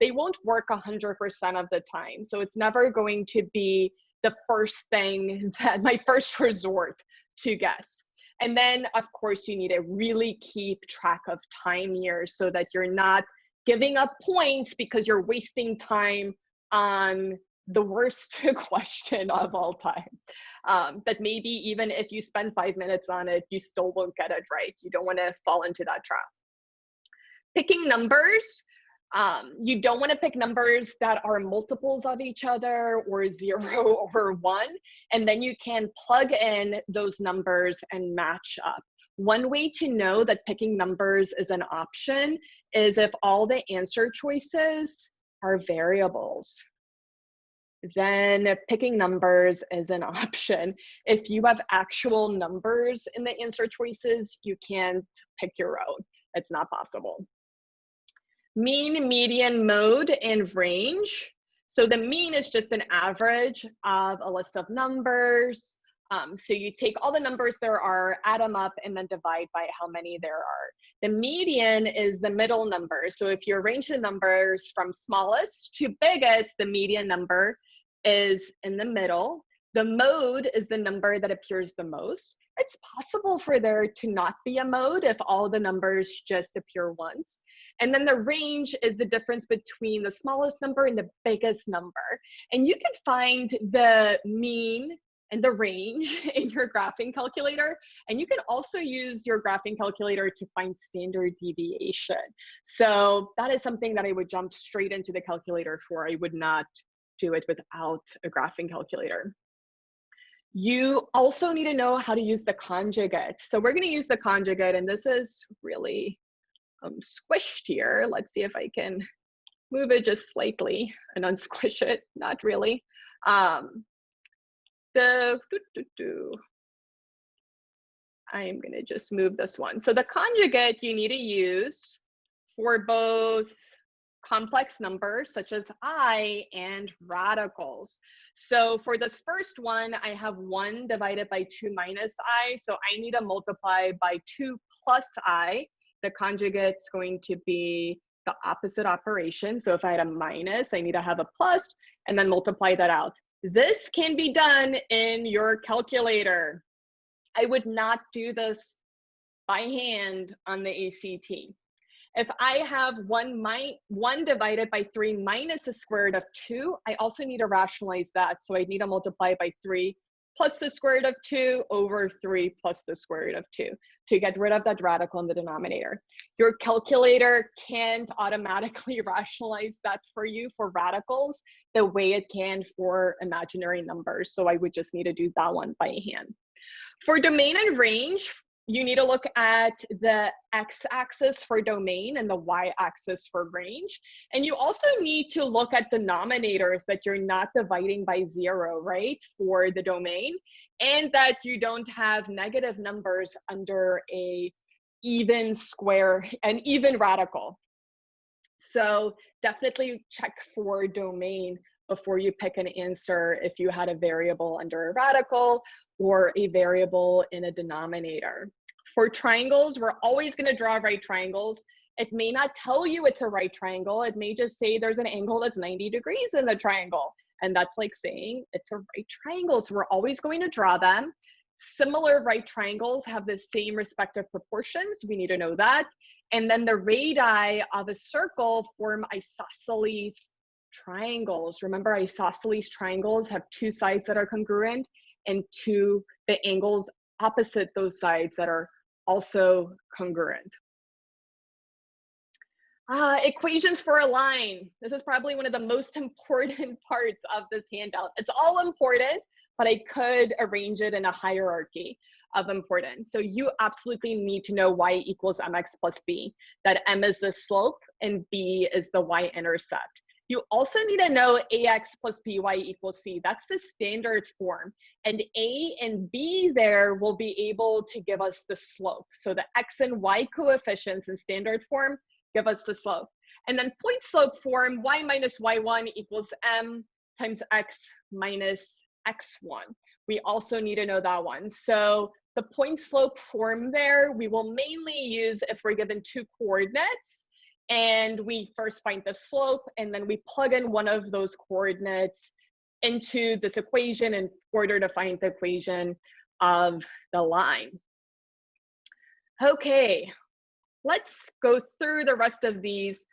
they won't work 100% of the time. So it's never going to be the first thing that my first resort to guess. And then, of course, you need to really keep track of time here so that you're not giving up points because you're wasting time on the worst question of all time. That maybe even if you spend 5 minutes on it, you still won't get it right. You don't want to fall into that trap. Picking numbers. You don't want to pick numbers that are multiples of each other or 0 or 1, and then you can plug in those numbers and match up. One way to know that picking numbers is an option is if all the answer choices are variables. Then picking numbers is an option. If you have actual numbers in the answer choices, you can't pick your own. It's not possible. Mean, median, mode, and range. So the mean is just an average of a list of numbers. So you take all the numbers there are, add them up, and then divide by how many there are. The median is the middle number. So if you arrange the numbers from smallest to biggest, the median number is in the middle. The mode is the number that appears the most. It's possible for there to not be a mode if all the numbers just appear once. And then the range is the difference between the smallest number and the biggest number. And you can find the mean and the range in your graphing calculator. And you can also use your graphing calculator to find standard deviation. So that is something that I would jump straight into the calculator for. I would not do it without a graphing calculator. You also need to know how to use the conjugate. So we're going to use the conjugate, and this is really squished here. Let's see if I can move it just slightly and unsquish it. Not really. I'm going to just move this one. So the conjugate you need to use for both complex numbers such as I and radicals. So for this first one, I have 1 divided by 2 minus I. So I need to multiply by 2 plus I. The conjugate's going to be the opposite operation. So if I had a minus, I need to have a plus and then multiply that out. This can be done in your calculator. I would not do this by hand on the ACT. If I have 1 divided by 3 minus the square root of 2, I also need to rationalize that. So I need to multiply by 3 plus the square root of 2 over 3 plus the square root of 2 to get rid of that radical in the denominator. Your calculator can't automatically rationalize that for you for radicals the way it can for imaginary numbers. So I would just need to do that one by hand. For domain and range, you need to look at the x-axis for domain and the y-axis for range. And you also need to look at denominators that you're not dividing by 0, right, for the domain, and that you don't have negative numbers under a even square, an even radical. So definitely check for domain before you pick an answer if you had a variable under a radical or a variable in a denominator. For triangles, we're always going to draw right triangles. It may not tell you it's a right triangle. It may just say there's an angle that's 90 degrees in the triangle. And that's like saying it's a right triangle. So we're always going to draw them. Similar right triangles have the same respective proportions. We need to know that. And then the radii of a circle form isosceles triangles. Remember, isosceles triangles have 2 sides that are congruent and the angles opposite those sides that are also congruent. Equations for a line. This is probably one of the most important parts of this handout. It's all important, but I could arrange it in a hierarchy of importance. So you absolutely need to know y equals mx plus b, that m is the slope and b is the y-intercept. You also need to know ax plus by equals c. That's the standard form. And a and b there will be able to give us the slope. So the x and y coefficients in standard form give us the slope. And then point slope form, y minus y1 equals m times x minus x1. We also need to know that one. So the point slope form there, we will mainly use if we're given 2 coordinates. And we first find the slope, and then we plug in one of those coordinates into this equation in order to find the equation of the line. Okay, let's go through the rest of these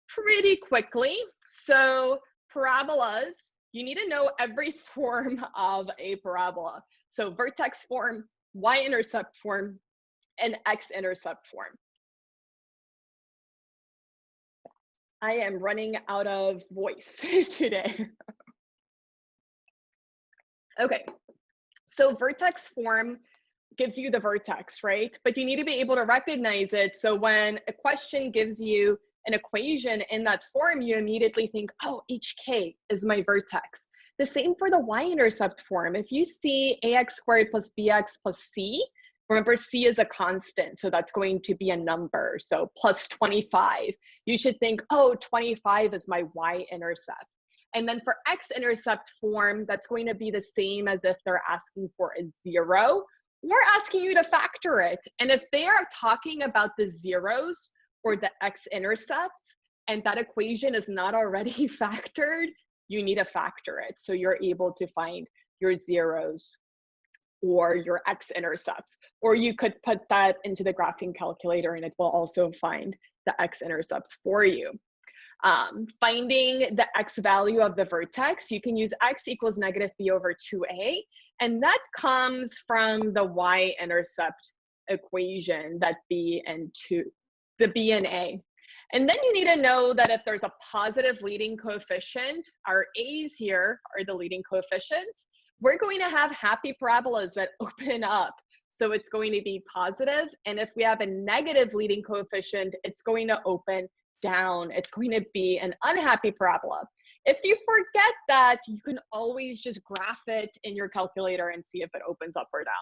pretty quickly. So parabolas, you need to know every form of a parabola. So vertex form, y-intercept form, and x-intercept form. I am running out of voice today. Okay, so vertex form gives you the vertex, right? But you need to be able to recognize it. So when a question gives you an equation in that form, you immediately think, oh, HK is my vertex. The same for the y-intercept form. If you see ax squared plus bx plus c, remember, c is a constant, so that's going to be a number. So plus 25. You should think, oh, 25 is my y-intercept. And then for x-intercept form, that's going to be the same as if they're asking for a 0 or asking you to factor it. And if they are talking about the zeros or the x-intercepts, and that equation is not already factored, you need to factor it. So you're able to find your zeros or your x-intercepts, or you could put that into the graphing calculator and it will also find the x-intercepts for you. Finding the x value of the vertex, you can use x equals negative b over 2a, and that comes from the y-intercept equation, that b and a. And then you need to know that if there's a positive leading coefficient, our a's here are the leading coefficients, we're going to have happy parabolas that open up. So it's going to be positive. And if we have a negative leading coefficient, it's going to open down. It's going to be an unhappy parabola. If you forget that, you can always just graph it in your calculator and see if it opens up or down.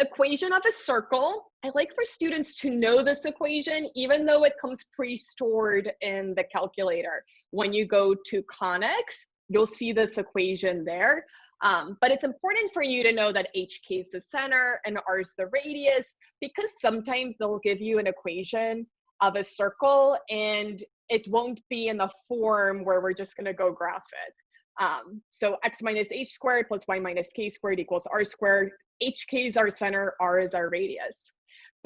Equation of a circle. I like for students to know this equation, even though it comes pre-stored in the calculator. When you go to conics, you'll see this equation there. But it's important for you to know that HK is the center and R is the radius, because sometimes they'll give you an equation of a circle and it won't be in the form where we're just gonna go graph it. So x minus h squared plus y minus k squared equals r squared. HK is our center, R is our radius.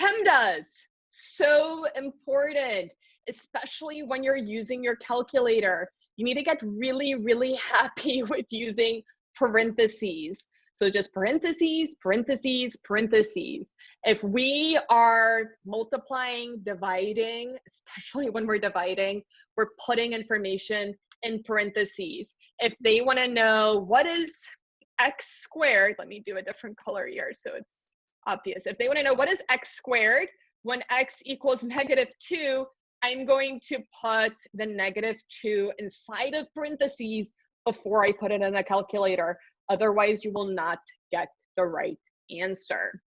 PEMDAS, so important, especially when you're using your calculator. You need to get really, really happy with using parentheses. So just parentheses, parentheses, parentheses. If we are multiplying, dividing, especially when we're dividing, we're putting information in parentheses. If they want to know what is x squared, let me do a different color here so it's obvious. If they want to know what is x squared when x equals -2, I'm going to put the -2 inside of parentheses before I put it in a calculator. Otherwise, you will not get the right answer.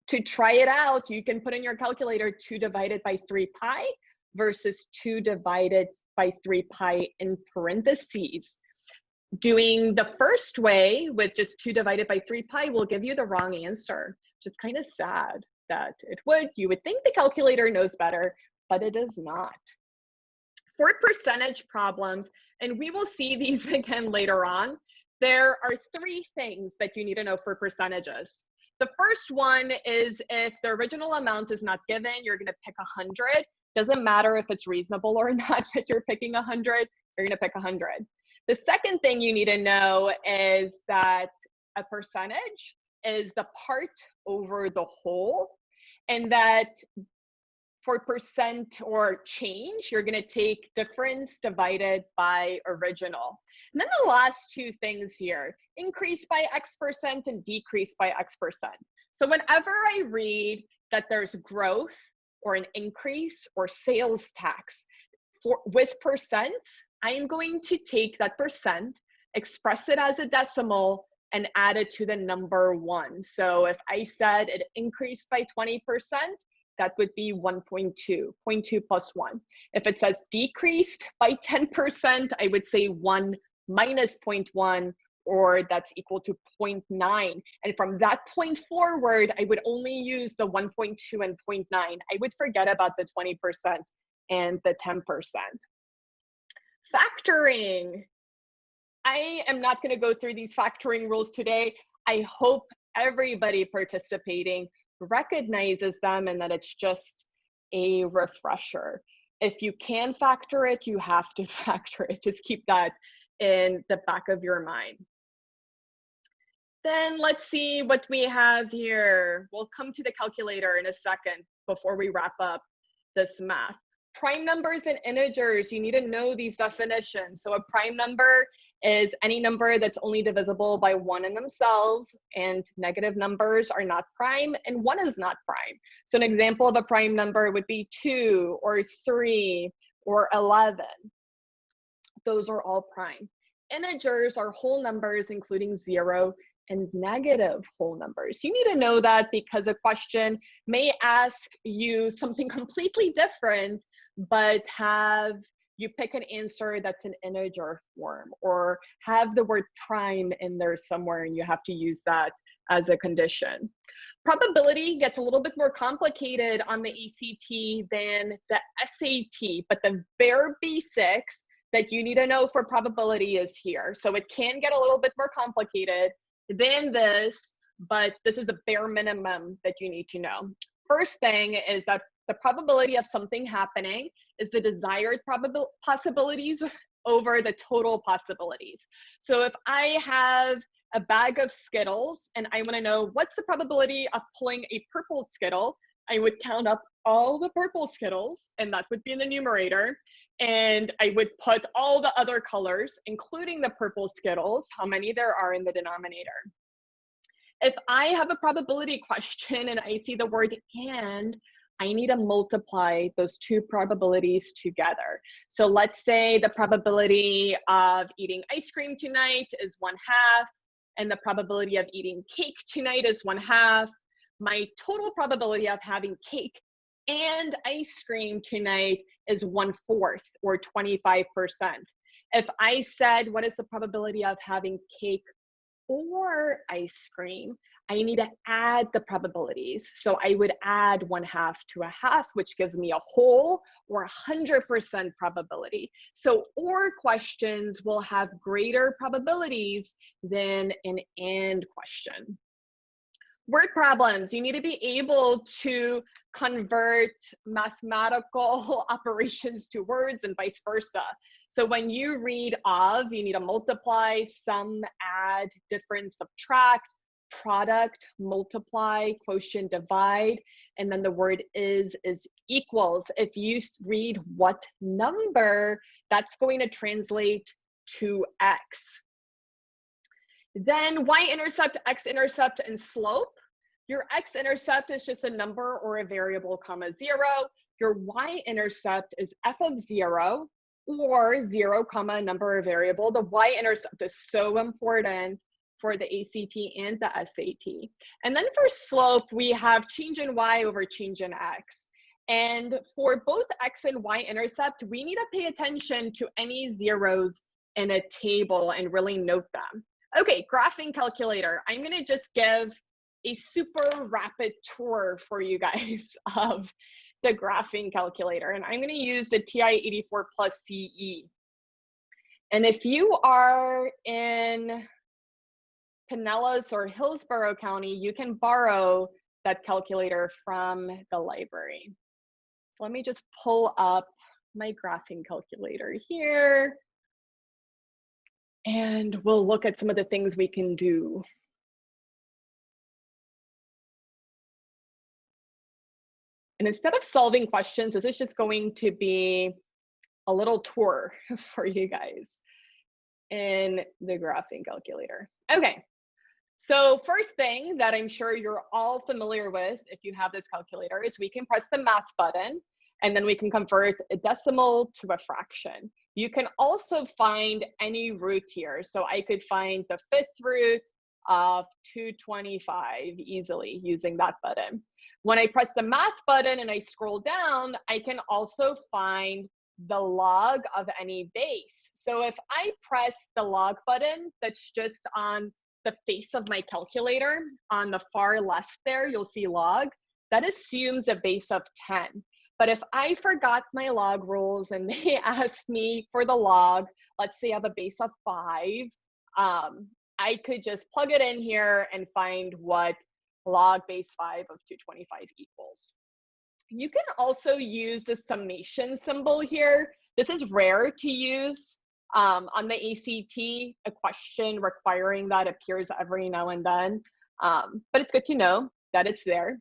To try it out, you can put in your calculator 2 divided by 3 pi versus 2 divided by 3 pi in parentheses. Doing the first way with just 2 divided by 3 pi will give you the wrong answer. Just kind of sad that it would. You would think the calculator knows better, but it does not. For percentage problems, and we will see these again later on, there are 3 things that you need to know for percentages. The first one is if the original amount is not given, you're going to pick 100. Doesn't matter if it's reasonable or not, if you're picking 100, you're going to pick 100. The second thing you need to know is that a percentage is the part over the whole, and that for percent or change, you're going to take difference divided by original. And then the last 2 things here, increase by X% and decrease by X%. So whenever I read that there's growth or an increase or sales tax with percents, I am going to take that percent, express it as a decimal, and add it to the number 1. So if I said it increased by 20%, that would be 1.2, 0.2 plus 1. If it says decreased by 10%, I would say 1 minus 0.1, or that's equal to 0.9. And from that point forward, I would only use the 1.2 and 0.9. I would forget about the 20% and the 10%. Factoring. I am not going to go through these factoring rules today. I hope everybody participating recognizes them and that it's just a refresher. If you can factor it, you have to factor it. Just keep that in the back of your mind. Then let's see what we have here. We'll come to the calculator in a second before we wrap up this math. Prime numbers and integers, you need to know these definitions. So a prime number is any number that's only divisible by 1 in themselves, and negative numbers are not prime, and 1 is not prime. So an example of a prime number would be 2 or 3 or 11. Those are all prime. Integers are whole numbers, including 0 and negative whole numbers. You need to know that because a question may ask you something completely different, but have you pick an answer that's an integer form, or have the word prime in there somewhere and you have to use that as a condition. Probability gets a little bit more complicated on the ACT than the SAT, but the bare basics that you need to know for probability is here. So it can get a little bit more complicated than this, but this is the bare minimum that you need to know. First thing is that the probability of something happening is the desired possibilities over the total possibilities. So if I have a bag of Skittles and I want to know what's the probability of pulling a purple Skittle, I would count up all the purple Skittles, and that would be in the numerator. And I would put all the other colors, including the purple Skittles, how many there are in the denominator. If I have a probability question and I see the word and, I need to multiply those two probabilities together. So let's say the probability of eating ice cream tonight is 1/2, and the probability of eating cake tonight is 1/2. My total probability of having cake and ice cream tonight is 1/4, or 25%. If I said, what is the probability of having cake or ice cream, I need to add the probabilities. So I would add 1/2 to 1/2, which gives me a whole or 100% probability. So or questions will have greater probabilities than an and question. Word problems, you need to be able to convert mathematical operations to words and vice versa. So when you read of, you need to multiply, sum, add, difference, subtract, product, multiply, quotient, divide, and then the word is equals. If you read what number, that's going to translate to X. Then y-intercept, x-intercept, and slope. Your x-intercept is just a number or a variable, comma 0. Your y-intercept is f of 0 or 0, comma a number or variable. The y-intercept is so important for the ACT and the SAT. And then for slope, we have change in y over change in x. And for both x and y-intercept, we need to pay attention to any zeros in a table and really note them. Okay, graphing calculator. I'm gonna just give a super rapid tour for you guys of the graphing calculator. And I'm gonna use the TI-84 plus CE. And if you are in Pinellas or Hillsborough County, you can borrow that calculator from the library. So let me just pull up my graphing calculator here. And we'll look at some of the things we can do. And instead of solving questions, this is just going to be a little tour for you guys in the graphing calculator. Okay, so first thing that I'm sure you're all familiar with if you have this calculator is we can press the math button and then we can convert a decimal to a fraction. You can also find any root here. So I could find the 5th root of 225 easily using that button. When I press the math button and I scroll down, I can also find the log of any base. So if I press the log button that's just on the face of my calculator, on the far left there, you'll see log. That assumes a base of 10. But if I forgot my log rules and they asked me for the log, let's say I have a base of 5, I could just plug it in here and find what log base 5 of 225 equals. You can also use the summation symbol here. This is rare to use on the ACT. A question requiring that appears every now and then, but it's good to know that it's there.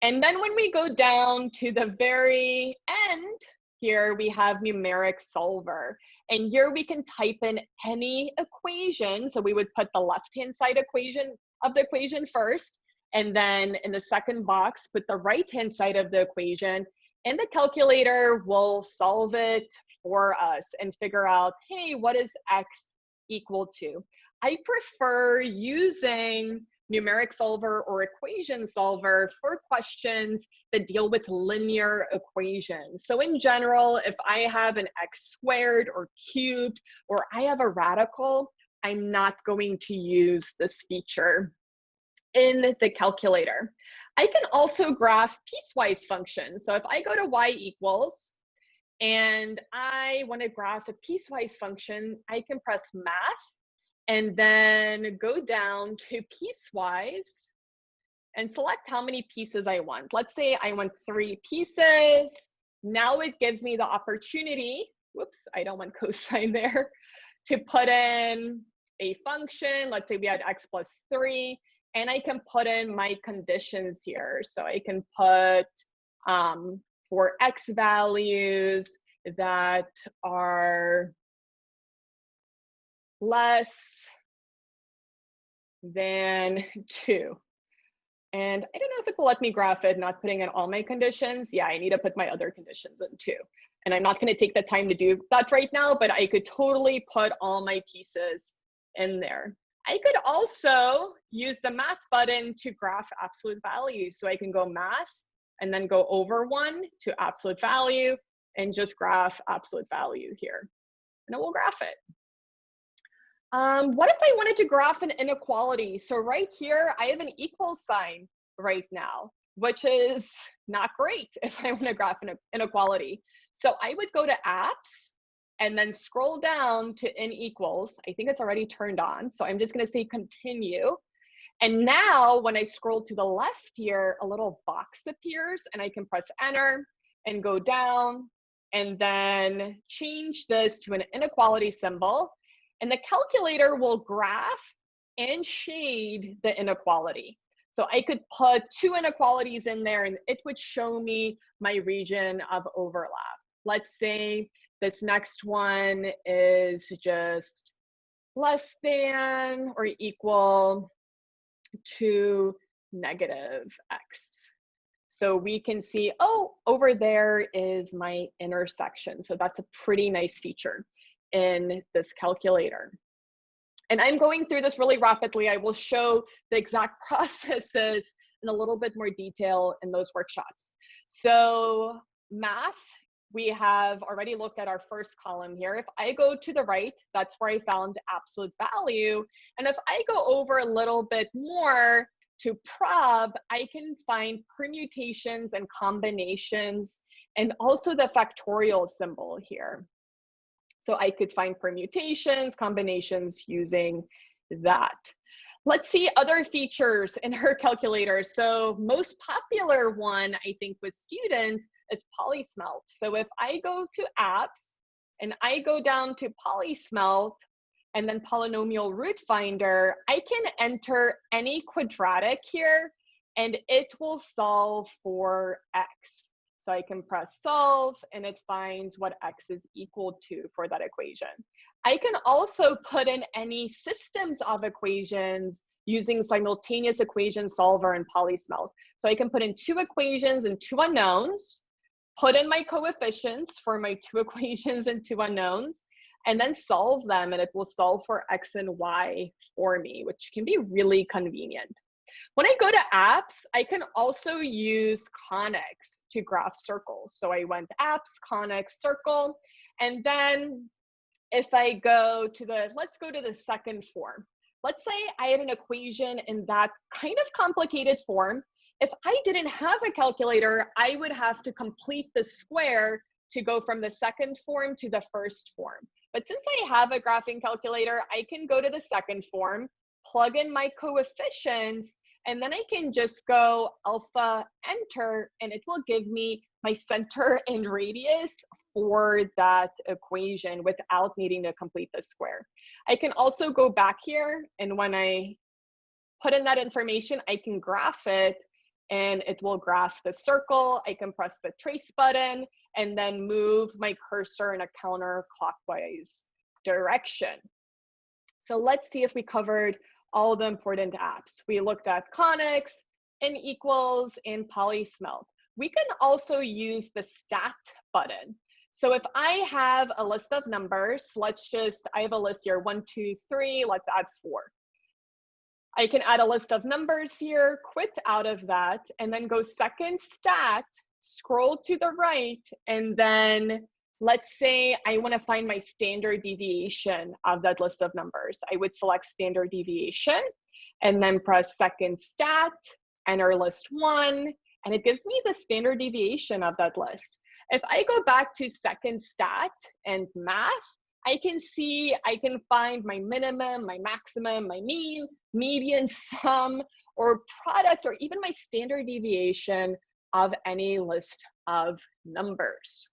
And then when we go down to the very end, here we have numeric solver. And here we can type in any equation. So we would put the left-hand side equation of the equation first, and then in the second box, put the right-hand side of the equation, and the calculator will solve it for us and figure out, hey, what is X equal to? I prefer using numeric solver or equation solver for questions that deal with linear equations. So in general, if I have an x squared or cubed, or I have a radical, I'm not going to use this feature in the calculator. I can also graph piecewise functions. So if I go to y equals, and I want to graph a piecewise function, I can press math, and then go down to piecewise and select how many pieces I want. Let's say I want 3 pieces. Now it gives me the opportunity, whoops, I don't want cosine there, to put in a function. Let's say we had x plus 3, and I can put in my conditions here. So I can put for X values that are less than 2. And I don't know if it will let me graph it, not putting in all my conditions. Yeah, I need to put my other conditions in too. And I'm not going to take the time to do that right now, but I could totally put all my pieces in there. I could also use the math button to graph absolute value. So I can go math and then go over 1 to absolute value and just graph absolute value here. And it will graph it. What if I wanted to graph an inequality? So right here, I have an equal sign right now, which is not great if I want to graph an inequality. So I would go to apps and then scroll down to in equals. I think it's already turned on. So I'm just going to say continue. And now when I scroll to the left here, a little box appears and I can press enter and go down and then change this to an inequality symbol. And the calculator will graph and shade the inequality. So I could put 2 inequalities in there and it would show me my region of overlap. Let's say this next one is just less than or equal to negative X. So we can see, oh, over there is my intersection. So that's a pretty nice feature in this calculator. And I'm going through this really rapidly. I will show the exact processes in a little bit more detail in those workshops. So math, we have already looked at our first column here. If I go to the right, that's where I found absolute value. And if I go over a little bit more to prob, I can find permutations and combinations and also the factorial symbol here. So I could find permutations, combinations using that. Let's see other features in her calculator. So most popular one, I think, with students is polysmelt. So if I go to apps and I go down to polysmelt and then polynomial root finder, I can enter any quadratic here and it will solve for X. So I can press solve and it finds what X is equal to for that equation. I can also put in any systems of equations using simultaneous equation solver and polysmelt. So I can put in 2 equations and 2 unknowns, put in my coefficients for my 2 equations and 2 unknowns, and then solve them and it will solve for X and Y for me, which can be really convenient. When I go to apps, I can also use conics to graph circles. So I went apps, conics, circle, and then if I go to the, let's go to the second form. Let's say I had an equation in that kind of complicated form. If I didn't have a calculator, I would have to complete the square to go from the second form to the first form. But since I have a graphing calculator, I can go to the second form, plug in my coefficients, and then I can just go alpha enter, and it will give me my center and radius for that equation without needing to complete the square. I can also go back here, and when I put in that information, I can graph it, and it will graph the circle. I can press the trace button, and then move my cursor in a counterclockwise direction. So let's see if we covered all the important apps. We looked at conics, in equals, and polysmelt. We can also use the stat button. So if I have a list of numbers, I have a list here, 1, 2, 3, let's add 4. I can add a list of numbers here, quit out of that, and then go second stat, scroll to the right, and then let's say I want to find my standard deviation of that list of numbers. I would select standard deviation and then press second stat, enter list 1, and it gives me the standard deviation of that list. If I go back to second stat and math, I can see, I can find my minimum, my maximum, my mean, median, sum, or product, or even my standard deviation of any list of numbers.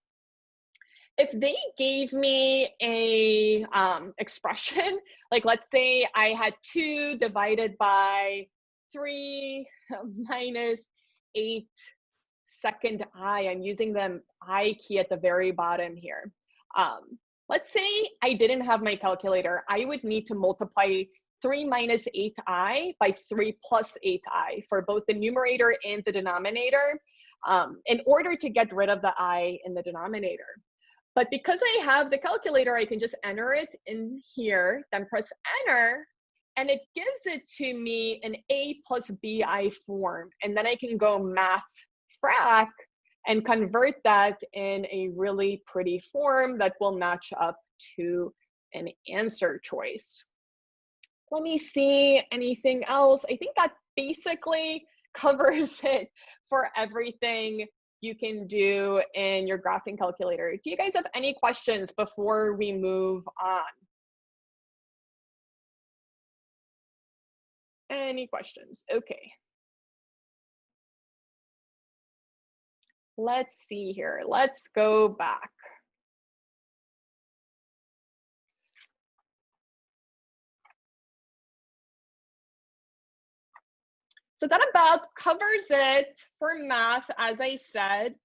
If they gave me a expression, like let's say I had 2 divided by 3 minus 8 second I. I'm using the I key at the very bottom here. Let's say I didn't have my calculator. I would need to multiply 3 minus 8i by 3 plus 8i for both the numerator and the denominator in order to get rid of the I in the denominator. But because I have the calculator, I can just enter it in here, then press enter, and it gives it to me in a plus bi form. And then I can go math frac and convert that in a really pretty form that will match up to an answer choice. Let me see anything else. I think that basically covers it for everything you can do in your graphing calculator. Do you guys have any questions before we move on? Any questions? Okay. Let's see here. Let's go back. So that about covers it for math, as I said.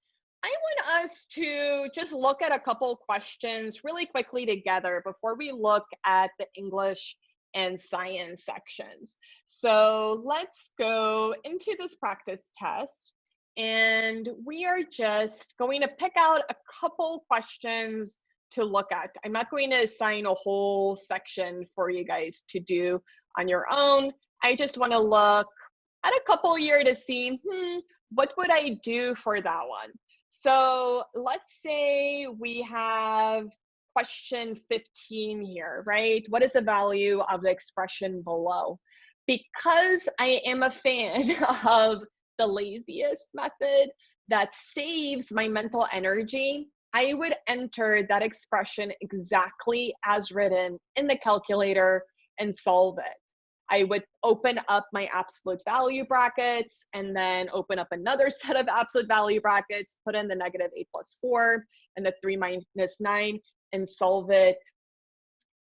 I want us to just look at a couple questions really quickly together before we look at the English and science sections. So let's go into this practice test. And we are just going to pick out a couple questions to look at. I'm not going to assign a whole section for you guys to do on your own. I just want to look at a couple here to see, what would I do for that one? So let's say we have question 15 here, right? What is the value of the expression below? Because I am a fan of the laziest method that saves my mental energy, I would enter that expression exactly as written in the calculator and solve it. I would open up my absolute value brackets and then open up another set of absolute value brackets, put in the negative 8 plus 4 and the 3 minus 9 and solve it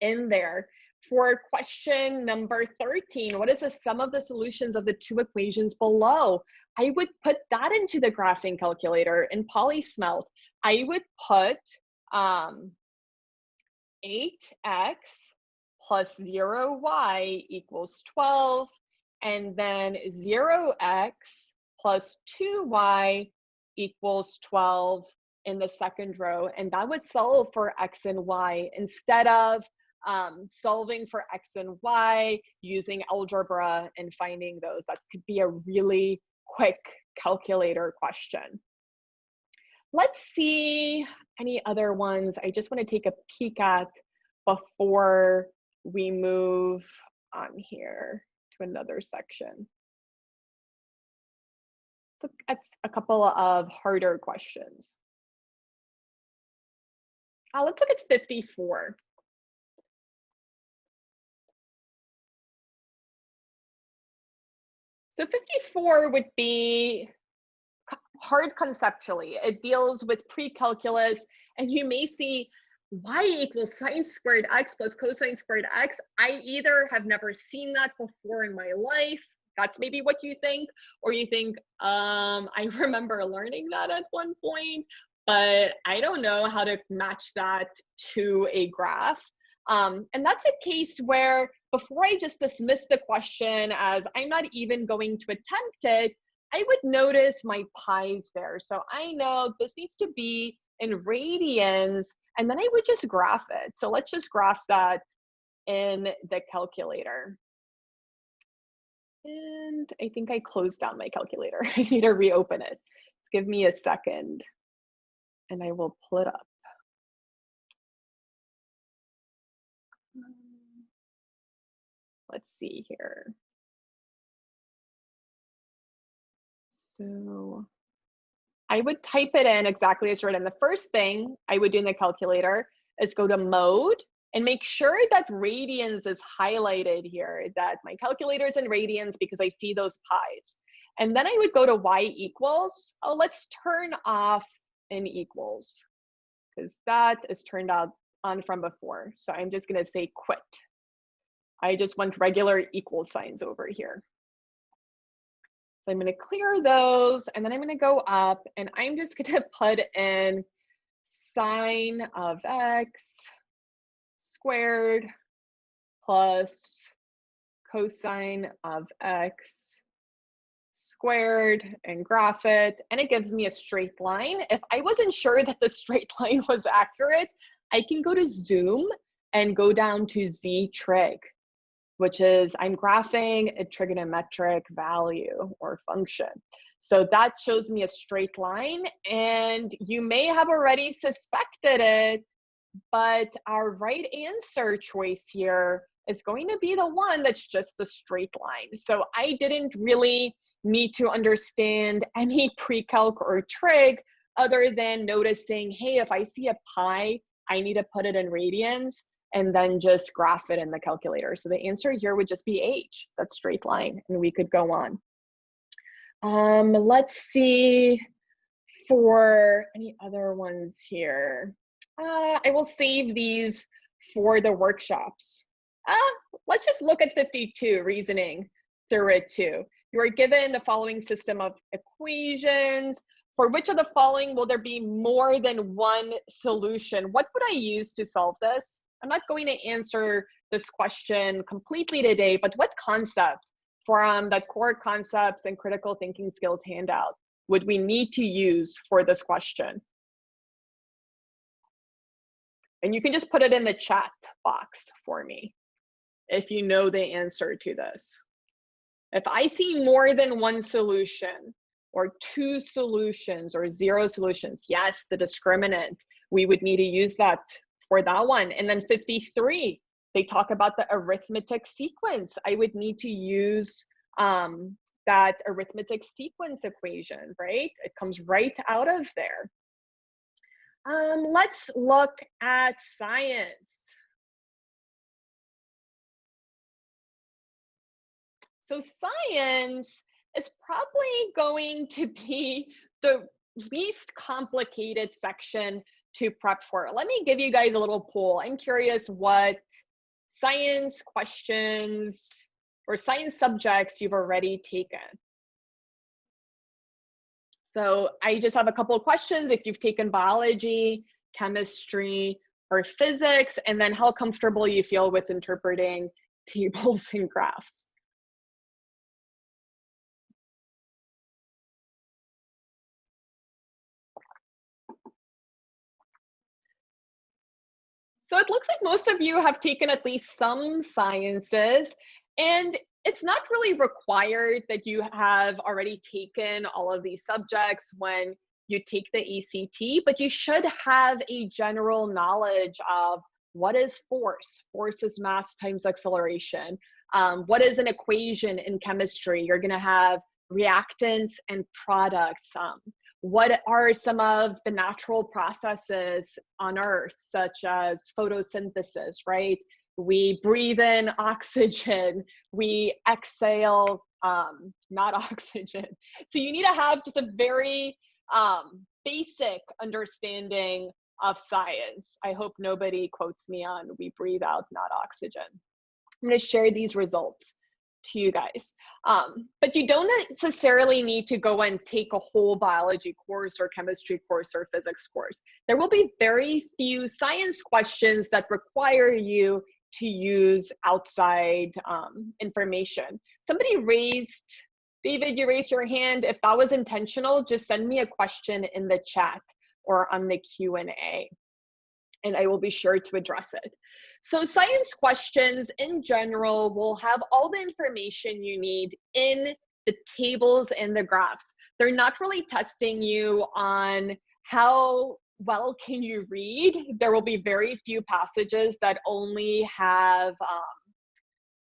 in there. For question number 13, what is the sum of the solutions of the two equations below? I would put that into the graphing calculator in PolySmelt. I would put 8x plus 0y equals 12, and then 0x plus 2y equals 12 in the second row, and that would solve for x and y instead of solving for x and y using algebra and finding those. That could be a really quick calculator question. Let's see any other ones I just want to take a peek at before we move on here to another section. So that's a couple of harder questions. Let's look at 54. So 54 would be hard conceptually. It deals with pre-calculus, and you may see y equals sine squared x plus cosine squared x. I either have never seen that before in my life. That's maybe what you think, or you think, I remember learning that at one point, but I don't know how to match that to a graph. And that's a case where before I just dismiss the question as I'm not even going to attempt it, I would notice my pi's there. So I know this needs to be in radians, and then I would just graph it. So let's just graph that in the calculator. And I think I closed down my calculator. I need to reopen it. Give me a second, and I will pull it up. Let's see here. So I would type it in exactly as written. The first thing I would do in the calculator is go to mode and make sure that radians is highlighted here, that my calculator is in radians because I see those pi's. And then I would go to y equals. Oh, let's turn off in equals because that is turned on from before. So I'm just going to say quit. I just want regular equal signs over here. So I'm going to clear those, and then I'm going to go up, and I'm just going to put in sine of x squared plus cosine of x squared and graph it, and it gives me a straight line. If I wasn't sure that the straight line was accurate, I can go to Zoom and go down to Z trig, which is I'm graphing a trigonometric value or function. So that shows me a straight line, and you may have already suspected it, but our right answer choice here is going to be the one that's just a straight line. So I didn't really need to understand any pre-calc or trig other than noticing, hey, if I see a pi, I need to put it in radians and then just graph it in the calculator. So the answer here would just be H, that straight line, and we could go on. Let's see for any other ones here. I will save these for the workshops. Let's just look at 52, reasoning through it too. You are given the following system of equations. For which of the following will there be more than one solution? What would I use to solve this? I'm not going to answer this question completely today, but what concept from that core concepts and critical thinking skills handout would we need to use for this question? And you can just put it in the chat box for me if you know the answer to this. If I see more than one solution, or two solutions, or zero solutions, yes, the discriminant, we would need to use that for that one. And then 53, they talk about the arithmetic sequence. I would need to use that arithmetic sequence equation, right? It comes right out of there. Let's look at science. So science is probably going to be the least complicated section to prep for. Let me give you guys a little poll. I'm curious what science questions or science subjects you've already taken. So I just have a couple of questions if you've taken biology, chemistry, or physics, and then how comfortable you feel with interpreting tables and graphs. So it looks like most of you have taken at least some sciences, and it's not really required that you have already taken all of these subjects when you take the ACT, but you should have a general knowledge of what is force. Force is mass times acceleration. What is an equation in chemistry? You're going to have reactants and products. What are some of the natural processes on Earth, such as photosynthesis, right? We breathe in oxygen, we exhale not oxygen. So you need to have just a very basic understanding of science. I hope nobody quotes me on we breathe out not oxygen. I'm going to share these results to you guys. But you don't necessarily need to go and take a whole biology course or chemistry course or physics course. There will be very few science questions that require you to use outside information. Somebody raised, David, you raised your hand. If that was intentional, just send me a question in the chat or on the Q&A. And I will be sure to address it. So science questions in general will have all the information you need in the tables and the graphs. They're not really testing you on how well can you read. There will be very few passages that only have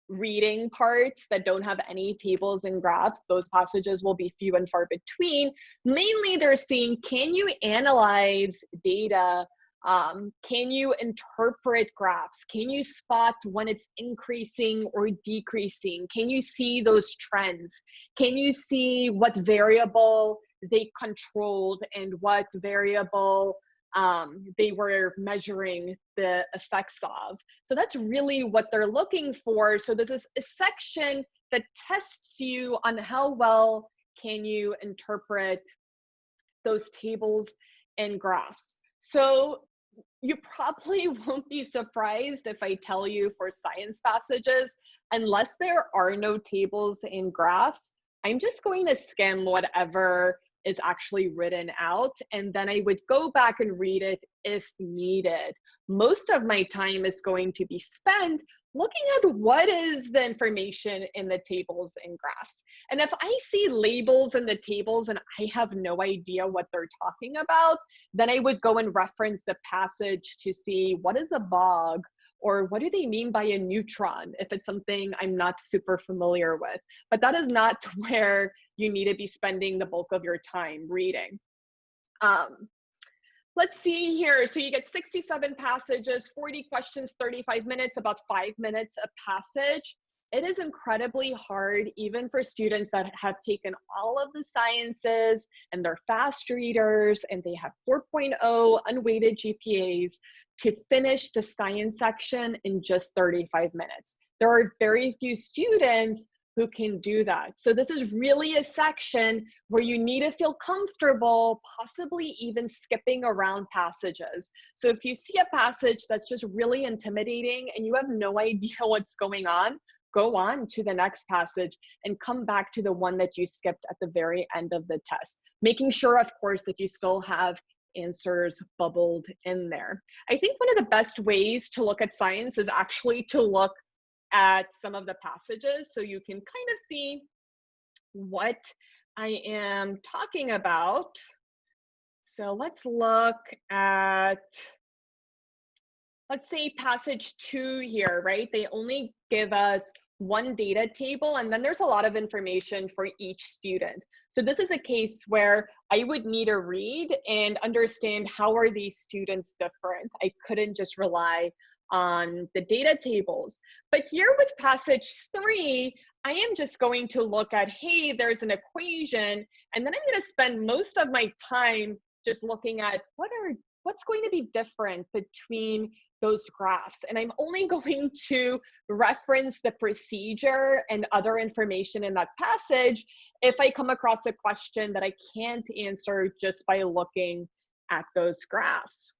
reading parts that don't have any tables and graphs. Those passages will be few and far between. Mainly they're seeing, can you analyze data? Can you interpret graphs? Can you spot when it's increasing or decreasing? Can you see those trends? Can you see what variable they controlled and what variable they were measuring the effects of? So that's really what they're looking for. So this is a section that tests you on how well can you interpret those tables and graphs? So you probably won't be surprised if I tell you for science passages, unless there are no tables and graphs, I'm just going to skim whatever is actually written out, and then I would go back and read it if needed. Most of my time is going to be spent looking at what is the information in the tables and graphs. And if I see labels in the tables and I have no idea what they're talking about, then I would go and reference the passage to see what is a bog, or what do they mean by a neutron if it's something I'm not super familiar with. But that is not where you need to be spending the bulk of your time reading. Let's see here. So you get 67 passages, 40 questions, 35 minutes, about 5 minutes a passage. It is incredibly hard, even for students that have taken all of the sciences and they're fast readers and they have 4.0 unweighted GPAs, to finish the science section in just 35 minutes. There are very few students who can do that. So this is really a section where you need to feel comfortable, possibly even skipping around passages. So if you see a passage that's just really intimidating and you have no idea what's going on, go on to the next passage and come back to the one that you skipped at the very end of the test, making sure, of course, that you still have answers bubbled in there. I think one of the best ways to look at science is actually to look at some of the passages so you can kind of see what I am talking about. So let's look at, let's say passage 2 here, right? They only give us one data table, and then there's a lot of information for each student. So this is a case where I would need to read and understand how are these students different. I couldn't just rely on the data tables. But here with passage 3, I am just going to look at, hey, there's an equation, and then I'm going to spend most of my time just looking at what's going to be different between those graphs. And I'm only going to reference the procedure and other information in that passage if I come across a question that I can't answer just by looking at those graphs.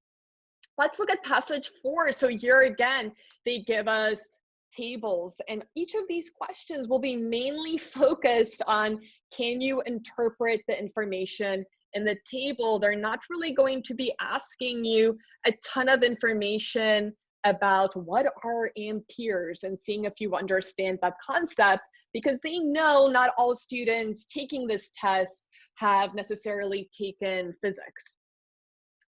Let's look at passage 4. So here again, they give us tables, and each of these questions will be mainly focused on, can you interpret the information in the table? They're not really going to be asking you a ton of information about what are amperes and seeing if you understand that concept, because they know not all students taking this test have necessarily taken physics.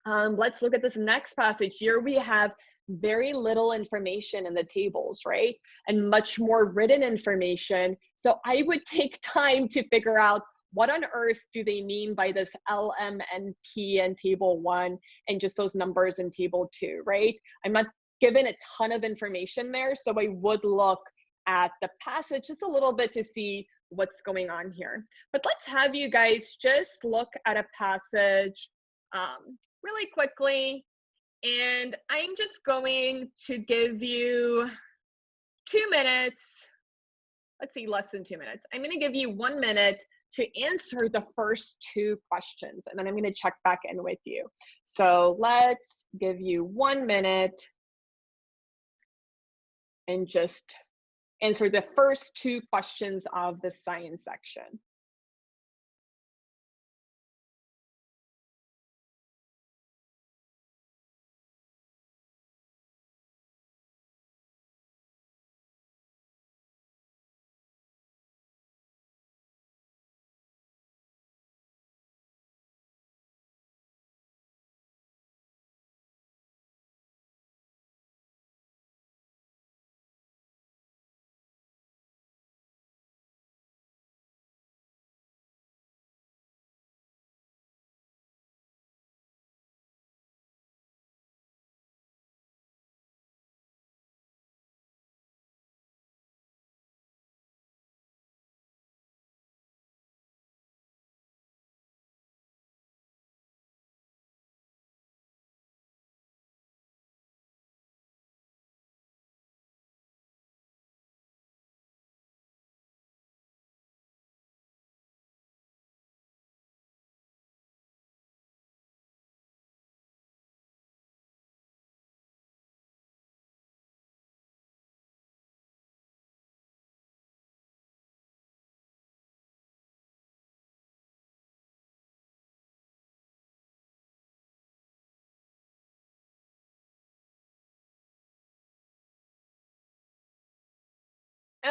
Let's look at this next passage. Here we have very little information in the tables, right? And much more written information. So I would take time to figure out what on earth do they mean by this L, M, and P in table 1 and just those numbers in table 2, right? I'm not given a ton of information there, so I would look at the passage just a little bit to see what's going on here. But let's have you guys just look at a passage really quickly, and I'm just going to give you 2 minutes. Let's see, less than 2 minutes. I'm going to give you 1 minute to answer the first 2 questions, and then I'm going to check back in with you. So let's give you 1 minute and just answer the first 2 questions of the science section.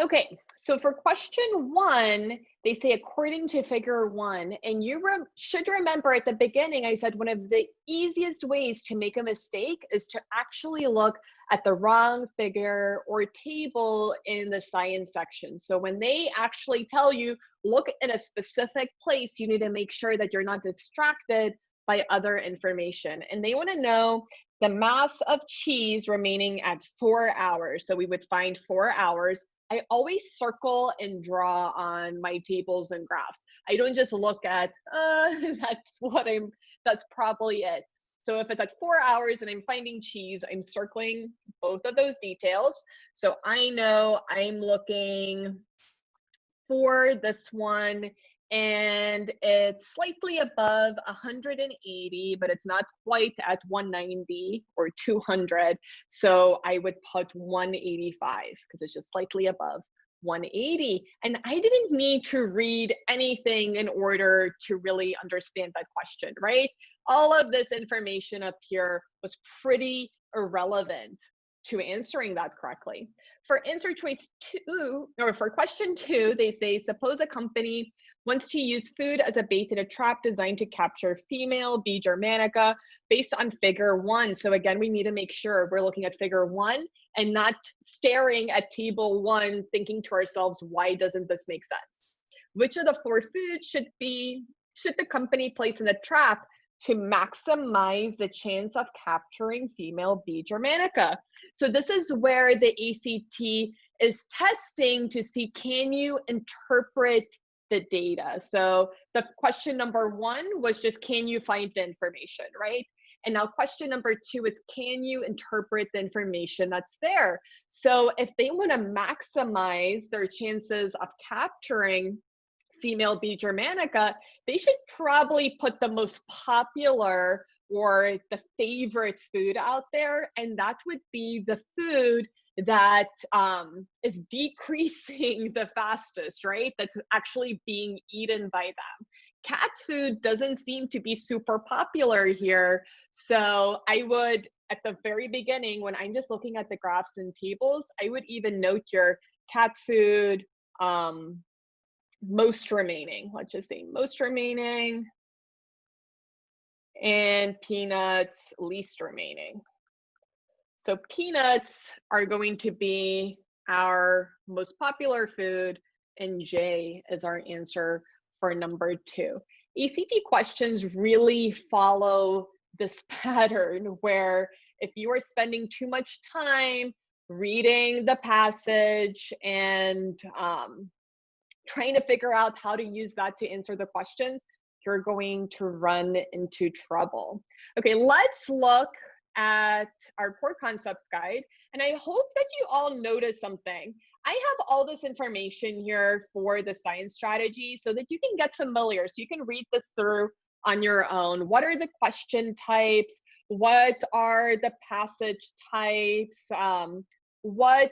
Okay, so for question one, they say according to figure one, and you should remember at the beginning, I said one of the easiest ways to make a mistake is to actually look at the wrong figure or table in the science section. So when they actually tell you, look in a specific place, you need to make sure that you're not distracted by other information. And they want to know the mass of cheese remaining at 4 hours. So we would find 4 hours. I always circle and draw on my tables and graphs. I don't just look at, that's probably it. So if it's at 4 hours and I'm finding cheese, I'm circling both of those details. So I know I'm looking for this one, and it's slightly above 180, but it's not quite at 190 or 200. So I would put 185 because it's just slightly above 180. And I didn't need to read anything in order to really understand that question, right? All of this information up here was pretty irrelevant to answering that correctly. For answer choice two, or for question two, they say, suppose a company wants to use food as a bait in a trap designed to capture female B. germanica based on figure one. So again, we need to make sure we're looking at figure one and not staring at table one, thinking to ourselves, why doesn't this make sense? Which of the four foods should the company place in the trap to maximize the chance of capturing female B. germanica? So this is where the ACT is testing to see, can you interpret the data? So the question number one was just, can you find the information, right? And now question number two is, can you interpret the information that's there? So if they want to maximize their chances of capturing female B. germanica, they should probably put the most popular or the favorite food out there, and that would be the food that is decreasing the fastest, right? That's actually being eaten by them. Cat food doesn't seem to be super popular here. So I would, at the very beginning, when I'm just looking at the graphs and tables, I would even note your cat food, most remaining, let's just say most remaining, and peanuts least remaining. So peanuts are going to be our most popular food, and J is our answer for number two. ACT questions really follow this pattern where if you are spending too much time reading the passage and trying to figure out how to use that to answer the questions, you're going to run into trouble. Okay, let's look at our core concepts guide. And I hope that you all notice something. I have all this information here for the science strategy so that you can get familiar, so you can read this through on your own. What are the question types? What are the passage types? What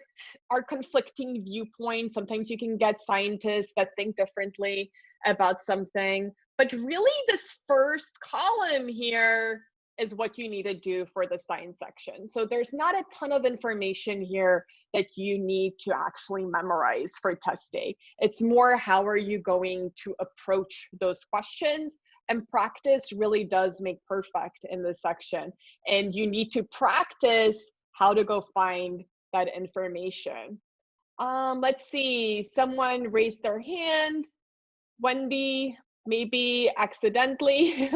are conflicting viewpoints? Sometimes you can get scientists that think differently about something. But really, this first column here is what you need to do for the science section. So there's not a ton of information here that you need to actually memorize for test day. It's more, how are you going to approach those questions? And practice really does make perfect in this section. And you need to practice how to go find that information. Let's see, someone raised their hand. Wendy, maybe accidentally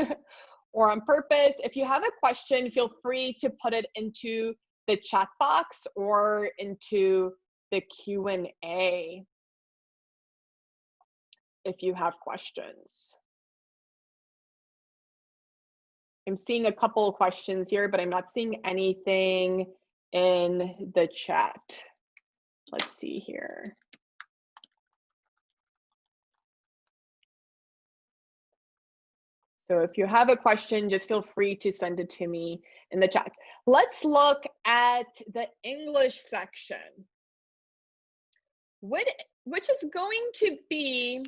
or on purpose. If you have a question, feel free to put it into the chat box or into the Q&A if you have questions. I'm seeing a couple of questions here, but I'm not seeing anything in the chat. Let's see here. So if you have a question, just feel free to send it to me in the chat. Let's look at the English section, which is going to be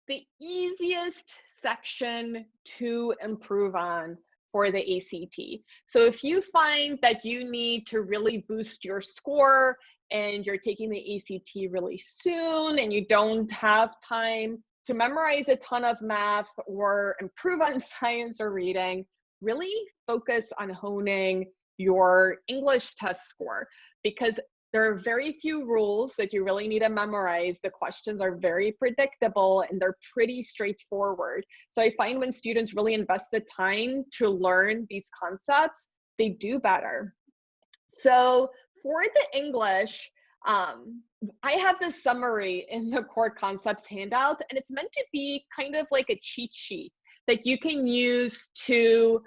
the easiest section to improve on for the ACT. So if you find that you need to really boost your score and you're taking the ACT really soon and you don't have time to memorize a ton of math or improve on science or reading, really focus on honing your English test score, because there are very few rules that you really need to memorize. The questions are very predictable and they're pretty straightforward. So I find when students really invest the time to learn these concepts, they do better. So for the English, I have this summary in the core concepts handout, and it's meant to be kind of like a cheat sheet that you can use to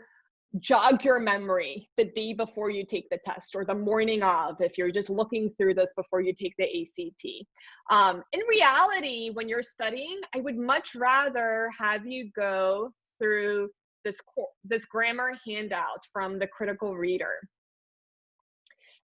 jog your memory the day before you take the test, or the morning of, if you're just looking through this before you take the ACT. In reality, when you're studying, I would much rather have you go through this grammar handout from the Critical Reader.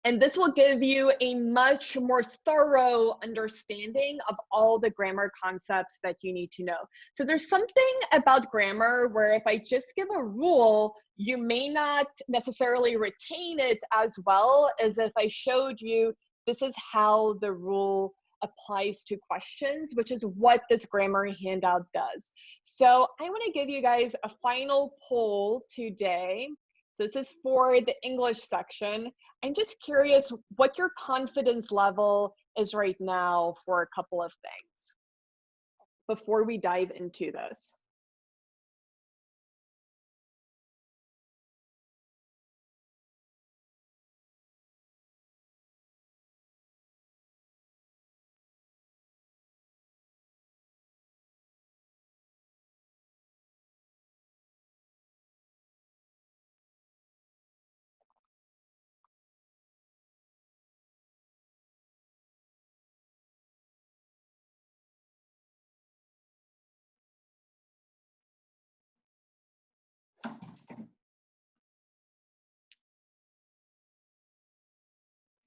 And this will give you a much more thorough understanding of all the grammar concepts that you need to know. So there's something about grammar where if I just give a rule, you may not necessarily retain it as well as if I showed you this is how the rule applies to questions, which is what this grammar handout does. So I want to give you guys a final poll today. So this is for the English section. I'm just curious what your confidence level is right now for a couple of things before we dive into this.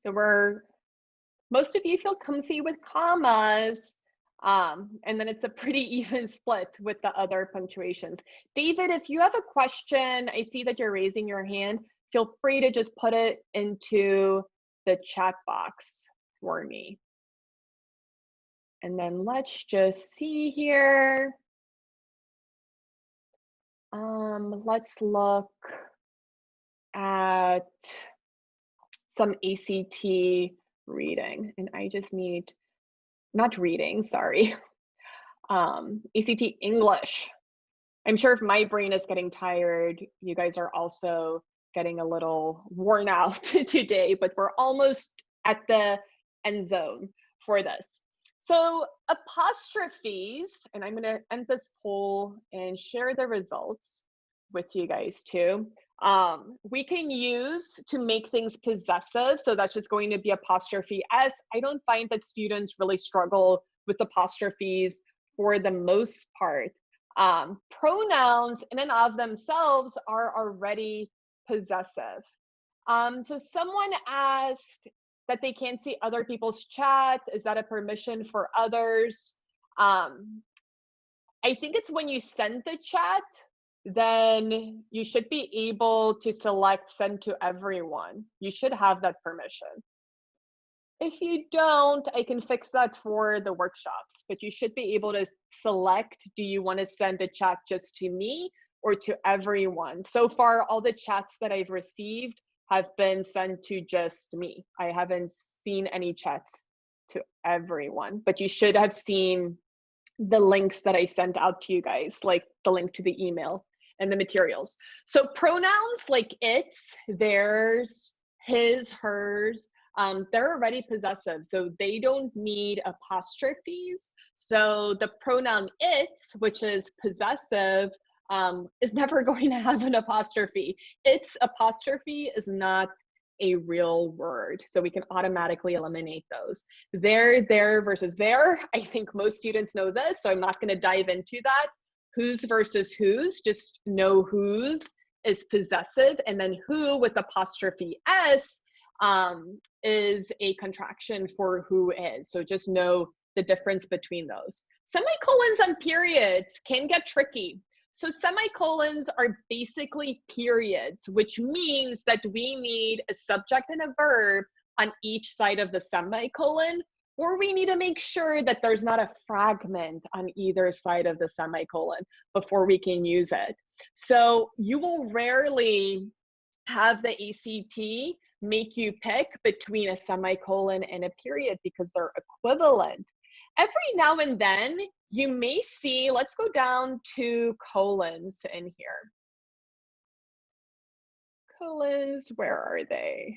So most of you feel comfy with commas, and then it's a pretty even split with the other punctuations. David, if you have a question, I see that you're raising your hand. Feel free to just put it into the chat box for me. And then let's just see here. Let's look at some ACT reading, and I just need, not reading, sorry, ACT English. I'm sure if my brain is getting tired, you guys are also getting a little worn out today, but we're almost at the end zone for this. So apostrophes, and I'm gonna end this poll and share the results with you guys too. We can use to make things possessive. So that's just going to be apostrophe S. I don't find that students really struggle with apostrophes for the most part. Pronouns in and of themselves are already possessive. So someone asked that they can't see other people's chat. Is that a permission for others? I think it's when you send the chat, then you should be able to select send to everyone. You should have that permission. If you don't, I can fix that for the workshops, but you should be able to select, do you want to send a chat just to me or to everyone? So far, all the chats that I've received have been sent to just me. I haven't seen any chats to everyone, but you should have seen the links that I sent out to you guys, like the link to the email and the materials. So pronouns like it's, theirs, his, hers, they're already possessive, so they don't need apostrophes. So the pronoun it's, which is possessive, is never going to have an apostrophe. Its apostrophe is not a real word, so we can automatically eliminate those. Their versus their, I think most students know this, so I'm not going to dive into that. Whose versus whose, just know whose is possessive, and then who with apostrophe S is a contraction for who is. So just know the difference between those. Semicolons and periods can get tricky. So semicolons are basically periods, which means that we need a subject and a verb on each side of the semicolon, or we need to make sure that there's not a fragment on either side of the semicolon before we can use it. So you will rarely have the ACT make you pick between a semicolon and a period because they're equivalent. Every now and then, you may see, let's go down to colons in here. Colons, where are they?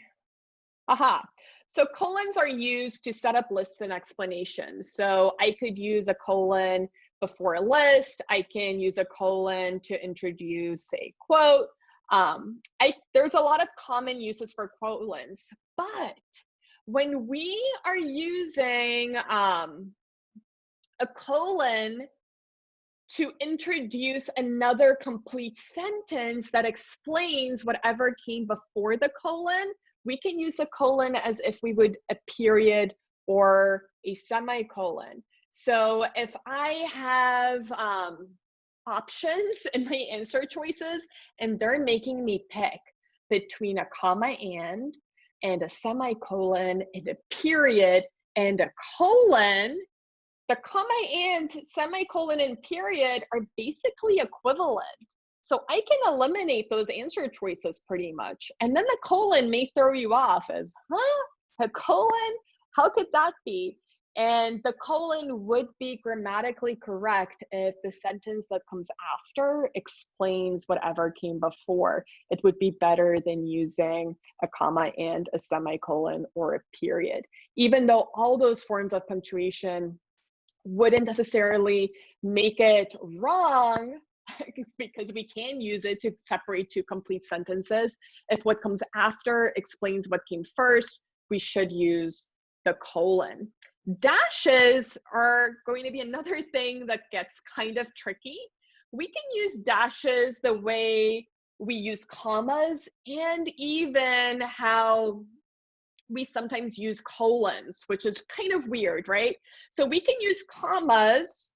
Aha. So colons are used to set up lists and explanations. So I could use a colon before a list. I can use a colon to introduce a quote. There's a lot of common uses for colons, but when we are using a colon to introduce another complete sentence that explains whatever came before the colon, we can use a colon as if we would a period or a semicolon. So if I have options in my answer choices and they're making me pick between a comma and a semicolon and a period and a colon, the comma and semicolon and period are basically equivalent. So I can eliminate those answer choices pretty much. And then the colon may throw you off as, huh? A colon? How could that be? And the colon would be grammatically correct if the sentence that comes after explains whatever came before. It would be better than using a comma and a semicolon or a period. Even though all those forms of punctuation wouldn't necessarily make it wrong, because we can use it to separate two complete sentences. If what comes after explains what came first, we should use the colon. Dashes are going to be another thing that gets kind of tricky. We can use dashes the way we use commas, and even how we sometimes use colons, which is kind of weird, right? So we can use commas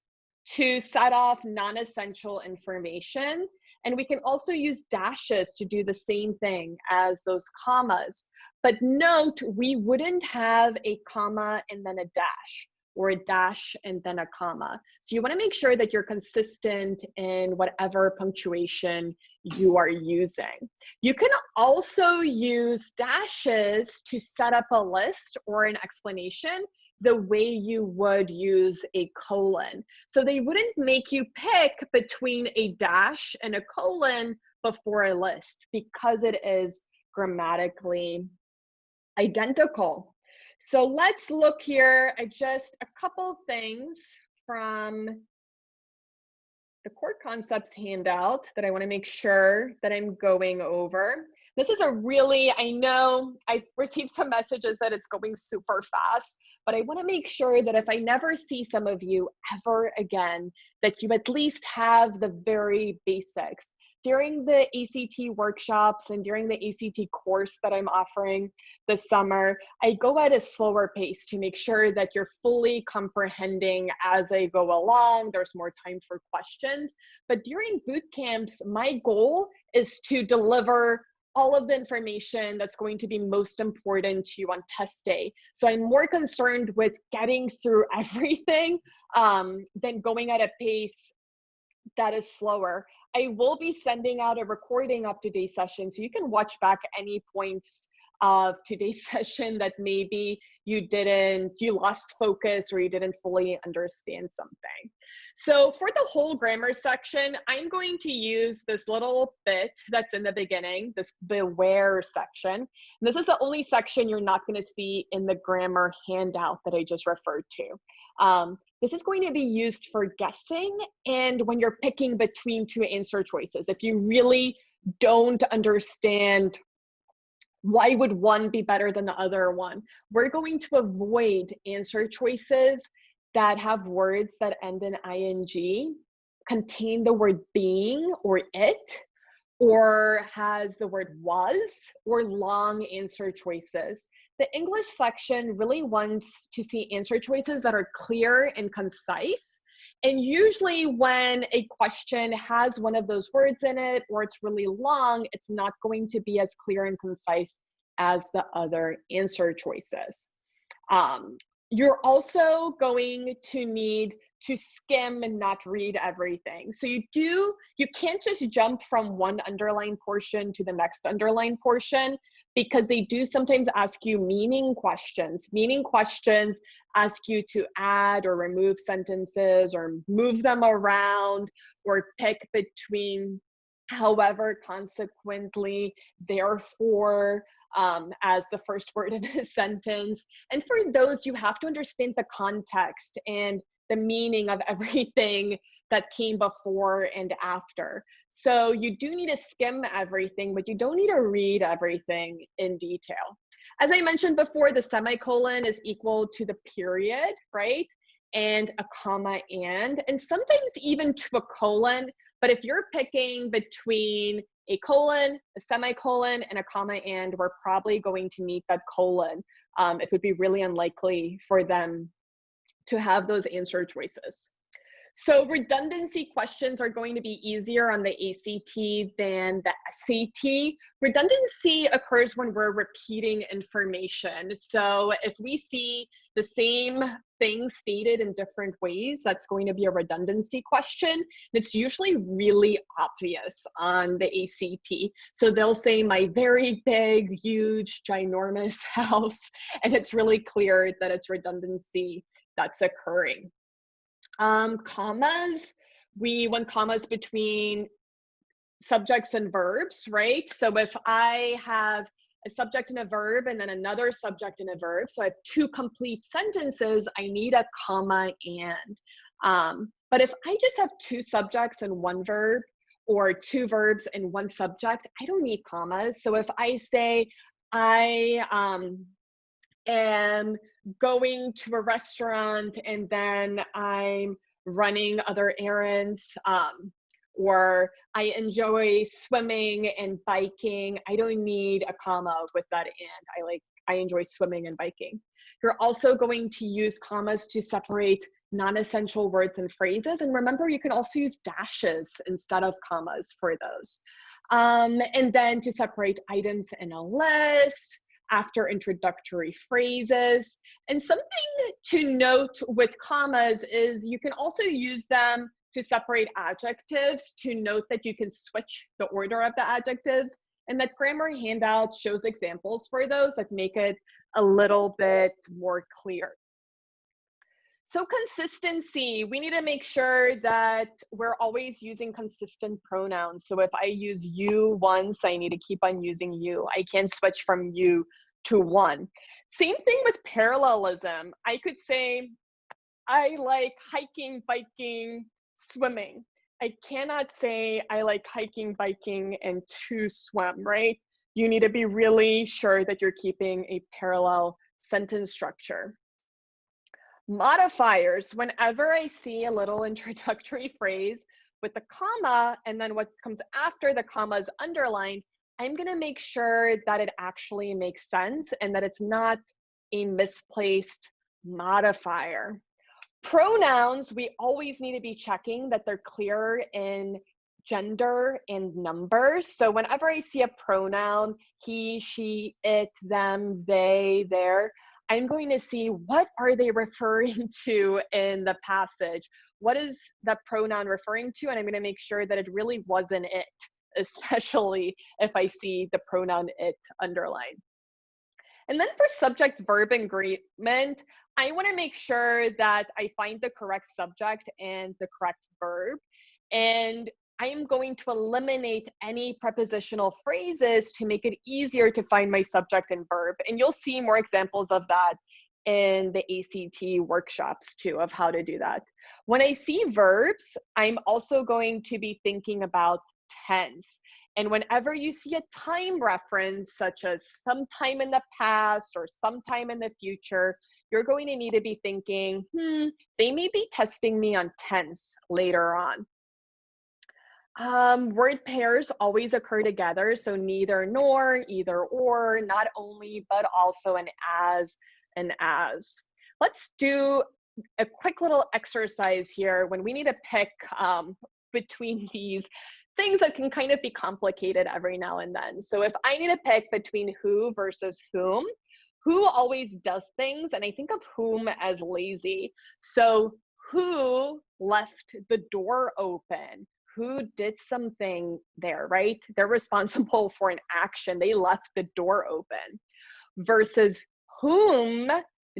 to set off non-essential information. And we can also use dashes to do the same thing as those commas. But note, we wouldn't have a comma and then a dash, or a dash and then a comma. So you want to make sure that you're consistent in whatever punctuation you are using. You can also use dashes to set up a list or an explanation the way you would use a colon. So they wouldn't make you pick between a dash and a colon before a list because it is grammatically identical. So let's look here at just a couple things from the core concepts handout that I want to make sure that I'm going over. This is a really, I know I've received some messages that it's going super fast, but I want to make sure that if I never see some of you ever again, that you at least have the very basics. During the ACT workshops and during the ACT course that I'm offering this summer, I go at a slower pace to make sure that you're fully comprehending as I go along. There's more time for questions. But during boot camps, my goal is to deliver all of the information that's going to be most important to you on test day. So I'm more concerned with getting through everything than going at a pace that is slower. I will be sending out a recording of today's session, so you can watch back any points of today's session that maybe you lost focus or you didn't fully understand something. So for the whole grammar section, I'm going to use this little bit that's in the beginning, this beware section. And this is the only section you're not going to see in the grammar handout that I just referred to. This is going to be used for guessing and when you're picking between two answer choices. If you really don't understand why would one be better than the other one, we're going to avoid answer choices that have words that end in ing, contain the word being or it, or has the word was, or long answer choices. The English section really wants to see answer choices that are clear and concise. And usually when a question has one of those words in it, or it's really long, it's not going to be as clear and concise as the other answer choices. You're also going to need to skim and not read everything. So you can't just jump from one underlined portion to the next underlined portion, because they do sometimes ask you meaning questions. Meaning questions ask you to add or remove sentences or move them around or pick between however, consequently, therefore, as the first word in a sentence. And for those, you have to understand the context and the meaning of everything that came before and after. So you do need to skim everything, but you don't need to read everything in detail. As I mentioned before, the semicolon is equal to the period, right? And a comma and sometimes even to a colon. But if you're picking between a colon, a semicolon, and a comma and, we're probably going to need that colon. It would be really unlikely for them to have those answer choices. So redundancy questions are going to be easier on the ACT than the SAT. Redundancy occurs when we're repeating information. So if we see the same thing stated in different ways, that's going to be a redundancy question. It's usually really obvious on the ACT. So they'll say my very big, huge, ginormous house, and it's really clear that it's redundancy that's occurring. Commas, we want commas between subjects and verbs, right? So if I have a subject and a verb and then another subject and a verb, so I have two complete sentences, I need a comma and. But if I just have two subjects and one verb, or two verbs and one subject, I don't need commas. So if I say, I am going to a restaurant and then I'm running other errands, or I enjoy swimming and biking, I don't need a comma with that and. I enjoy swimming and biking. You're also going to use commas to separate non-essential words and phrases. And remember, you can also use dashes instead of commas for those. And then to separate items in a list, after introductory phrases. And something to note with commas is you can also use them to separate adjectives, to note that you can switch the order of the adjectives. And that grammar handout shows examples for those that make it a little bit more clear. So consistency, we need to make sure that we're always using consistent pronouns. So if I use you once, I need to keep on using you. I can't switch from you to one. Same thing with parallelism. I could say, I like hiking, biking, swimming. I cannot say I like hiking, biking, and to swim, right? You need to be really sure that you're keeping a parallel sentence structure. Modifiers, whenever I see a little introductory phrase with a comma and then what comes after the comma is underlined, I'm going to make sure that it actually makes sense and that it's not a misplaced modifier. Pronouns, we always need to be checking that they're clear in gender and numbers. So whenever I see a pronoun, he, she, it, them, they, their, I'm going to see what are they referring to in the passage. What is that pronoun referring to? And I'm going to make sure that it really wasn't it, especially if I see the pronoun it underlined. And then for subject-verb agreement, I want to make sure that I find the correct subject and the correct verb. And I am going to eliminate any prepositional phrases to make it easier to find my subject and verb. And you'll see more examples of that in the ACT workshops too, of how to do that. When I see verbs, I'm also going to be thinking about tense. And whenever you see a time reference, such as sometime in the past or sometime in the future, you're going to need to be thinking, they may be testing me on tense later on. Word pairs always occur together, so neither nor, either or, not only, but also an as and as. Let's do a quick little exercise here when we need to pick between these. things that can kind of be complicated every now and then. So if I need to pick between who versus whom, who always does things, and I think of whom as lazy. So who left the door open? Who did something there, right? They're responsible for an action. They left the door open. Versus whom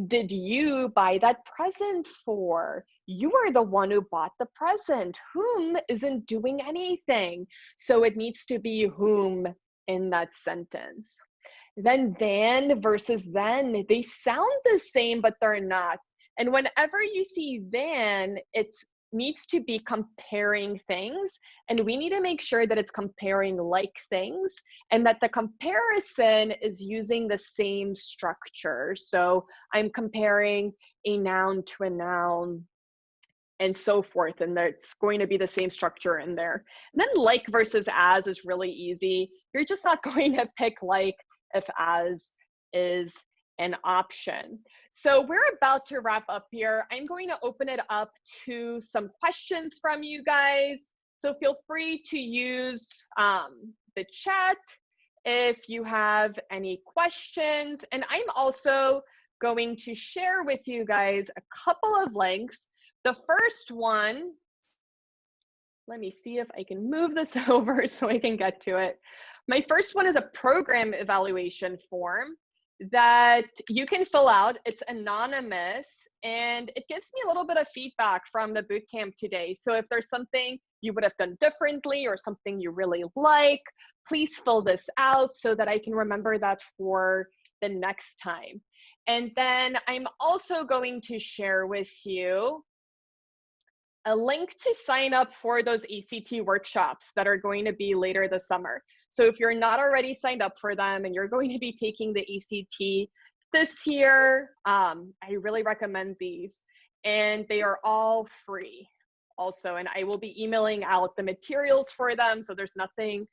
did you buy that present for? You are the one who bought the present. Whom isn't doing anything. So it needs to be whom in that sentence. Then than versus then, they sound the same, but they're not. And whenever you see than, it needs to be comparing things. And we need to make sure that it's comparing like things and that the comparison is using the same structure. So I'm comparing a noun to a noun and so forth, and it's going to be the same structure in there. And then like versus as is really easy. You're just not going to pick like if as is an option. So we're about to wrap up here. I'm going to open it up to some questions from you guys. So feel free to use the chat if you have any questions. And I'm also going to share with you guys a couple of links. The first one, let me see if I can move this over so I can get to it. My first one is a program evaluation form that you can fill out. It's anonymous and it gives me a little bit of feedback from the bootcamp today. So if there's something you would have done differently or something you really like, please fill this out so that I can remember that for the next time. And then I'm also going to share with you a link to sign up for those ACT workshops that are going to be later this summer. So if you're not already signed up for them and you're going to be taking the ACT this year, I really recommend these. And they are all free also. And I will be emailing out the materials for them. So there's nothing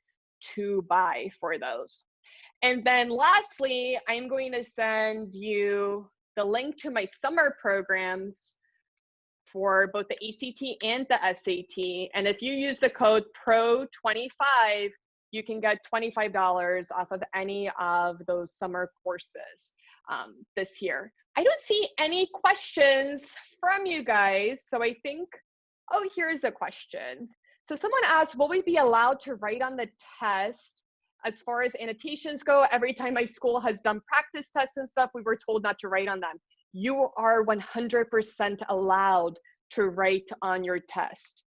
to buy for those. And then lastly, I'm going to send you the link to my summer programs for both the ACT and the SAT. And if you use the code PRO25, you can get $25 off of any of those summer courses this year. I don't see any questions from you guys. So I think, oh, here's a question. So someone asked, will we be allowed to write on the test as far as annotations go? Every time my school has done practice tests and stuff, we were told not to write on them. You are 100% allowed to write on your test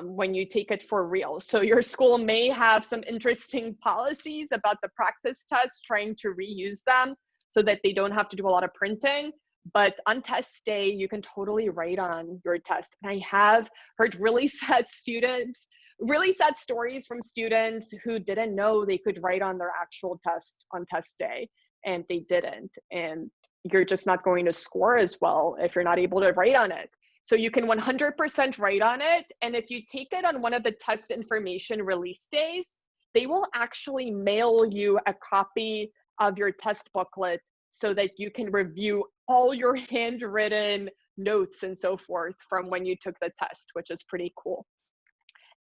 when you take it for real. So your school may have some interesting policies about the practice tests, trying to reuse them so that they don't have to do a lot of printing. But on test day, you can totally write on your test. And I have heard really sad stories from students who didn't know they could write on their actual test on test day, and they didn't. And you're just not going to score as well if you're not able to write on it. So you can 100% write on it. And if you take it on one of the test information release days, they will actually mail you a copy of your test booklet so that you can review all your handwritten notes and so forth from when you took the test, which is pretty cool.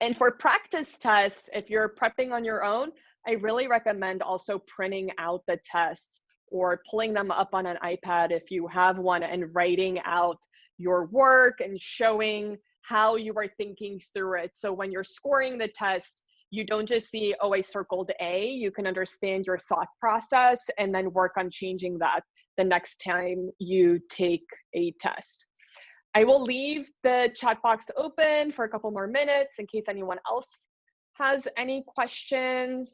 And for practice tests, if you're prepping on your own, I really recommend also printing out the tests or pulling them up on an iPad if you have one and writing out your work and showing how you are thinking through it. So when you're scoring the test, you don't just see, oh, I circled A, you can understand your thought process and then work on changing that the next time you take a test. I will leave the chat box open for a couple more minutes in case anyone else has any questions.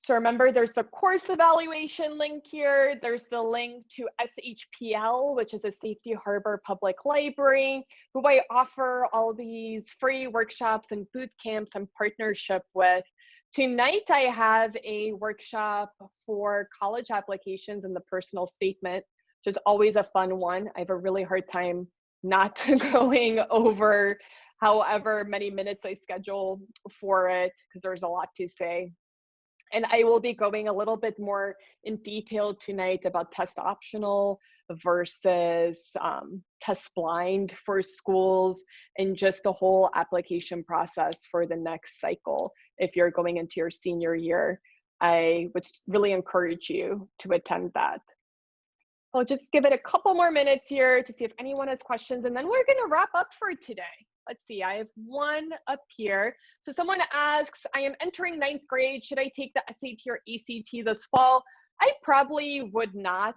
So remember, there's the course evaluation link here. There's the link to SHPL, which is a Safety Harbor Public Library, who I offer all these free workshops and boot camps in partnership with. Tonight, I have a workshop for college applications and the personal statement, which is always a fun one. I have a really hard time not going over however many minutes I schedule for it because there's a lot to say. And I will be going a little bit more in detail tonight about test optional versus test blind for schools, and just the whole application process for the next cycle. If you're going into your senior year, I would really encourage you to attend that. I'll just give it a couple more minutes here to see if anyone has questions, and then we're going to wrap up for today. Let's see, I have one up here. So someone asks, I am entering 9th grade. Should I take the SAT or ACT this fall? I probably would not.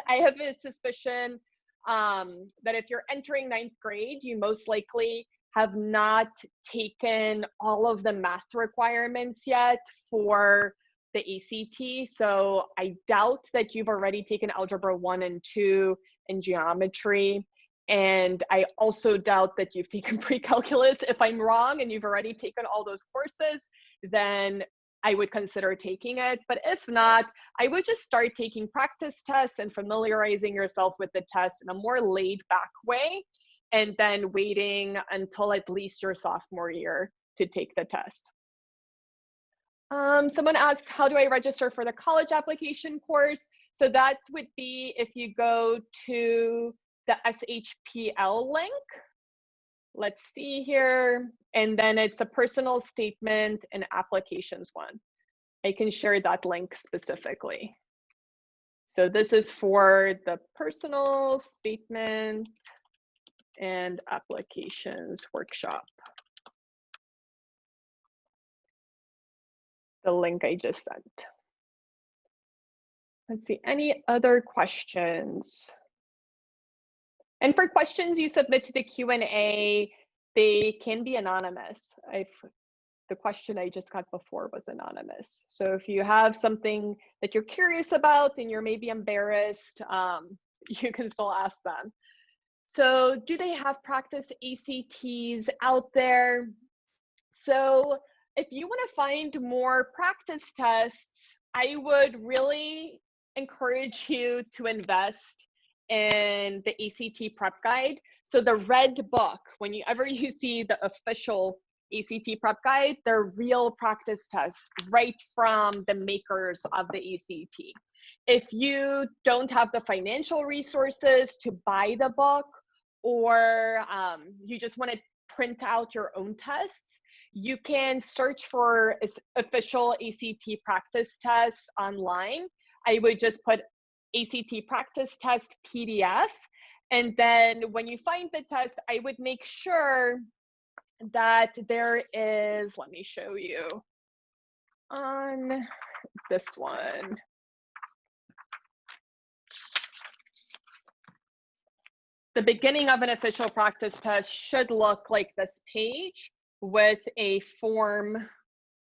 I have a suspicion that if you're entering 9th grade, you most likely have not taken all of the math requirements yet for the ACT. So I doubt that you've already taken Algebra 1 and 2 and geometry. And I also doubt that you've taken pre-calculus. If I'm wrong and you've already taken all those courses, then I would consider taking it. But if not, I would just start taking practice tests and familiarizing yourself with the test in a more laid back way, and then waiting until at least your sophomore year to take the test. Someone asks, how do I register for the college application course? So that would be if you go to the SHPL link. Let's see here. And then it's a personal statement and applications one. I can share that link specifically. So this is for the personal statement and applications workshop. The link I just sent. Let's see, any other questions? And for questions you submit to the Q&A, they can be anonymous. The question I just got before was anonymous. So if you have something that you're curious about and you're maybe embarrassed, you can still ask them. So do they have practice ACTs out there? So if you want to find more practice tests, I would really encourage you to invest in the ACT prep guide. So the red book, whenever you see the official ACT prep guide, they're real practice tests right from the makers of the ACT. If you don't have the financial resources to buy the book, or you just want to print out your own tests, you can search for official ACT practice tests online. I would just put ACT practice test PDF. And then when you find the test, I would make sure that there is, let me show you on this one. The beginning of an official practice test should look like this page with a form.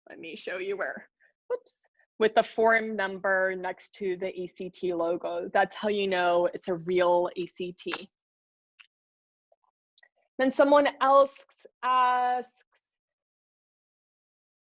Let me show you where, whoops, with the form number next to the ACT logo. That's how you know it's a real ACT. Then someone else asks,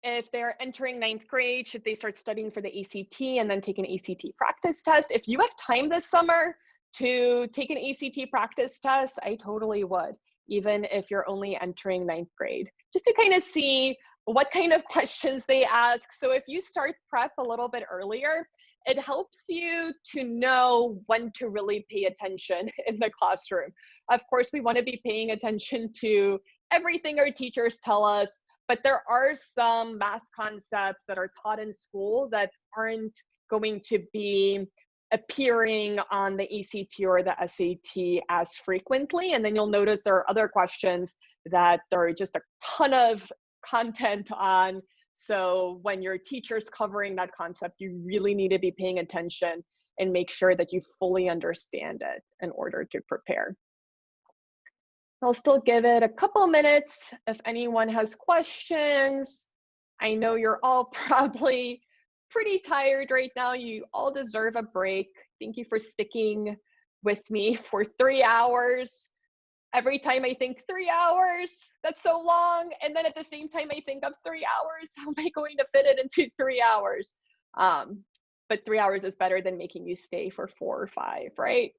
if they're entering 9th grade, should they start studying for the ACT and then take an ACT practice test? If you have time this summer to take an ACT practice test, I totally would, even if you're only entering 9th grade, just to kind of see what kind of questions they ask. So if you start prep a little bit earlier, it helps you to know when to really pay attention in the classroom. Of course, we want to be paying attention to everything our teachers tell us, but there are some math concepts that are taught in school that aren't going to be appearing on the ACT or the SAT as frequently. And then you'll notice there are other questions that there are just a ton of content on. So when your teacher's covering that concept, you really need to be paying attention and make sure that you fully understand it in order to prepare. I'll still give it a couple minutes if anyone has questions. I know you're all probably pretty tired right now. You all deserve a break. Thank you for sticking with me for 3 hours. Every time I think 3 hours, that's so long. And then at the same time I think of 3 hours, how am I going to fit it into 3 hours? But 3 hours is better than making you stay for 4 or 5, right?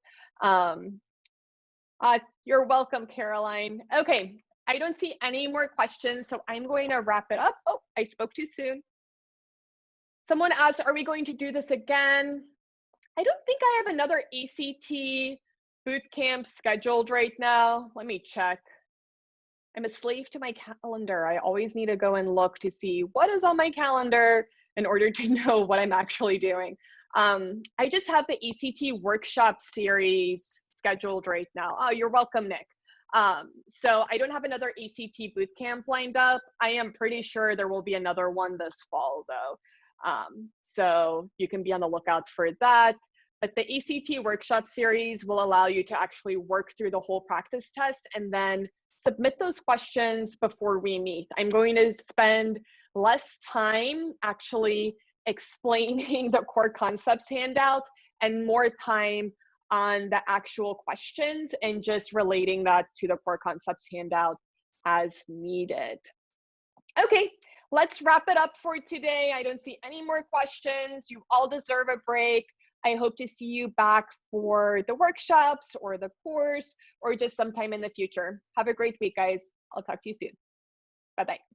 You're welcome, Caroline. Okay, I don't see any more questions, so I'm going to wrap it up. Oh, I spoke too soon. Someone asked, are we going to do this again? I don't think I have another ACT bootcamp scheduled right now. Let me check. I'm a slave to my calendar. I always need to go and look to see what is on my calendar in order to know what I'm actually doing. I just have the ACT workshop series scheduled right now. Oh, you're welcome, Nick. So I don't have another ACT bootcamp lined up. I am pretty sure there will be another one this fall though. So you can be on the lookout for that. But the ACT workshop series will allow you to actually work through the whole practice test and then submit those questions before we meet. I'm going to spend less time actually explaining the core concepts handout and more time on the actual questions and just relating that to the core concepts handout as needed. Okay, let's wrap it up for today. I don't see any more questions. You all deserve a break. I hope to see you back for the workshops or the course or just sometime in the future. Have a great week, guys. I'll talk to you soon. Bye-bye.